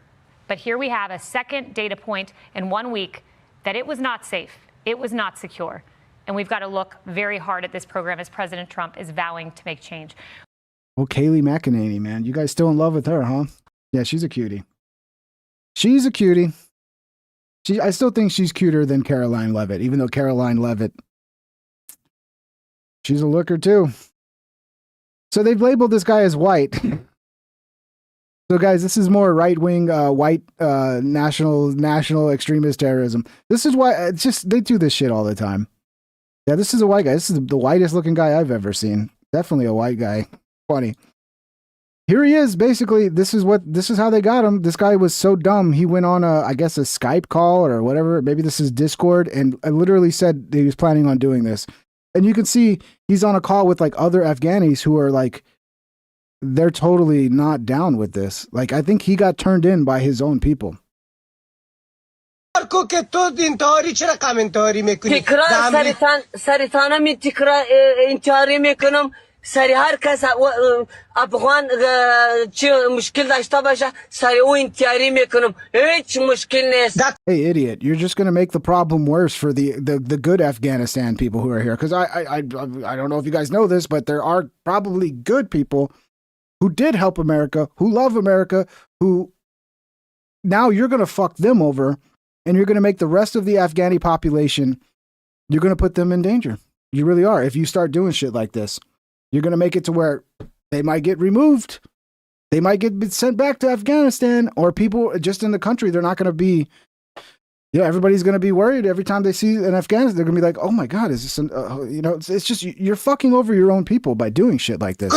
But here we have a second data point in 1 week that it was not safe. It was not secure. And we've got to look very hard at this program as President Trump is vowing to make change. Well, Kayleigh McEnany, man. You guys still in love with her, huh? Yeah, she's a cutie. She's a cutie. I still think she's cuter than Caroline Leavitt, even though Caroline Leavitt, she's a looker too. So they've labeled this guy as white. So guys, this is more right-wing, white, national extremist terrorism. This is why it's just, they do this shit all the time. Yeah, this is a white guy. This is the whitest looking guy I've ever seen. Definitely a white guy. Funny. Here he is. Basically, this is how they got him. This guy was so dumb. He went on I guess a Skype call or whatever. Maybe this is Discord. And I literally said he was planning on doing this. And you can see he's on a call with like other Afghanis who are like, they're totally not down with this. Like, I think he got turned in by his own people. سری هر کس افغان چه مشکل داشته باشه سری او انتیاری میکنم هیچ مشکل نیست. Hey, idiot, you're just going to make the problem worse for the good Afghanistan people who are here. Because I don't know if you guys know this, but there are probably good people who did help America, who love America, who now you're going to fuck them over and you're going to make the rest of the Afghani population, you're going to put them in danger. You really are. If you start doing shit like this, you're going to make it to where they might get removed. They might get sent back to Afghanistan, or people just in the country, they're not going to be, everybody's going to be worried every time they see an Afghanistan. They're going to be like, oh my God, is this, it's just, you're fucking over your own people by doing shit like this.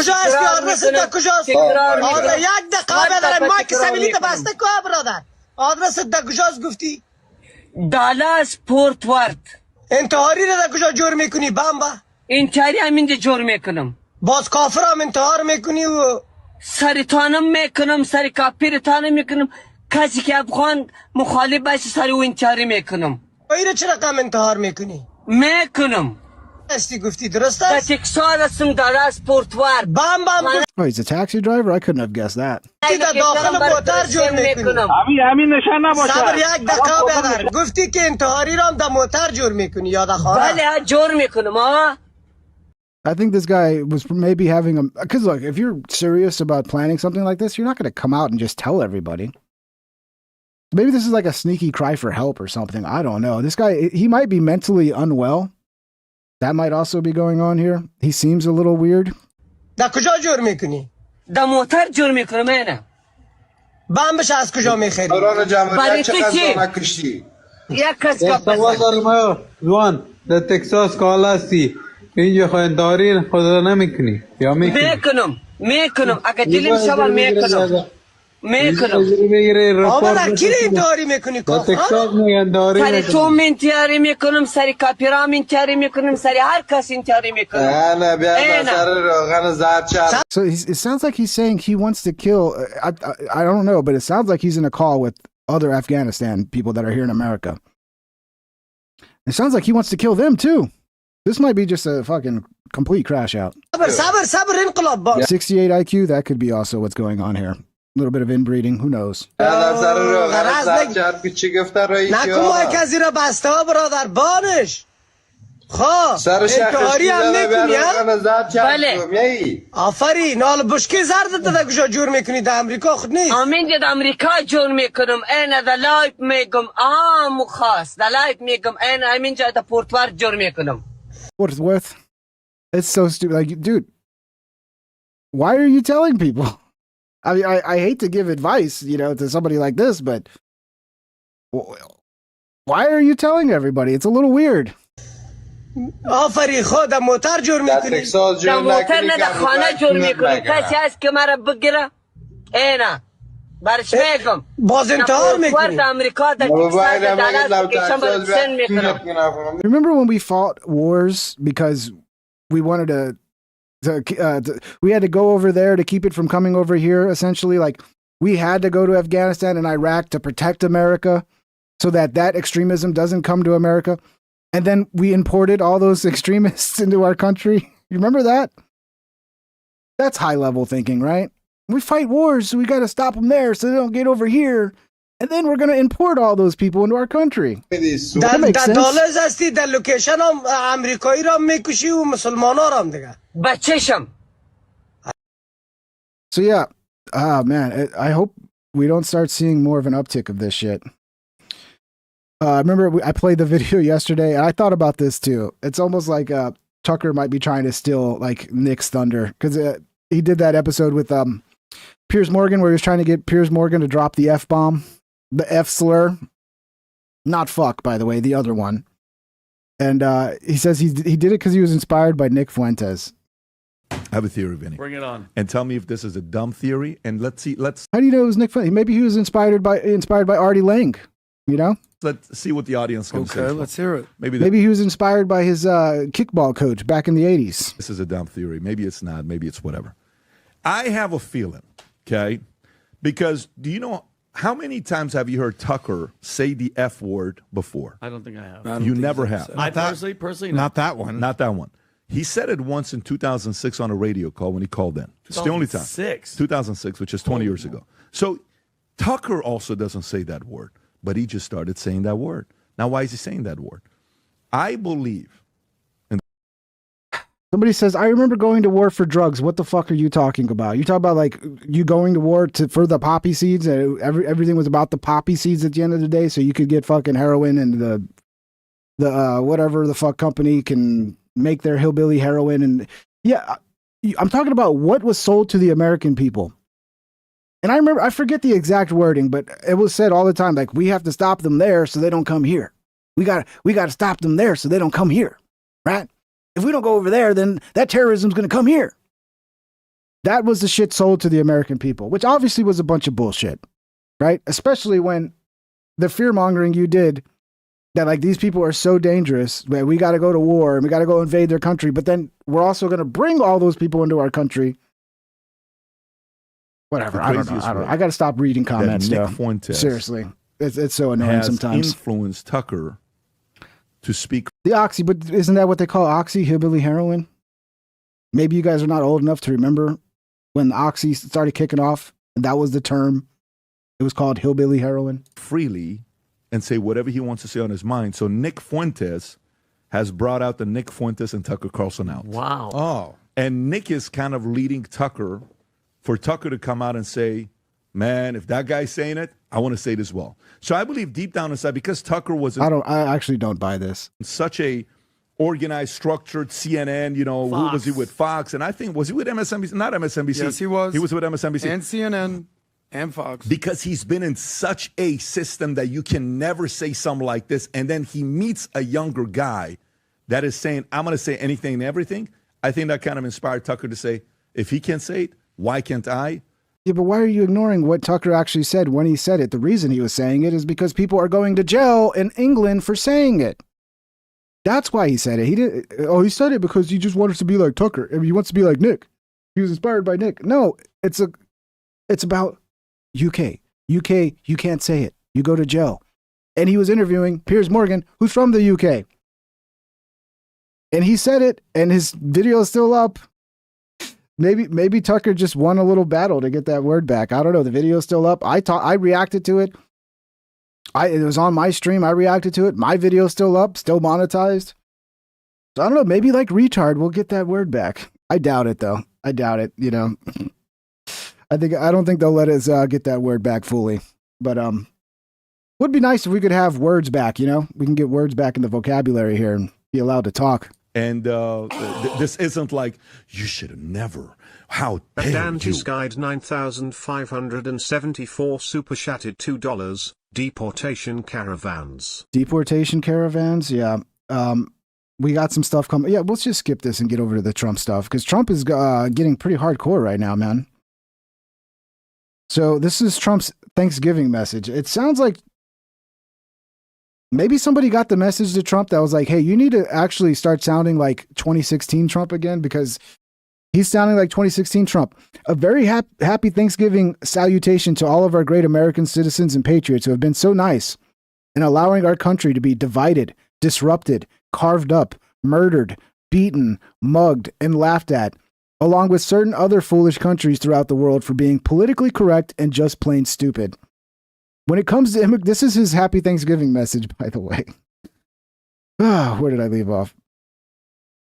Dallas Fort Worth. انتحاری را در کجا جور میکنی بامبا؟ انتحاری همینجا جور میکنم. باز کافر هم انتحار میکنی و سریتانم میکنم، سری کافرتانم میکنم. کسی که افغان مخالف باشه سری و انتحاری میکنم. ایره چه رقم انتحار میکنی؟ میکنم. استی گفتی درسته؟ در تکساس هستم دالاس فورت ورث. بام. Oh, he's a taxi driver? I couldn't have guessed that. در داخل موتر جور میکنم. همین نشان نباشه. صبر یک دقیقه بیادر. گفتی که انتحاری را در موتر جور میکنی یاد خواهر. بله جور میکنم آه. I think this guy was maybe having a, because look, if you're serious about planning something like this, you're not going to come out and just tell everybody. Maybe this is like a sneaky cry for help or something. I don't know. This guy, he might be mentally unwell. That might also be going on here. He seems a little weird. در کجا جور میکنی؟ در موتر جور میکنم اینه. بامبش از کجا میخری؟ دوران جمهوریت چقدر زحمت کشتی؟ یک کس ما جوان در تکساس کالا هستی. اینجا خواهنداری خود را نمیکنی یا میکنم اگه دلیم شبا میکنم آقا در کی انتحاری میکنی سری تو انتحاری میکنم سری کاپیرام انتحاری میکنم سری هر کس انتحاری میکنم So it sounds like he's saying he wants to kill, I don't know, but it sounds like he's in a call with other Afghanistan people that are here in America. It sounds like he wants to kill them too. This might be just a fucking complete crash out. 68 IQ, that could be also what's going on here. A little bit of inbreeding, who knows? انتحاری هم میکنی بله آفرین حالا بشکی زرد در کجا جور میکنی در امریکا خود نیست آمین در امریکا جور میکنم اینه در لایف میگم مخواست در لایف میگم اینه همین جا در پورت ورث جور میکنم Fort Worth? It's so stupid. Like, dude, why are you telling people? I mean, I hate to give advice, to somebody like this, but why are you telling everybody? It's a little weird. آفری خود موتر جور میکنی در موتر نه در خانه جور میکنی کسی هست که مرا بگیره اینه برش میگم باز انتحار میکنی امریکا در Remember when we fought wars because we wanted we had to go over there to keep it from coming over here, essentially? Like, we had to go to Afghanistan and Iraq to protect America so that extremism doesn't come to America. And then we imported all those extremists into our country. You remember that? That's high-level thinking, right? We fight wars, so we got to stop them there so they don't get over here. And then we're going to import all those people into our country. That makes sense. دالرز هستی در لوکیشن هم امریکایی را میکشی و مسلمان ها را هم دیگه بچهشم So yeah, man, I hope we don't start seeing more of an uptick of this shit. I remember I played the video yesterday, and I thought about this too. It's almost like Tucker might be trying to steal like Nick's thunder, because he did that episode with Piers Morgan where he was trying to get Piers Morgan to drop the F-bomb, the F slur. Not fuck, by the way, the other one. And he says he did it because he was inspired by Nick Fuentes. I have a theory, Vinny. Bring it on. And tell me if this is a dumb theory. And let's see. How do you know it was Nick Fuentes? Maybe he was inspired by Artie Lang. You know? Let's see what the audience can say. Okay, let's hear it. Maybe he was inspired by his kickball coach back in the 80s. This is a dumb theory. Maybe it's not. Maybe it's whatever. I have a feeling, okay? Because do you know how many times have you heard Tucker say the F word before? I don't think I have. You never have. I personally, Not that one. Not that one. He said it once in 2006 on a radio call when he called in. It's the only time. 2006, which is 20 years ago. So Tucker also doesn't say that word, but he just started saying that word. Now, why is he saying that word? I believe. Somebody says, I remember going to war for drugs. What the fuck are you talking about? You talk about like you going to war for the poppy seeds, and everything was about the poppy seeds at the end of the day, so you could get fucking heroin, and the whatever the fuck company can make their hillbilly heroin. And yeah, I'm talking about what was sold to the American people. And I remember, I forget the exact wording, but it was said all the time, like, we have to stop them there so they don't come here. We got to stop them there so they don't come here, right? If we don't go over there, then that terrorism's going to come here. That was the shit sold to the American people, which obviously was a bunch of bullshit, right? Especially when the fear-mongering you did that, like, these people are so dangerous, that we got to go to war and we got to go invade their country, but then we're also going to bring all those people into our country. Whatever. I don't know. I got to stop reading comments Nick now. Fuentes Seriously. It's so annoying has sometimes. influenced Tucker to speak. The oxy, but isn't that what they call oxy, hillbilly heroin? Maybe you guys are not old enough to remember when the oxy started kicking off, and that was the term. It was called hillbilly heroin. Freely and say whatever he wants to say on his mind. So Nick Fuentes has brought out the Nick Fuentes and Tucker Carlson out. Wow. Oh. And Nick is kind of leading Tucker for Tucker to come out and say, man, if that guy's saying it, I want to say it as well. So I believe deep down inside, because Tucker was I actually don't buy this. Such a organized, structured CNN, you know, who was he with? Fox. And I think, was he with MSNBC? Not MSNBC. Yes, he was. He was with MSNBC. And CNN and Fox. Because he's been in such a system that you can never say something like this. And then he meets a younger guy that is saying, I'm going to say anything and everything. I think that kind of inspired Tucker to say, if he can't say it, why can't I? Yeah, but why are you ignoring what Tucker actually said when he said it? The reason he was saying it is because people are going to jail in England for saying it. That's why he said it. He didn't. Oh, he said it because he just wanted to be like Tucker. I mean, he wants to be like Nick. He was inspired by Nick. No, it's about UK. UK, you can't say it. You go to jail. And he was interviewing Piers Morgan, who's from the UK. And he said it, and his video is still up. Maybe Tucker just won a little battle to get that word back. I don't know. The video's still up. I reacted to it. It was on my stream. I reacted to it. My video's still up, still monetized. So I don't know. Maybe like retard, we'll get that word back. I doubt it though. I doubt it. You know, I don't think they'll let us get that word back fully. But would be nice if we could have words back. You know, we can get words back in the vocabulary here and be allowed to talk. And this isn't like, you should have never. How dare Dante's you? Guide 9,574 super chatted $2. Deportation caravans. Deportation caravans, yeah. We got some stuff coming. Yeah, let's just skip this and get over to the Trump stuff, because Trump is getting pretty hardcore right now, man. So this is Trump's Thanksgiving message. It sounds like maybe somebody got the message to Trump that was like, hey, you need to actually start sounding like 2016 Trump again, because he's sounding like 2016 Trump. A very happy Thanksgiving salutation to all of our great American citizens and patriots who have been so nice in allowing our country to be divided, disrupted, carved up, murdered, beaten, mugged, and laughed at, along with certain other foolish countries throughout the world for being politically correct and just plain stupid. When it comes to this is his happy Thanksgiving message, by the way. Where did I leave off?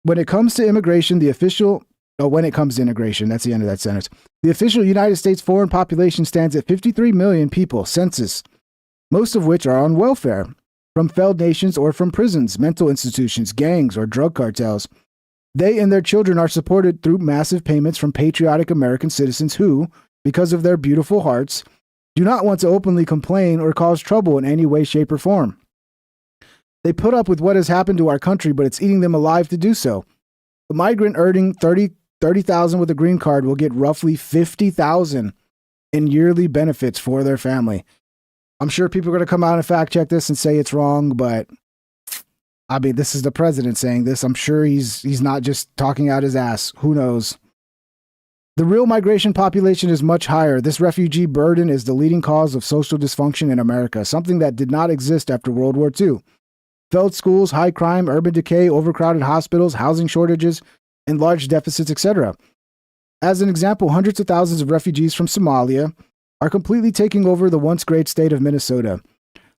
When it comes to immigration, when it comes to integration, that's the end of that sentence. The official United States foreign population stands at 53 million people, census, most of which are on welfare, from failed nations or from prisons, mental institutions, gangs, or drug cartels. They and their children are supported through massive payments from patriotic American citizens who, because of their beautiful hearts, do not want to openly complain or cause trouble in any way, shape, or form. They put up with what has happened to our country, but it's eating them alive to do so. A migrant earning $30,000 with a green card will get roughly $50,000 in yearly benefits for their family. I'm sure people are going to come out and fact check this and say it's wrong, but I mean, this is the president saying this. I'm sure he's not just talking out his ass. Who knows? The real migration population is much higher. This refugee burden is the leading cause of social dysfunction in America, something that did not exist after World War II. Failed schools, high crime, urban decay, overcrowded hospitals, housing shortages, and large deficits, etc. As an example, hundreds of thousands of refugees from Somalia are completely taking over the once great state of Minnesota.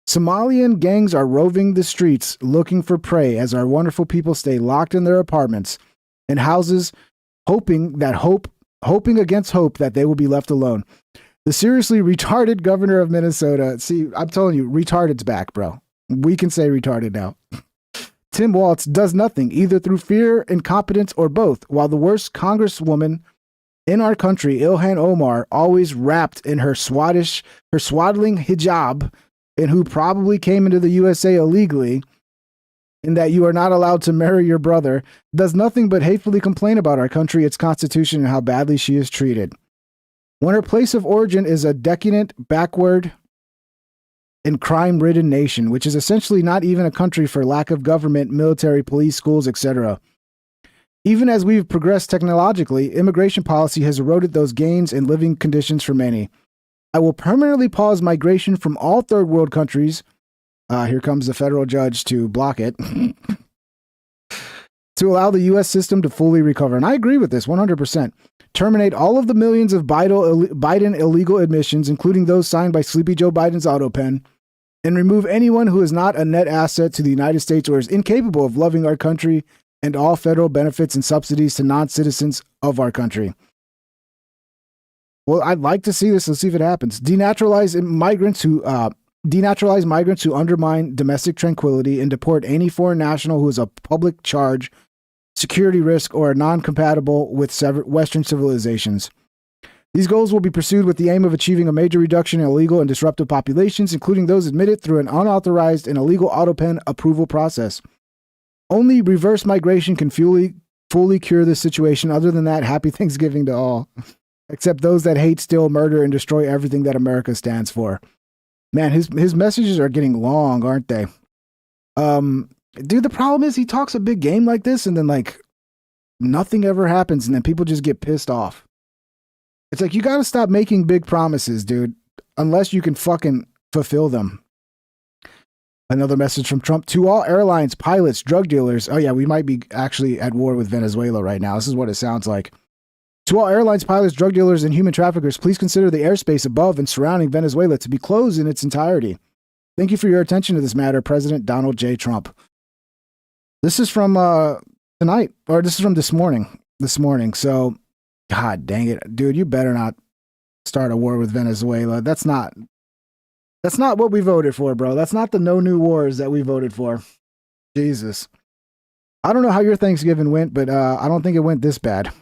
Somalian gangs are roving the streets looking for prey as our wonderful people stay locked in their apartments and houses, hoping against hope that they will be left alone. The seriously retarded governor of Minnesota, see, I'm telling you, retarded's back, bro. We can say retarded now. Tim Walz does nothing, either through fear, incompetence, or both, while the worst congresswoman in our country, Ilhan Omar, always wrapped in her swaddling hijab, and who probably came into the USA illegally, in that you are not allowed to marry your brother, does nothing but hatefully complain about our country, its constitution, and how badly she is treated. When her place of origin is a decadent, backward, and crime-ridden nation, which is essentially not even a country for lack of government, military, police, schools, etc. Even as we've progressed technologically, immigration policy has eroded those gains and living conditions for many. I will permanently pause migration from all third world countries. Here comes the federal judge to block it. To allow the U.S. system to fully recover. And I agree with this 100%. Terminate all of the millions of Biden illegal admissions, including those signed by Sleepy Joe Biden's auto pen, and remove anyone who is not a net asset to the United States or is incapable of loving our country and all federal benefits and subsidies to non-citizens of our country. Well, I'd like to see this. Let's see if it happens. Denaturalize migrants who undermine domestic tranquility and deport any foreign national who is a public charge, security risk, or are non-compatible with Western civilizations. These goals will be pursued with the aim of achieving a major reduction in illegal and disruptive populations, including those admitted through an unauthorized and illegal auto pen approval process. Only reverse migration can fully cure this situation. Other than that, happy Thanksgiving to all. Except those that hate, steal, murder, and destroy everything that America stands for. Man, his messages are getting long, aren't they? Dude, the problem is he talks a big game like this and then like nothing ever happens and then people just get pissed off. It's like, you got to stop making big promises, dude, unless you can fucking fulfill them. Another message from Trump to all airlines, pilots, drug dealers. Oh yeah, we might be actually at war with Venezuela right now. This is what it sounds like. To all airlines, pilots, drug dealers, and human traffickers, please consider the airspace above and surrounding Venezuela to be closed in its entirety. Thank you for your attention to this matter, President Donald J. Trump. This is from tonight, or this is from this morning. So, God dang it, dude, you better not start a war with Venezuela. That's not what we voted for, bro. That's not the no new wars that we voted for. Jesus. I don't know how your Thanksgiving went, but I don't think it went this bad.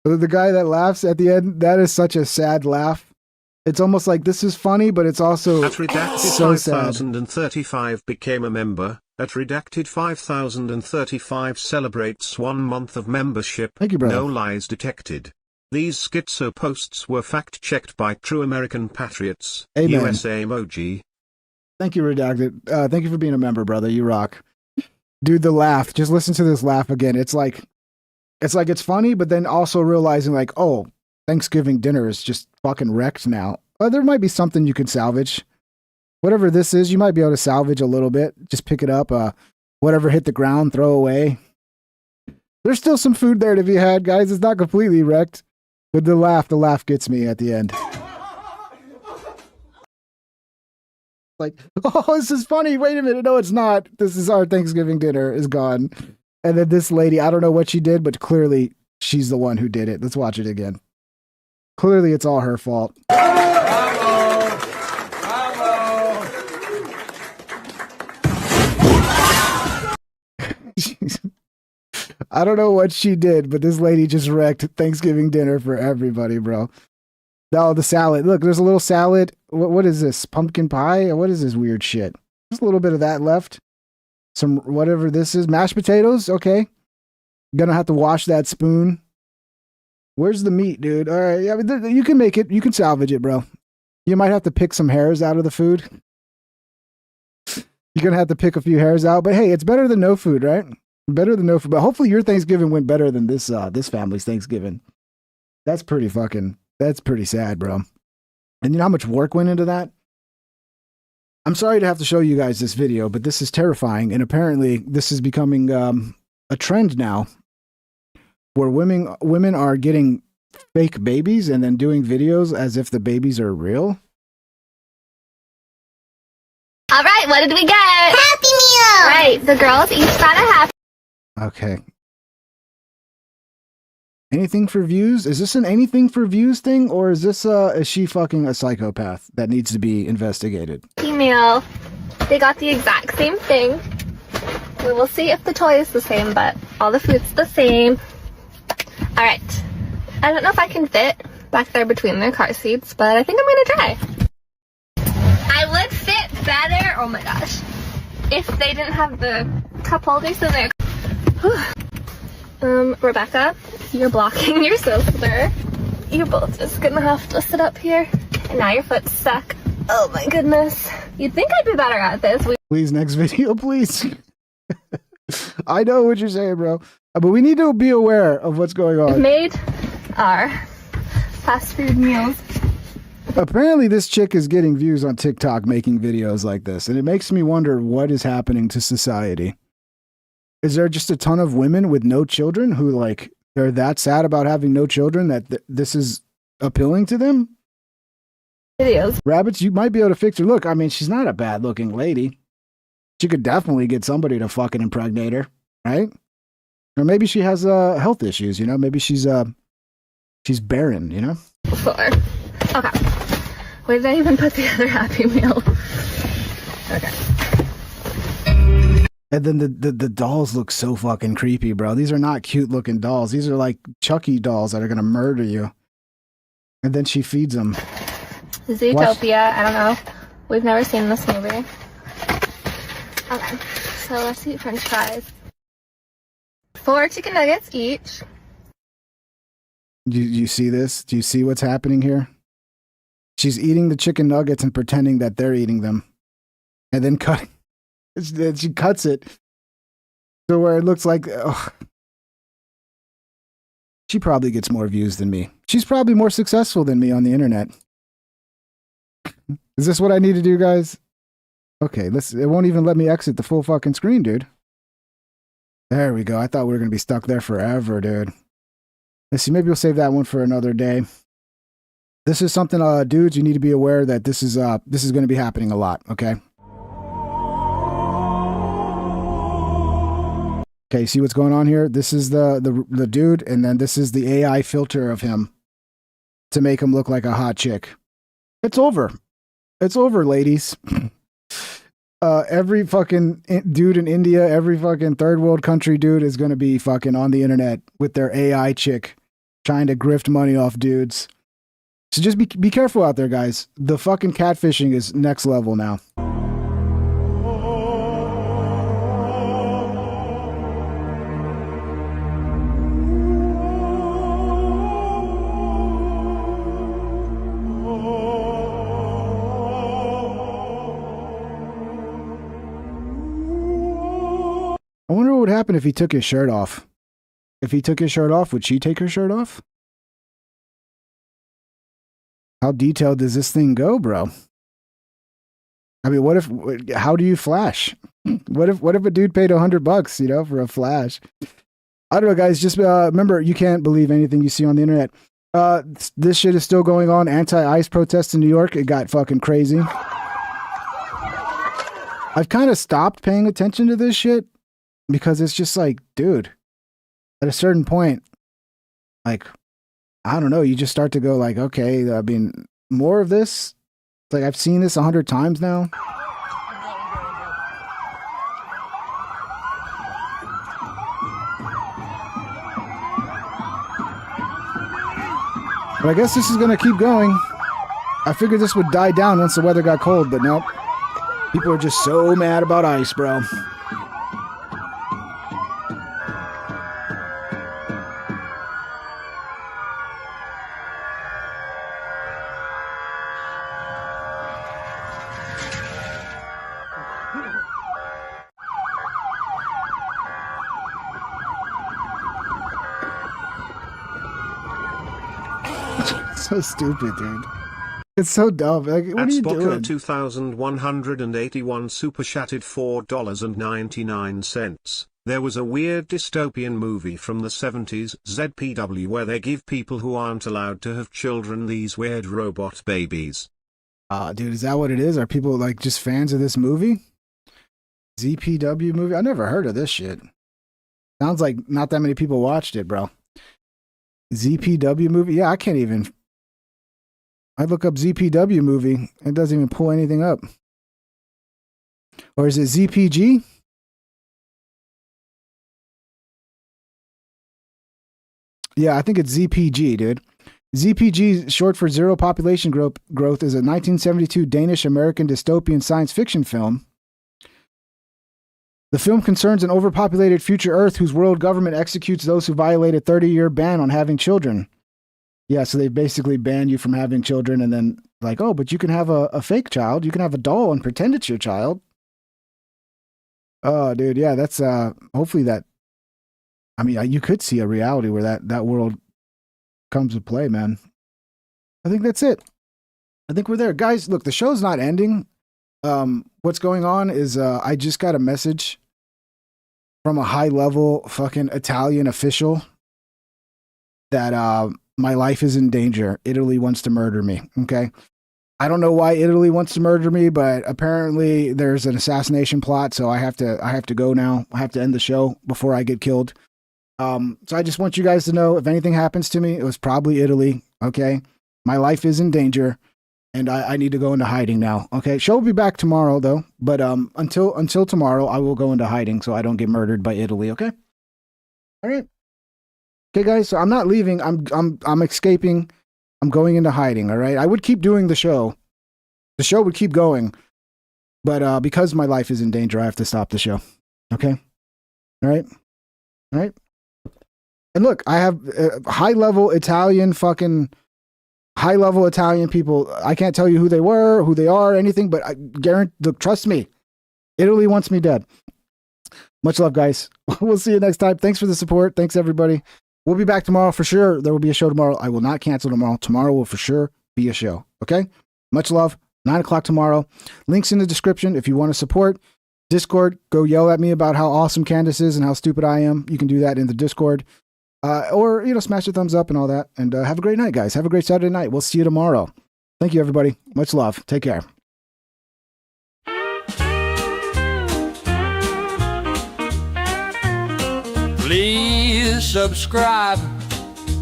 The guy that laughs at the end, that is such a sad laugh. It's almost like this is funny, but it's also At Redacted so sad. 5035 became a member. At Redacted 5035 celebrates 1 month of membership. Thank you, brother. No lies detected. These schizo posts were fact-checked by true American patriots. Amen. USA emoji. Thank you, Redacted. Thank you for being a member, brother. You rock. Dude, the laugh. Just listen to this laugh again. It's like it's funny, but then also realizing like, oh, Thanksgiving dinner is just fucking wrecked now. There might be something you can salvage. Whatever this is, you might be able to salvage a little bit. Just pick it up. Whatever hit the ground, throw away. There's still some food there to be had, guys. It's not completely wrecked. But the laugh gets me at the end. Like, oh, this is funny. Wait a minute. No, it's not. This is our Thanksgiving dinner is gone. And then this lady, I don't know what she did, but clearly she's the one who did it. Let's watch it again. Clearly it's all her fault. I don't know what she did, but this lady just wrecked Thanksgiving dinner for everybody, bro. Oh, the salad. Look, there's a little salad. What is this? Pumpkin pie? What is this weird shit? Just a little bit of that left. some whatever this is, mashed potatoes. Okay, gonna have to wash that spoon. Where's the meat, dude? All right, I mean, you can make it. You can salvage it, bro. You might have to pick some hairs out of the food. You're gonna have to pick a few hairs out, but hey, it's better than no food, right? Better than no food. But hopefully your Thanksgiving went better than this family's Thanksgiving. That's pretty sad, bro. And you know how much work went into that? I'm sorry to have to show you guys this video, but this is terrifying. And apparently this is becoming a trend now where women are getting fake babies and then doing videos as if the babies are real. All right, what did we get? Happy Meal! Right, the girls each got a Happy. Okay. Anything for views? Is this an anything for views thing, or is this is she fucking a psychopath that needs to be investigated? Meal. They got the exact same thing. We will see if the toy is the same, but all the food's the same. All right. I don't know if I can fit back there between their car seats, but I think I'm gonna try. I would fit better, oh my gosh, if they didn't have the cup holders in there. Rebecca, you're blocking your sister. You're both just gonna have to sit up here. And now your foot's stuck. Oh my goodness. You'd think I'd be better at this. Please, next video, please. I know what you're saying, bro. But we need to be aware of what's going on. We've made our fast food meals. Apparently this chick is getting views on TikTok making videos like this. And it makes me wonder what is happening to society. Is there just a ton of women with no children who, like, they're that sad about having no children that this is appealing to them? Videos. Rabbits, you might be able to fix her look. I mean, she's not a bad looking lady. She could definitely get somebody to fucking impregnate her, right? Or maybe she has health issues, you know? Maybe she's barren, you know? 4. Okay. Where did I even put the other Happy Meal? Okay. And then the dolls look so fucking creepy, bro. These are not cute looking dolls. These are like Chucky dolls that are gonna murder you. And then she feeds them. Zootopia. I don't know. We've never seen this movie. Okay. So let's eat French fries. 4 chicken nuggets each. Do you see this? Do you see what's happening here? She's eating the chicken nuggets and pretending that they're eating them, and then she cuts it so where it looks like, oh. She probably gets more views than me. She's probably more successful than me on the internet. Is this what I need to do, guys? Okay, it won't even let me exit the full fucking screen, dude. There we go. I thought we were going to be stuck there forever, dude. Let's see, maybe we'll save that one for another day. This is something, dudes, you need to be aware that this is going to be happening a lot, okay? Okay, see what's going on here? This is the dude, and then this is the AI filter of him to make him look like a hot chick. It's over. It's over, ladies. Every fucking dude in India, every fucking third world country dude is going to be fucking on the internet with their AI chick trying to grift money off dudes. So just be careful out there, guys. The fucking catfishing is next level now. I wonder what would happen if he took his shirt off. If he took his shirt off, would she take her shirt off? How detailed does this thing go, bro? I mean, how do you flash? What if a dude paid $100, you know, for a flash? I don't know, guys. Just remember, you can't believe anything you see on the internet. This shit is still going on. Anti-ICE protests in New York. It got fucking crazy. I've kind of stopped paying attention to this shit because it's just like, dude, at a certain point, like, I don't know, you just start to go like, okay, I mean, more of this? Like, I've seen this 100 times now. But I guess this is going to keep going. I figured this would die down once the weather got cold, but nope. People are just so mad about ice, bro. so stupid, dude. It's so dumb. Like, what are you doing? 2181 super chatted $4.99. There was a weird dystopian movie from the 70s, ZPW, where they give people who aren't allowed to have children these weird robot babies. Dude, is that what it is? Are people like just fans of this movie? ZPW movie? I never heard of this shit. Sounds like not that many people watched it, bro. ZPW movie? Yeah, I can't even. I look up ZPW movie. It doesn't even pull anything up. Or is it ZPG? Yeah, I think it's ZPG, dude. ZPG, short for Zero Population Growth, is a 1972 Danish-American dystopian science fiction film. The film concerns an overpopulated future Earth whose world government executes those who violate a 30-year ban on having children. Yeah, so they basically ban you from having children and then like, oh, but you can have a fake child. You can have a doll and pretend it's your child. Oh, dude, yeah, that's hopefully that. I mean, you could see a reality where that world comes to play, man. I think that's it. I think we're there. Guys, look, the show's not ending. What's going on is I just got a message from a high-level fucking Italian official that my life is in danger. Italy wants to murder me, okay? I don't know why Italy wants to murder me, but apparently there's an assassination plot, so I have to go now. I have to end the show before I get killed. So I just want you guys to know if anything happens to me, it was probably Italy, okay? My life is in danger, and I need to go into hiding now, okay? Show will be back tomorrow, though, but until tomorrow, I will go into hiding so I don't get murdered by Italy, okay? All right. Okay, guys, so I'm not leaving. I'm escaping. I'm going into hiding, all right? I would keep doing the show. The show would keep going, but because my life is in danger, I have to stop the show, okay? All right? All right? And look, I have high-level Italian people. I can't tell you who they were, who they are, anything, but I guarantee, look, trust me, Italy wants me dead. Much love, guys. We'll see you next time. Thanks for the support. Thanks, everybody. We'll be back tomorrow for sure. There will be a show tomorrow. I will not cancel tomorrow. Tomorrow will for sure be a show. Okay? Much love. 9 o'clock tomorrow. Links in the description if you want to support. Discord, go yell at me about how awesome Candace is and how stupid I am. You can do that in the Discord. Or, smash a thumbs up and all that. And have a great night, guys. Have a great Saturday night. We'll see you tomorrow. Thank you, everybody. Much love. Take care. Please subscribe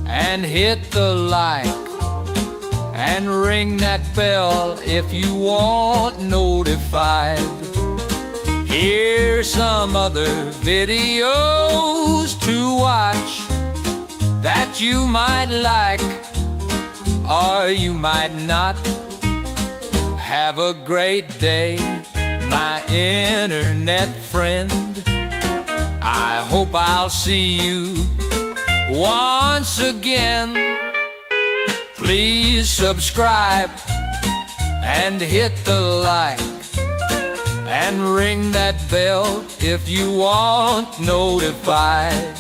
and hit the like and ring that bell if you want notified. Here's some other videos to watch that you might like or you might not. Have a great day, my internet friend. I hope I'll see you once again. Please subscribe and hit the like and ring that bell if you want notified.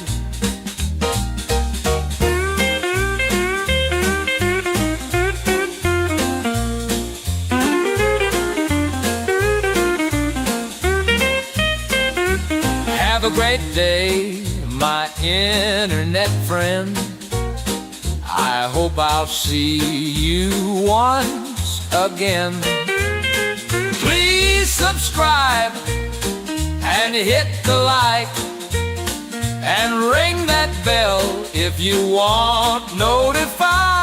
Have a great day, my internet friend. I hope I'll see you once again. Please subscribe and hit the like and ring that bell if you want notified.